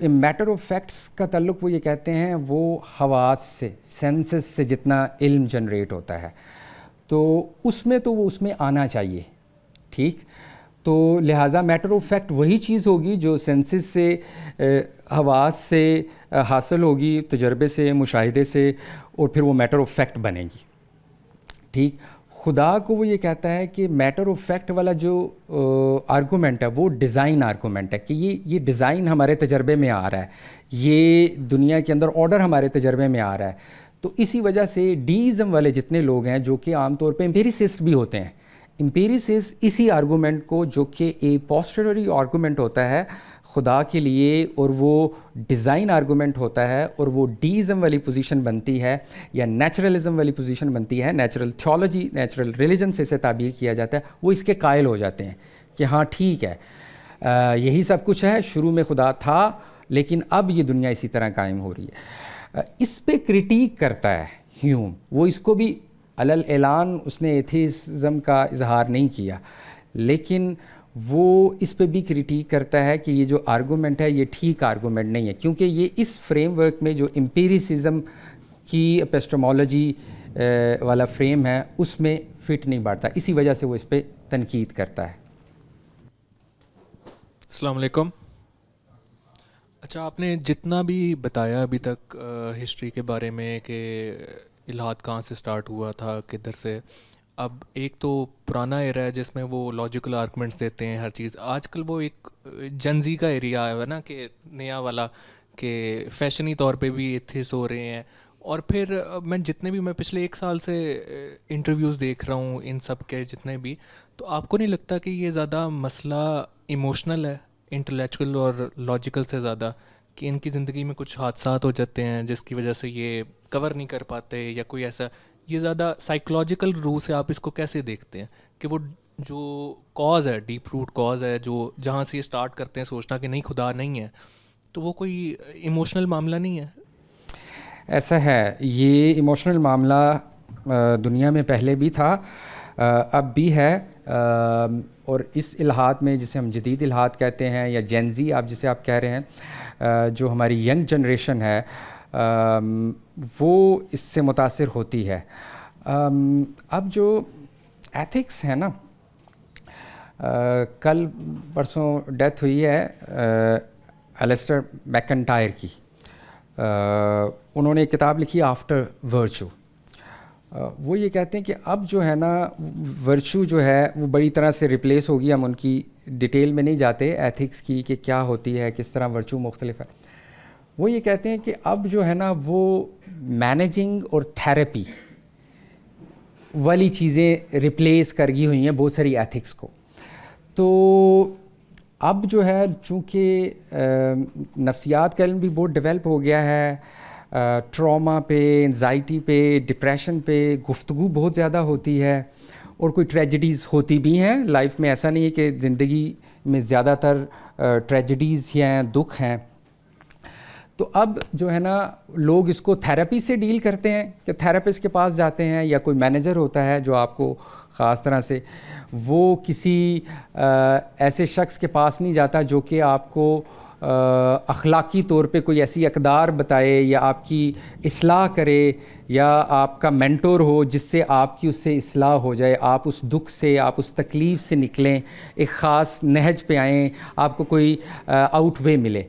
میٹر آف فیکٹس کا تعلق وہ یہ کہتے ہیں وہ حواس سے، سینسز سے جتنا علم جنریٹ ہوتا ہے تو اس میں تو وہ اس میں آنا چاہیے. ٹھیک، تو لہٰذا میٹر آف فیکٹ وہی چیز ہوگی جو سینسز سے، حواس سے حاصل ہوگی، تجربے سے، مشاہدے سے، اور پھر وہ میٹر آف فیکٹ بنے گی. ٹھیک، خدا کو وہ یہ کہتا ہے کہ میٹر آف فیکٹ والا جو آرگومنٹ ہے وہ ڈیزائن آرگومنٹ ہے کہ یہ ڈیزائن ہمارے تجربے میں آ رہا ہے، یہ دنیا کے اندر آرڈر ہمارے تجربے میں آ رہا ہے. تو اسی وجہ سے ڈیزم والے جتنے لوگ ہیں جو کہ عام طور پہ امپیریسسٹ بھی ہوتے ہیں، امپیریسسٹ اسی آرگومنٹ کو جو کہ اے پوسٹرری آرگومنٹ ہوتا ہے خدا کے لیے، اور وہ ڈیزائن آرگومنٹ ہوتا ہے، اور وہ ڈیزم والی پوزیشن بنتی ہے یا نیچرلزم والی پوزیشن بنتی ہے، نیچرل تھیولوجی، نیچرل ریلیجن سے اسے تعبیر کیا جاتا ہے. وہ اس کے قائل ہو جاتے ہیں کہ ہاں ٹھیک ہے، یہی سب کچھ ہے، شروع میں خدا تھا لیکن اب یہ دنیا اسی طرح قائم ہو رہی ہے. اس پہ کرٹیک کرتا ہے ہیوم. وہ اس کو بھی علل اعلان اس نے ایتھیزم کا اظہار نہیں کیا، لیکن وہ اس پہ بھی کرٹیک کرتا ہے کہ یہ جو آرگومنٹ ہے یہ ٹھیک آرگومنٹ نہیں ہے، کیونکہ یہ اس فریم ورک میں جو امپیریسزم کی اپیسٹمولوجی والا فریم ہے اس میں فٹ نہیں بیٹھتا. اسی وجہ سے وہ اس پہ تنقید کرتا ہے. السلام علیکم. اچھا، آپ نے جتنا بھی بتایا ابھی تک ہسٹری کے بارے میں کہ الہاد کہاں سے سٹارٹ ہوا تھا، کدھر سے، اب ایک تو پرانا ایریا ہے جس میں وہ لاجیکل آرگومنٹس دیتے ہیں ہر چیز. آج کل وہ ایک جنزی کا ایریا ہے نا کہ نیا والا، کہ فیشنی طور پہ بھی ایتھیس ہو رہے ہیں. اور پھر میں پچھلے 1 سال سے انٹرویوز دیکھ رہا ہوں ان سب کے جتنے بھی، تو آپ کو نہیں لگتا کہ یہ زیادہ مسئلہ ایموشنل ہے انٹلیکچوئل اور لاجیکل سے زیادہ، کہ ان کی زندگی میں کچھ حادثات ہو جاتے ہیں جس کی وجہ سے یہ کور نہیں کر پاتے یا کوئی ایسا، یہ زیادہ سائیکولوجیکل روح سے آپ اس کو کیسے دیکھتے ہیں کہ وہ جو کاز ہے، ڈیپ روٹ کاز ہے، جو جہاں سے یہ سٹارٹ کرتے ہیں سوچنا کہ نہیں خدا نہیں ہے، تو وہ کوئی ایموشنل معاملہ نہیں ہے؟ ایسا ہے، یہ ایموشنل معاملہ دنیا میں پہلے بھی تھا، اب بھی ہے. اور اس الہاد میں جسے ہم جدید الہاد کہتے ہیں یا جینزی آپ جسے آپ کہہ رہے ہیں، جو ہماری ینگ جنریشن ہے وہ اس سے متاثر ہوتی ہے. اب جو ایتھکس ہے نا، کل پرسوں ڈیتھ ہوئی ہے الیسٹر میکنٹائر کی. انہوں نے ایک کتاب لکھی آفٹر ورچو. وہ یہ کہتے ہیں کہ اب جو ہے نا ورچو جو ہے وہ بڑی طرح سے ریپلیس ہوگی. ہم ان کی ڈیٹیل میں نہیں جاتے ایتھکس کی کہ کیا ہوتی ہے, کس طرح ورچو مختلف ہے. وہ یہ کہتے ہیں کہ اب جو ہے نا وہ مینیجنگ اور تھیراپی والی چیزیں ریپلیس کر گئی ہوئی ہیں بہت ساری ایتھکس کو. تو اب جو ہے چونکہ نفسیات کا علم بھی بہت ڈیولپ ہو گیا ہے, ٹراما پہ, انزائٹی پہ, ڈپریشن پہ گفتگو بہت زیادہ ہوتی ہے, اور کوئی ٹریجڈیز ہوتی بھی ہیں لائف میں. ایسا نہیں ہے کہ زندگی میں زیادہ تر ٹریجڈیز ہیں, دکھ ہیں. تو اب جو ہے نا لوگ اس کو تھیراپی سے ڈیل کرتے ہیں کہ تھیراپسٹ کے پاس جاتے ہیں, یا کوئی مینیجر ہوتا ہے جو آپ کو خاص طرح سے, وہ کسی ایسے شخص کے پاس نہیں جاتا جو کہ آپ کو اخلاقی طور پہ کوئی ایسی اقدار بتائے یا آپ کی اصلاح کرے, یا آپ کا مینٹور ہو جس سے آپ کی اس سے اصلاح ہو جائے, آپ اس دکھ سے, آپ اس تکلیف سے نکلیں, ایک خاص نہج پہ آئیں, آپ کو کوئی آؤٹ وے ملے.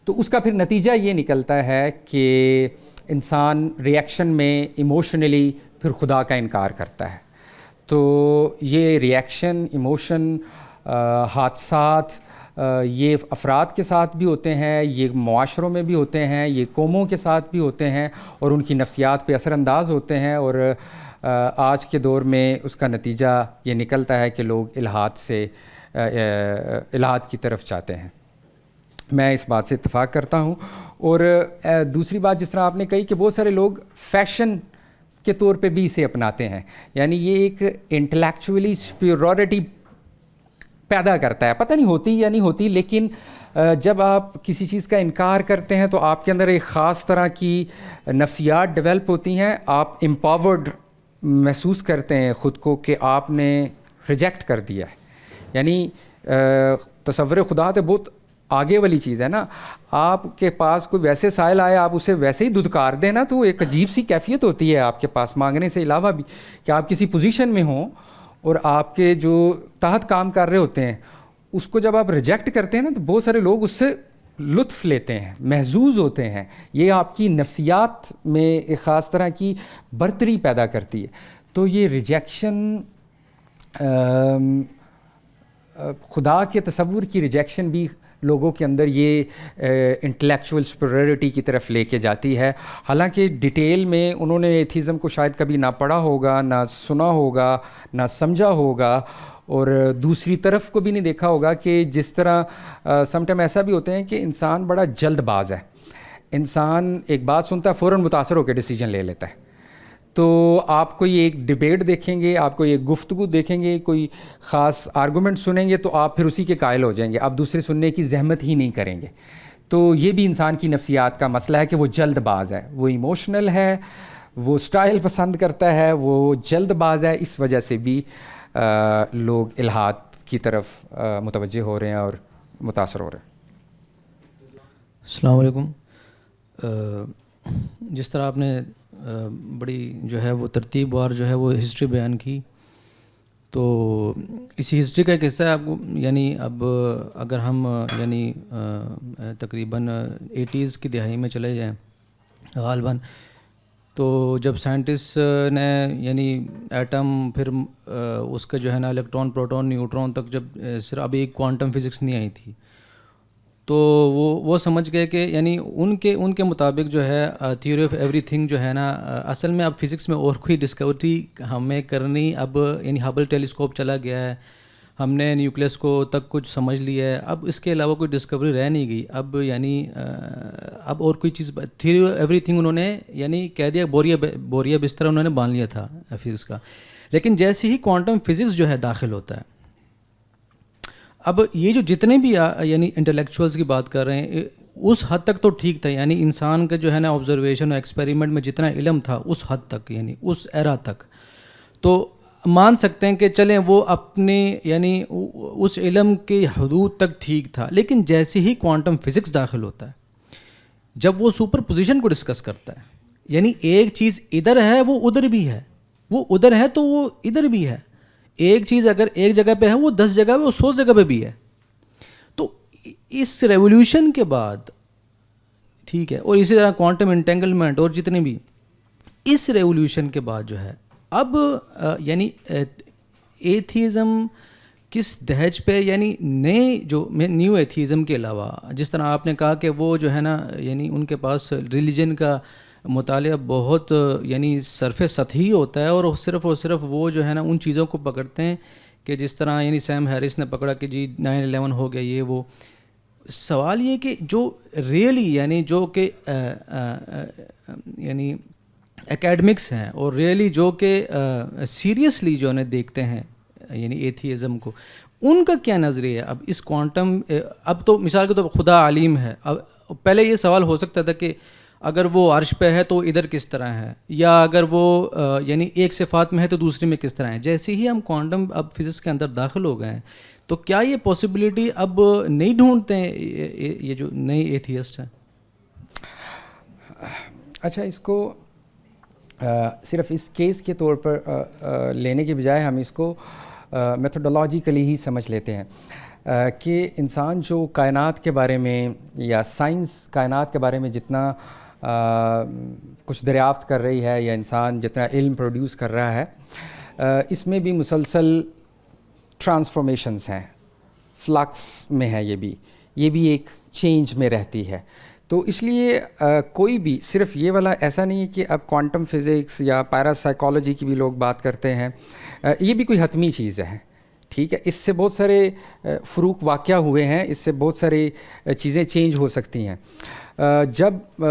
تو اس کا پھر نتیجہ یہ نکلتا ہے کہ انسان ریئیکشن میں ایموشنلی پھر خدا کا انکار کرتا ہے. تو یہ ریئیکشن, ایموشن, حادثات یہ افراد کے ساتھ بھی ہوتے ہیں, یہ معاشروں میں بھی ہوتے ہیں, یہ قوموں کے ساتھ بھی ہوتے ہیں, اور ان کی نفسیات پہ اثر انداز ہوتے ہیں. اور آج کے دور میں اس کا نتیجہ یہ نکلتا ہے کہ لوگ الحاد کی طرف جاتے ہیں. میں اس بات سے اتفاق کرتا ہوں. اور دوسری بات جس طرح آپ نے کہی کہ بہت سارے لوگ فیشن کے طور پہ بھی اسے اپناتے ہیں, یعنی یہ ایک انٹلیکچولی سپیریورٹی پیدا کرتا ہے. پتہ نہیں ہوتی یا نہیں ہوتی, لیکن جب آپ کسی چیز کا انکار کرتے ہیں تو آپ کے اندر ایک خاص طرح کی نفسیات ڈیولپ ہوتی ہیں. آپ امپاورڈ محسوس کرتے ہیں خود کو کہ آپ نے ریجیکٹ کر دیا ہے. یعنی تصور خدا تو بہت آگے والی چیز ہے نا. آپ کے پاس کوئی ویسے سائل آئے, آپ اسے ویسے ہی دھدکار دیں نا, تو ایک عجیب سی کیفیت ہوتی ہے آپ کے پاس مانگنے سے علاوہ بھی, کہ آپ کسی پوزیشن میں ہوں اور آپ کے جو تحت کام کر رہے ہوتے ہیں اس کو جب آپ ریجیکٹ کرتے ہیں نا, تو بہت سارے لوگ اس سے لطف لیتے ہیں, محظوظ ہوتے ہیں. یہ آپ کی نفسیات میں ایک خاص طرح کی برتری پیدا کرتی ہے. تو یہ ریجیکشن, خدا کے تصور کی ریجیکشن بھی لوگوں کے اندر یہ انٹلیکچوئل سپیریورٹی کی طرف لے کے جاتی ہے. حالانکہ ڈیٹیل میں انہوں نے ایتھیزم کو شاید کبھی نہ پڑھا ہوگا, نہ سنا ہوگا, نہ سمجھا ہوگا, اور دوسری طرف کو بھی نہیں دیکھا ہوگا کہ جس طرح سم ٹائم ایسا بھی ہوتے ہیں کہ انسان بڑا جلد باز ہے. انسان ایک بات سنتا ہے فوراً متاثر ہو کے ڈیسیجن لے لیتا ہے. تو آپ کوئی ایک ڈیبیٹ دیکھیں گے, آپ کوئی ایک گفتگو دیکھیں گے, کوئی خاص آرگومنٹ سنیں گے, تو آپ پھر اسی کے قائل ہو جائیں گے, آپ دوسرے سننے کی زحمت ہی نہیں کریں گے. تو یہ بھی انسان کی نفسیات کا مسئلہ ہے کہ وہ جلد باز ہے, وہ ایموشنل ہے, وہ سٹائل پسند کرتا ہے, وہ جلد باز ہے. اس وجہ سے بھی لوگ الحاد کی طرف متوجہ ہو رہے ہیں اور متاثر ہو رہے ہیں. السلام علیکم. جس طرح آپ نے بڑی جو ہے وہ ترتیب وار جو ہے وہ ہسٹری بیان کی, تو اسی ہسٹری کا ایک حصہ ہے آپ کو, یعنی اب اگر ہم یعنی تقریباً 80s کی دہائی میں چلے جائیں غالباً, تو جب سائنٹسٹ نے یعنی ایٹم, پھر اس کا جو ہے نا الیکٹران, پروٹون, نیوٹرون تک, جب صرف ابھی ایک کوانٹم فزکس نہیں آئی تھی, تو وہ سمجھ گئے کہ یعنی ان کے مطابق جو ہے تھیوری آف ایوری تھنگ جو ہے نا, اصل میں اب فزکس میں اور کوئی ڈسکوری ہمیں کرنی, اب یعنی ہبل ٹیلیسکوپ چلا گیا ہے, ہم نے نیوکلیس کو تک کچھ سمجھ لیا ہے, اب اس کے علاوہ کوئی ڈسکوری رہ نہیں گئی. اب یعنی اب اور کوئی چیز, تھیوری آف ایوری تھنگ انہوں نے یعنی کہہ دیا, بوریا بستر انہوں نے باندھ لیا تھا فزکس کا. لیکن جیسے ہی کوانٹم فزکس جو ہے داخل ہوتا ہے, اب یہ جو جتنے بھی یعنی انٹلیکچوئلس کی بات کر رہے ہیں, اس حد تک تو ٹھیک تھا, یعنی انسان کا جو ہے نا آبزرویشن اور ایکسپیریمنٹ میں جتنا علم تھا اس حد تک, یعنی اس ایرا تک, تو مان سکتے ہیں کہ چلیں وہ اپنے یعنی اس علم کی حدود تک ٹھیک تھا. لیکن جیسے ہی کوانٹم فزکس داخل ہوتا ہے, جب وہ سپر پوزیشن کو ڈسکس کرتا ہے, یعنی ایک چیز ادھر ہے وہ ادھر بھی ہے, وہ ادھر ہے تو وہ ادھر بھی ہے, ایک چیز اگر ایک جگہ پہ ہے وہ 10 جگہ پہ, وہ 100 جگہ پہ بھی ہے. تو اس ریولیوشن کے بعد, ٹھیک ہے, اور اسی طرح کوانٹم انٹینگلمنٹ اور جتنے بھی, اس ریولیوشن کے بعد جو ہے اب یعنی ایتھیزم کس دہج پہ، یعنی نئے جو نیو ایتھیزم کے علاوہ جس طرح آپ نے کہا کہ وہ جو ہے نا یعنی ان کے پاس ریلیجن کا مطالعہ بہت یعنی صرف سطحی ہوتا ہے، اور صرف وہ جو ہے نا ان چیزوں کو پکڑتے ہیں کہ جس طرح یعنی سیم ہیرس نے پکڑا کہ جی 9/11 ہو گیا یہ وہ. سوال یہ کہ جو ریئلی یعنی جو کہ یعنی اکیڈمکس ہیں اور ریئلی جو کہ سیریسلی جو انہیں دیکھتے ہیں یعنی ایتھیزم کو، ان کا کیا نظریہ ہے اب اس کوانٹم؟ اب تو مثال کے طور پر خدا عالم ہے، اب پہلے یہ سوال ہو سکتا تھا کہ اگر وہ عرش پہ ہے تو ادھر کس طرح ہے، یا اگر وہ یعنی ایک صفات میں ہے تو دوسری میں کس طرح ہے. جیسے ہی ہم کوانٹم اب فزکس کے اندر داخل ہو گئے ہیں تو کیا یہ پاسبلٹی اب نہیں ڈھونڈتے ہیں یہ جو نئے ایتھیسٹ ہیں؟ اچھا، اس کو صرف اس کیس کے طور پر لینے کے بجائے ہم اس کو میتھڈولوجیکلی ہی سمجھ لیتے ہیں کہ انسان جو کائنات کے بارے میں یا سائنس کائنات کے بارے میں جتنا کچھ دریافت کر رہی ہے، یا انسان جتنا علم پروڈیوس کر رہا ہے، اس میں بھی مسلسل ٹرانسفارمیشنز ہیں، فلکس میں ہے، یہ بھی ایک چینج میں رہتی ہے. تو اس لیے کوئی بھی صرف یہ والا ایسا نہیں ہے کہ اب کوانٹم فزکس یا پیرا سائیکالوجی کی بھی لوگ بات کرتے ہیں، یہ بھی کوئی حتمی چیز ہے. ٹھیک ہے، اس سے بہت سارے فروق واقع ہوئے ہیں، اس سے بہت ساری چیزیں چینج ہو سکتی ہیں. جب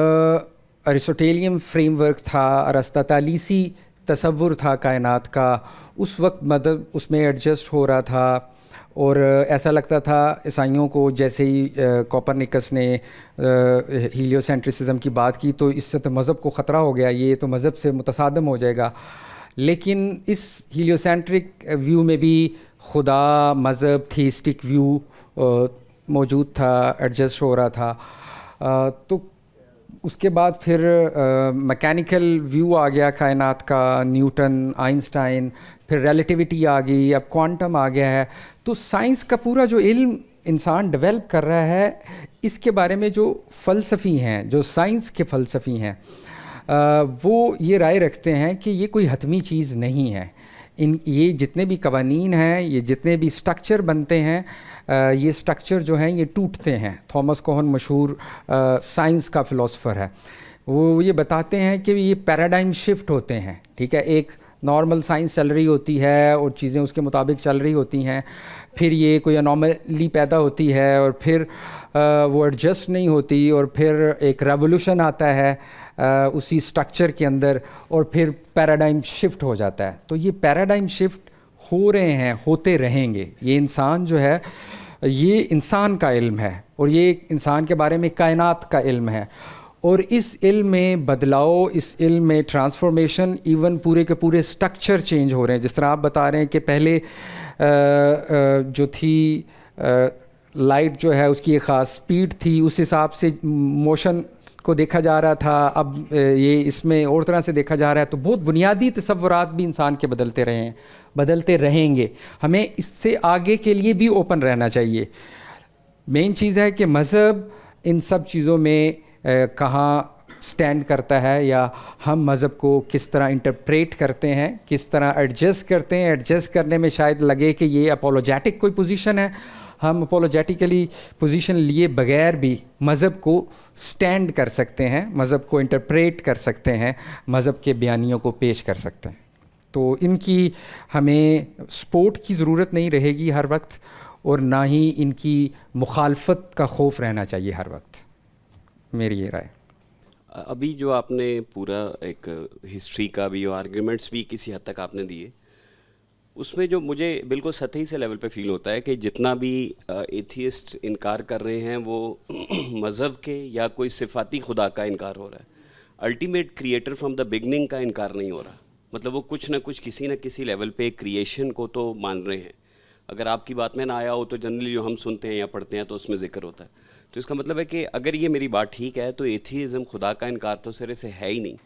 ایرسٹوٹیلیم فریم ورک تھا، ارسطاطالیسی تصور تھا کائنات کا، اس وقت مطلب اس میں ایڈجسٹ ہو رہا تھا، اور ایسا لگتا تھا عیسائیوں کو جیسے ہی کوپرنیکس نے ہیلیوسینٹرسزم کی بات کی تو اس سے تو مذہب کو خطرہ ہو گیا، یہ تو مذہب سے متصادم ہو جائے گا. لیکن اس ہیلیوسینٹرک ویو میں بھی خدا، مذہب، تھیسٹک ویو موجود تھا، ایڈجسٹ ہو رہا تھا. تو اس کے بعد پھر میکینیکل ویو آ گیا کائنات کا، نیوٹن، آئنسٹائن، پھر ریلیٹیوٹی آ گئی، اب کوانٹم آ گیا ہے. تو سائنس کا پورا جو علم انسان ڈیولپ کر رہا ہے، اس کے بارے میں جو فلسفی ہیں، جو سائنس کے فلسفی ہیں، وہ یہ رائے رکھتے ہیں کہ یہ کوئی حتمی چیز نہیں ہے. یہ جتنے بھی قوانین ہیں، یہ جتنے بھی سٹرکچر بنتے ہیں، یہ سٹرکچر جو ہیں یہ ٹوٹتے ہیں. تھامس کوہن مشہور سائنس کا فلاسفر ہے، وہ یہ بتاتے ہیں کہ یہ پیراڈائم شفٹ ہوتے ہیں. ٹھیک ہے، ایک نارمل سائنس چل رہی ہوتی ہے اور چیزیں اس کے مطابق چل رہی ہوتی ہیں، پھر یہ کوئی انوملی پیدا ہوتی ہے اور پھر وہ ایڈجسٹ نہیں ہوتی، اور پھر ایک ریولوشن آتا ہے اسی سٹرکچر کے اندر، اور پھر پیراڈائم شفٹ ہو جاتا ہے. تو یہ پیراڈائم شفٹ ہو رہے ہیں، ہوتے رہیں گے. یہ انسان جو ہے، یہ انسان کا علم ہے، اور یہ انسان کے بارے میں کائنات کا علم ہے. اور اس علم میں بدلاؤ، اس علم میں ٹرانسفارمیشن، ایون پورے کے پورے سٹرکچر چینج ہو رہے ہیں. جس طرح آپ بتا رہے ہیں کہ پہلے جو تھی لائٹ جو ہے اس کی ایک خاص سپیڈ تھی، اس حساب سے موشن کو دیکھا جا رہا تھا، اب یہ اس میں اور طرح سے دیکھا جا رہا ہے. تو بہت بنیادی تصورات بھی انسان کے بدلتے رہے ہیں، بدلتے رہیں گے. ہمیں اس سے آگے کے لیے بھی اوپن رہنا چاہیے. مین چیز ہے کہ مذہب ان سب چیزوں میں کہاں سٹینڈ کرتا ہے، یا ہم مذہب کو کس طرح انٹرپریٹ کرتے ہیں، کس طرح ایڈجسٹ کرتے ہیں. ایڈجسٹ کرنے میں شاید لگے کہ یہ اپولوجیٹک کوئی پوزیشن ہے، ہم اپولوجیٹیکلی پوزیشن لیے بغیر بھی مذہب کو سٹینڈ کر سکتے ہیں، مذہب کو انٹرپریٹ کر سکتے ہیں، مذہب کے بیانیوں کو پیش کر سکتے ہیں. تو ان کی ہمیں سپورٹ کی ضرورت نہیں رہے گی ہر وقت، اور نہ ہی ان کی مخالفت کا خوف رہنا چاہیے ہر وقت. میری یہ رائے. ابھی جو آپ نے پورا ایک ہسٹری کا بھی اور آرگیومنٹس بھی کسی حد تک آپ نے دیے، اس میں جو مجھے بالکل سطحی سے لیول پہ فیل ہوتا ہے کہ جتنا بھی ایتھیسٹ انکار کر رہے ہیں وہ مذہب کے یا کوئی صفاتی خدا کا انکار ہو رہا ہے. Ultimate creator from the beginning کا انکار نہیں ہو رہا. مطلب وہ کچھ نہ کچھ کسی نہ کسی لیول پہ کریشن کو تو مان رہے ہیں. اگر آپ کی بات میں نہ آیا ہو تو جنرلی جو ہم سنتے ہیں یا پڑھتے ہیں تو اس میں ذکر ہوتا ہے. تو اس کا مطلب ہے کہ اگر یہ میری بات ٹھیک ہے تو ایتھیزم خدا کا انکار تو سرے سے ہے ہی نہیں،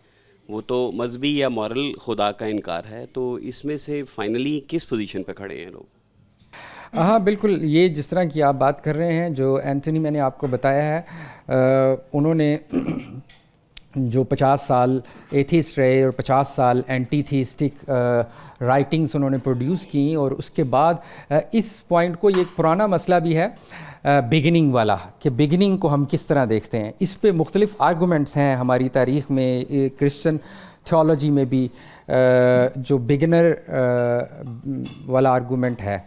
وہ تو مذہبی یا مورل خدا کا انکار ہے. تو اس میں سے فائنلی کس پوزیشن پہ کھڑے ہیں لوگ؟ ہاں بالکل، یہ جس طرح کی آپ بات کر رہے ہیں، جو اینتھنی میں نے آپ کو بتایا ہے، انہوں نے جو 50 سال ایتھیسٹ رہے اور 50 سال اینٹی تھیسٹک رائٹنگس انہوں نے پروڈیوس کیں، اور اس کے بعد اس پوائنٹ کو یہ ایک پرانا مسئلہ بھی ہے بگننگ والا، کہ بگننگ کو ہم کس طرح دیکھتے ہیں. اس پہ مختلف آرگومنٹس ہیں ہماری تاریخ میں، کرسچن تھیولوجی میں بھی جو بگنر والا آرگومنٹ ہے.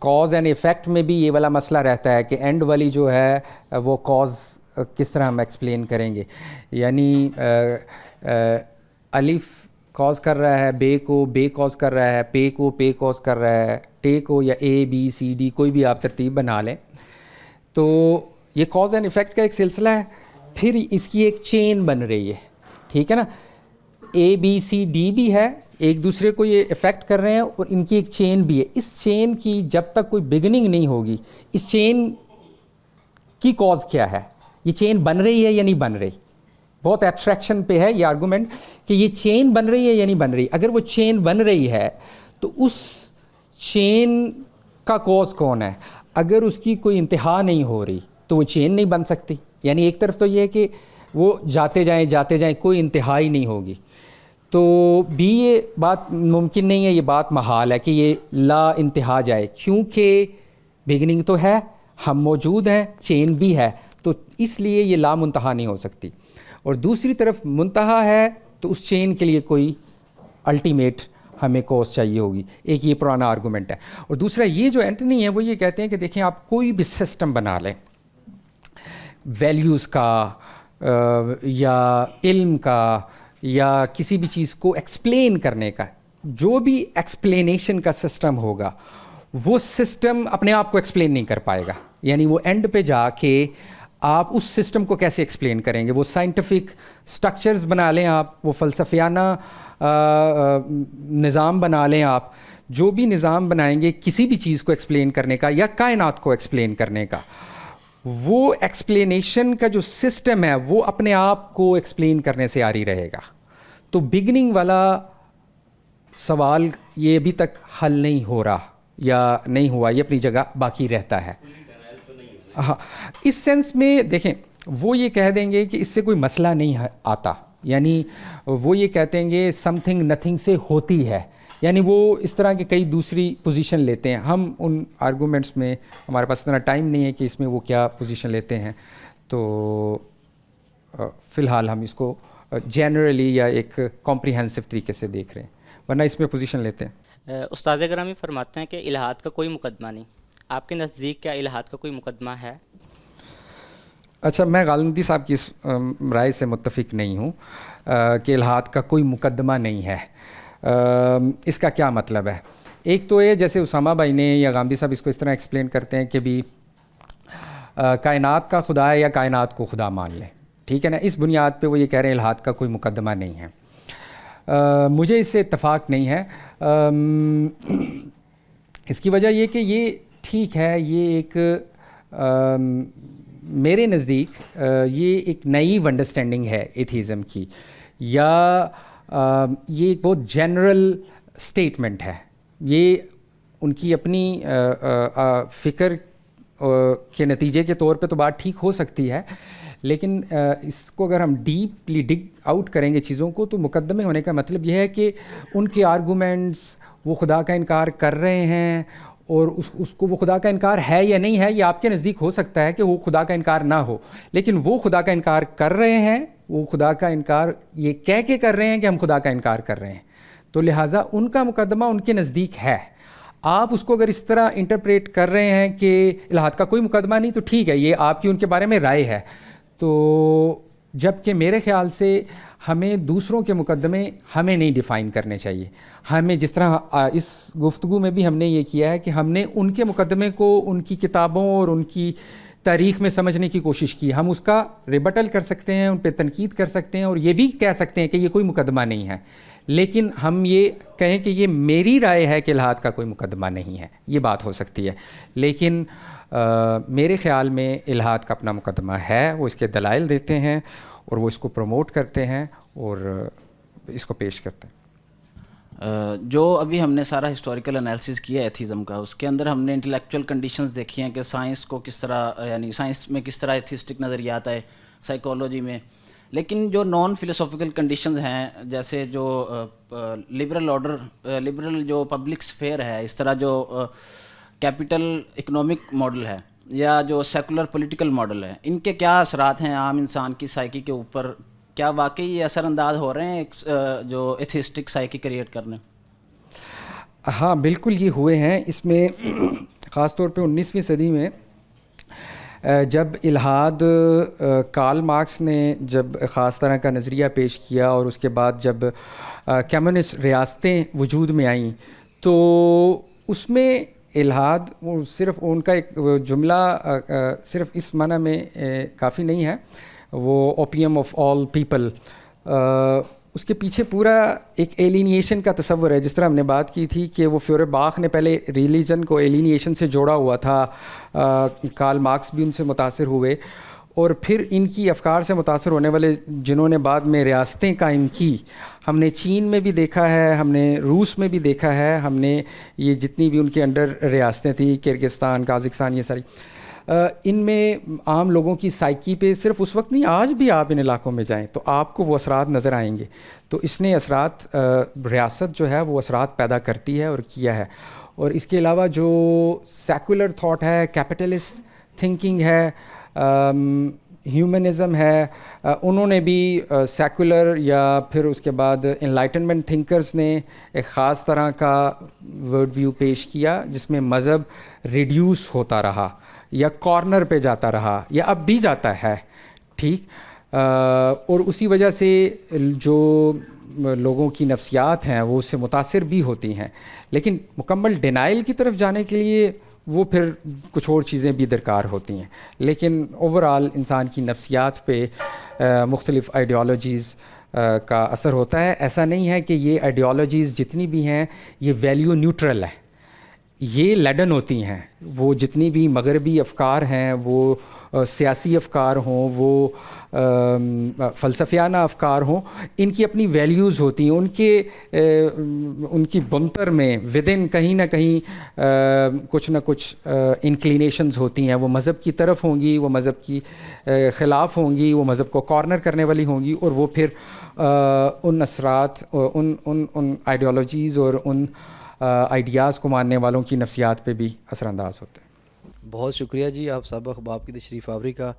کاز اینڈ ایفیکٹ میں بھی یہ والا مسئلہ رہتا ہے کہ اینڈ والی جو ہے وہ کاز کس طرح ہم ایکسپلین کریں گے. یعنی الف کاز کر رہا ہے بے کو، بے کاز کر رہا ہے پے کو، پے کاز کر رہا ہے ٹے کو، یا اے بی سی ڈی کوئی بھی آپ ترتیب بنا لیں. تو یہ کاز اینڈ ایفیکٹ کا ایک سلسلہ ہے. پھر اس کی ایک چین بن رہی ہے، ٹھیک ہے نا. اے بی سی ڈی بھی ہے، ایک دوسرے کو یہ افیکٹ کر رہے ہیں، اور ان کی ایک چین بھی ہے. اس چین کی جب تک کوئی بگننگ نہیں ہوگی، اس چین کی کاز کیا ہے، یہ چین بن رہی ہے یا نہیں بن رہی. بہت ایبسٹریکشن پہ ہے یہ آرگومنٹ کہ یہ چین بن رہی ہے یا نہیں بن رہی. اگر وہ چین بن رہی ہے تو اس چین کا کاز کون ہے. اگر اس کی کوئی انتہا نہیں ہو رہی تو وہ چین نہیں بن سکتی. یعنی ایک طرف تو یہ ہے کہ وہ جاتے جائیں کوئی انتہا ہی نہیں ہوگی، تو بھی یہ بات ممکن نہیں ہے، یہ بات محال ہے کہ یہ لا انتہا جائے، کیونکہ بگننگ تو ہے، ہم موجود ہیں، چین بھی ہے، تو اس لیے یہ لا منتہا نہیں ہو سکتی. اور دوسری طرف منتہا ہے تو اس چین کے لیے کوئی الٹیمیٹ ہمیں کوز چاہیے ہوگی. ایک یہ پرانا آرگومنٹ ہے. اور دوسرا یہ جو اینٹنی ہے وہ یہ کہتے ہیں کہ دیکھیں آپ کوئی بھی سسٹم بنا لیں، ویلیوز کا یا علم کا یا کسی بھی چیز کو ایکسپلین کرنے کا، جو بھی ایکسپلینیشن کا سسٹم ہوگا وہ سسٹم اپنے آپ کو ایکسپلین نہیں کر پائے گا. یعنی وہ اینڈ پہ جا کے آپ اس سسٹم کو کیسے ایکسپلین کریں گے. وہ سائنٹیفک سٹرکچرز بنا لیں آپ، وہ فلسفیانہ نظام بنا لیں آپ، جو بھی نظام بنائیں گے کسی بھی چیز کو ایکسپلین کرنے کا یا کائنات کو ایکسپلین کرنے کا، وہ ایکسپلینیشن کا جو سسٹم ہے وہ اپنے آپ کو ایکسپلین کرنے سے آری رہے گا. تو بگننگ والا سوال یہ ابھی تک حل نہیں ہو رہا یا نہیں ہوا، یہ اپنی جگہ باقی رہتا ہے. ہاں، اس سینس میں دیکھیں وہ یہ کہہ دیں گے کہ اس سے کوئی مسئلہ نہیں آتا. یعنی وہ یہ کہتے ہیں کہ سم تھنگ نتھنگ سے ہوتی ہے. یعنی وہ اس طرح کے کئی دوسری پوزیشن لیتے ہیں. ہم ان آرگومنٹس میں ہمارے پاس اتنا ٹائم نہیں ہے کہ اس میں وہ کیا پوزیشن لیتے ہیں، تو فی الحال ہم اس کو جنرلی یا ایک کمپریہنسو طریقے سے دیکھ رہے ہیں، ورنہ اس میں پوزیشن لیتے ہیں. استاد گرامی فرماتے ہیں کہ الہات کا کوئی مقدمہ نہیں. آپ کے نزدیک کیا الہات کا کوئی مقدمہ ہے؟ اچھا، میں غالندی صاحب کی اس رائے سے متفق نہیں ہوں کہ الہات کا کوئی مقدمہ نہیں ہے. اس کا کیا مطلب ہے؟ ایک تو یہ جیسے اسامہ بھائی نے یا غامدی صاحب اس کو اس طرح ایکسپلین کرتے ہیں کہ بھی کائنات کا خدا ہے یا کائنات کو خدا مان لیں، ٹھیک ہے نا. اس بنیاد پہ وہ یہ کہہ رہے ہیں الہات کا کوئی مقدمہ نہیں ہے. مجھے اس سے اتفاق نہیں ہے. اس کی وجہ یہ کہ یہ ٹھیک ہے، یہ ایک میرے نزدیک یہ ایک نائیو انڈرسٹینڈنگ ہے ایتھیزم کی، یا یہ ایک بہت جنرل سٹیٹمنٹ ہے. یہ ان کی اپنی فکر کے نتیجے کے طور پہ تو بات ٹھیک ہو سکتی ہے، لیکن اس کو اگر ہم ڈیپلی ڈگ آؤٹ کریں گے چیزوں کو، تو مقدمے ہونے کا مطلب یہ ہے کہ ان کے آرگومنٹس وہ خدا کا انکار کر رہے ہیں، اور اس کو وہ خدا کا انکار ہے یا نہیں ہے یہ آپ کے نزدیک ہو سکتا ہے کہ وہ خدا کا انکار نہ ہو، لیکن وہ خدا کا انکار کر رہے ہیں. وہ خدا کا انکار یہ کہہ کے کر رہے ہیں کہ ہم خدا کا انکار کر رہے ہیں، تو لہٰذا ان کا مقدمہ ان کے نزدیک ہے. آپ اس کو اگر اس طرح انٹرپریٹ کر رہے ہیں کہ الہات کا کوئی مقدمہ نہیں، تو ٹھیک ہے، یہ آپ کی ان کے بارے میں رائے ہے. تو جب کہ میرے خیال سے ہمیں دوسروں کے مقدمے ہمیں نہیں ڈیفائن کرنے چاہیے. ہمیں جس طرح اس گفتگو میں بھی ہم نے یہ کیا ہے کہ ہم نے ان کے مقدمے کو ان کی کتابوں اور ان کی تاریخ میں سمجھنے کی کوشش کی. ہم اس کا ریبٹل کر سکتے ہیں، ان پہ تنقید کر سکتے ہیں، اور یہ بھی کہہ سکتے ہیں کہ یہ کوئی مقدمہ نہیں ہے، لیکن ہم یہ کہیں کہ یہ میری رائے ہے کہ الہات کا کوئی مقدمہ نہیں ہے، یہ بات ہو سکتی ہے. لیکن میرے خیال میں الہات کا اپنا مقدمہ ہے. وہ اس کے دلائل دیتے ہیں اور وہ اس کو پروموٹ کرتے ہیں اور اس کو پیش کرتے ہیں. جو ابھی ہم نے سارا ہسٹوریکل انالیسس کیا ایتھیزم کا، اس کے اندر ہم نے انٹلیکچوئل کنڈیشنز دیکھی ہیں کہ سائنس کو کس طرح، یعنی سائنس میں کس طرح ایتھیسٹک نظریات آئے، سائیکالوجی میں. لیکن جو نان فلسافیکل کنڈیشنز ہیں, جیسے جو لبرل آرڈر, لبرل جو پبلک سفیئر ہے, اس طرح جو کیپٹل اکنامک ماڈل ہے یا جو سیکولر پولیٹیکل ماڈل ہے, ان کے کیا اثرات ہیں عام انسان کی سائیکی کے اوپر؟ کیا واقعی یہ اثر انداز ہو رہے ہیں ایک جو ایتھیسٹک سائیکی کریٹ کرنے؟ ہاں بالکل یہ ہوئے ہیں. اس میں خاص طور پہ 19ویں صدی میں جب الحاد کارل مارکس نے جب خاص طرح کا نظریہ پیش کیا, اور اس کے بعد جب کمیونسٹ ریاستیں وجود میں آئیں, تو اس میں الحاد وہ صرف ان کا ایک جملہ صرف اس معنی میں کافی نہیں ہے, وہ اوپیم آف آل پیپل, اس کے پیچھے پورا ایک ایلینیشن کا تصور ہے. جس طرح ہم نے بات کی تھی کہ وہ فیورباخ نے پہلے ریلیجن کو ایلینیشن سے جوڑا ہوا تھا, کارل مارکس بھی ان سے متاثر ہوئے, اور پھر ان کی افکار سے متاثر ہونے والے جنہوں نے بعد میں ریاستیں قائم کی, ہم نے چین میں بھی دیکھا ہے, ہم نے روس میں بھی دیکھا ہے, ہم نے یہ جتنی بھی ان کے انڈر ریاستیں تھیں, کرغزستان, قازقستان, یہ ساری, ان میں عام لوگوں کی سائیکی پہ صرف اس وقت نہیں, آج بھی آپ ان علاقوں میں جائیں تو آپ کو وہ اثرات نظر آئیں گے. تو اس نے اثرات, ریاست جو ہے وہ اثرات پیدا کرتی ہے اور کیا ہے. اور اس کے علاوہ جو سیکولر تھاٹ ہے, کیپٹلسٹ تھنکنگ ہے, ہیومنزم ہے, انہوں نے بھی سیکولر یا پھر اس کے بعد انلائٹنمنٹ تھنکرز نے ایک خاص طرح کا ورڈ ویو پیش کیا جس میں مذہب ریڈیوس ہوتا رہا یا کارنر پہ جاتا رہا, یا اب بھی جاتا ہے, ٹھیک. اور اسی وجہ سے جو لوگوں کی نفسیات ہیں وہ اس سے متاثر بھی ہوتی ہیں. لیکن مکمل ڈینائل کی طرف جانے کے لیے وہ پھر کچھ اور چیزیں بھی درکار ہوتی ہیں. لیکن اوورآل انسان کی نفسیات پہ مختلف آئیڈیالوجیز کا اثر ہوتا ہے. ایسا نہیں ہے کہ یہ آئیڈیالوجیز جتنی بھی ہیں یہ ویلیو نیوٹرل ہے, یہ لیڈن ہوتی ہیں. وہ جتنی بھی مغربی افکار ہیں, وہ سیاسی افکار ہوں, وہ فلسفیانہ افکار ہوں, ان کی اپنی ویلیوز ہوتی ہیں. ان کی بنتر میں ودن کہیں نہ کہیں کچھ نہ کچھ انکلینیشنز ہوتی ہیں. وہ مذہب کی طرف ہوں گی, وہ مذہب کی خلاف ہوں گی, وہ مذہب کو کارنر کرنے والی ہوں گی, اور وہ پھر ان اثرات, ان آئیڈیالوجیز اور ان آئیڈیاز کو ماننے والوں کی نفسیات پہ بھی اثر انداز ہوتے ہیں. بہت شکریہ جی آپ سابق احباب کی تشریف آوری کا.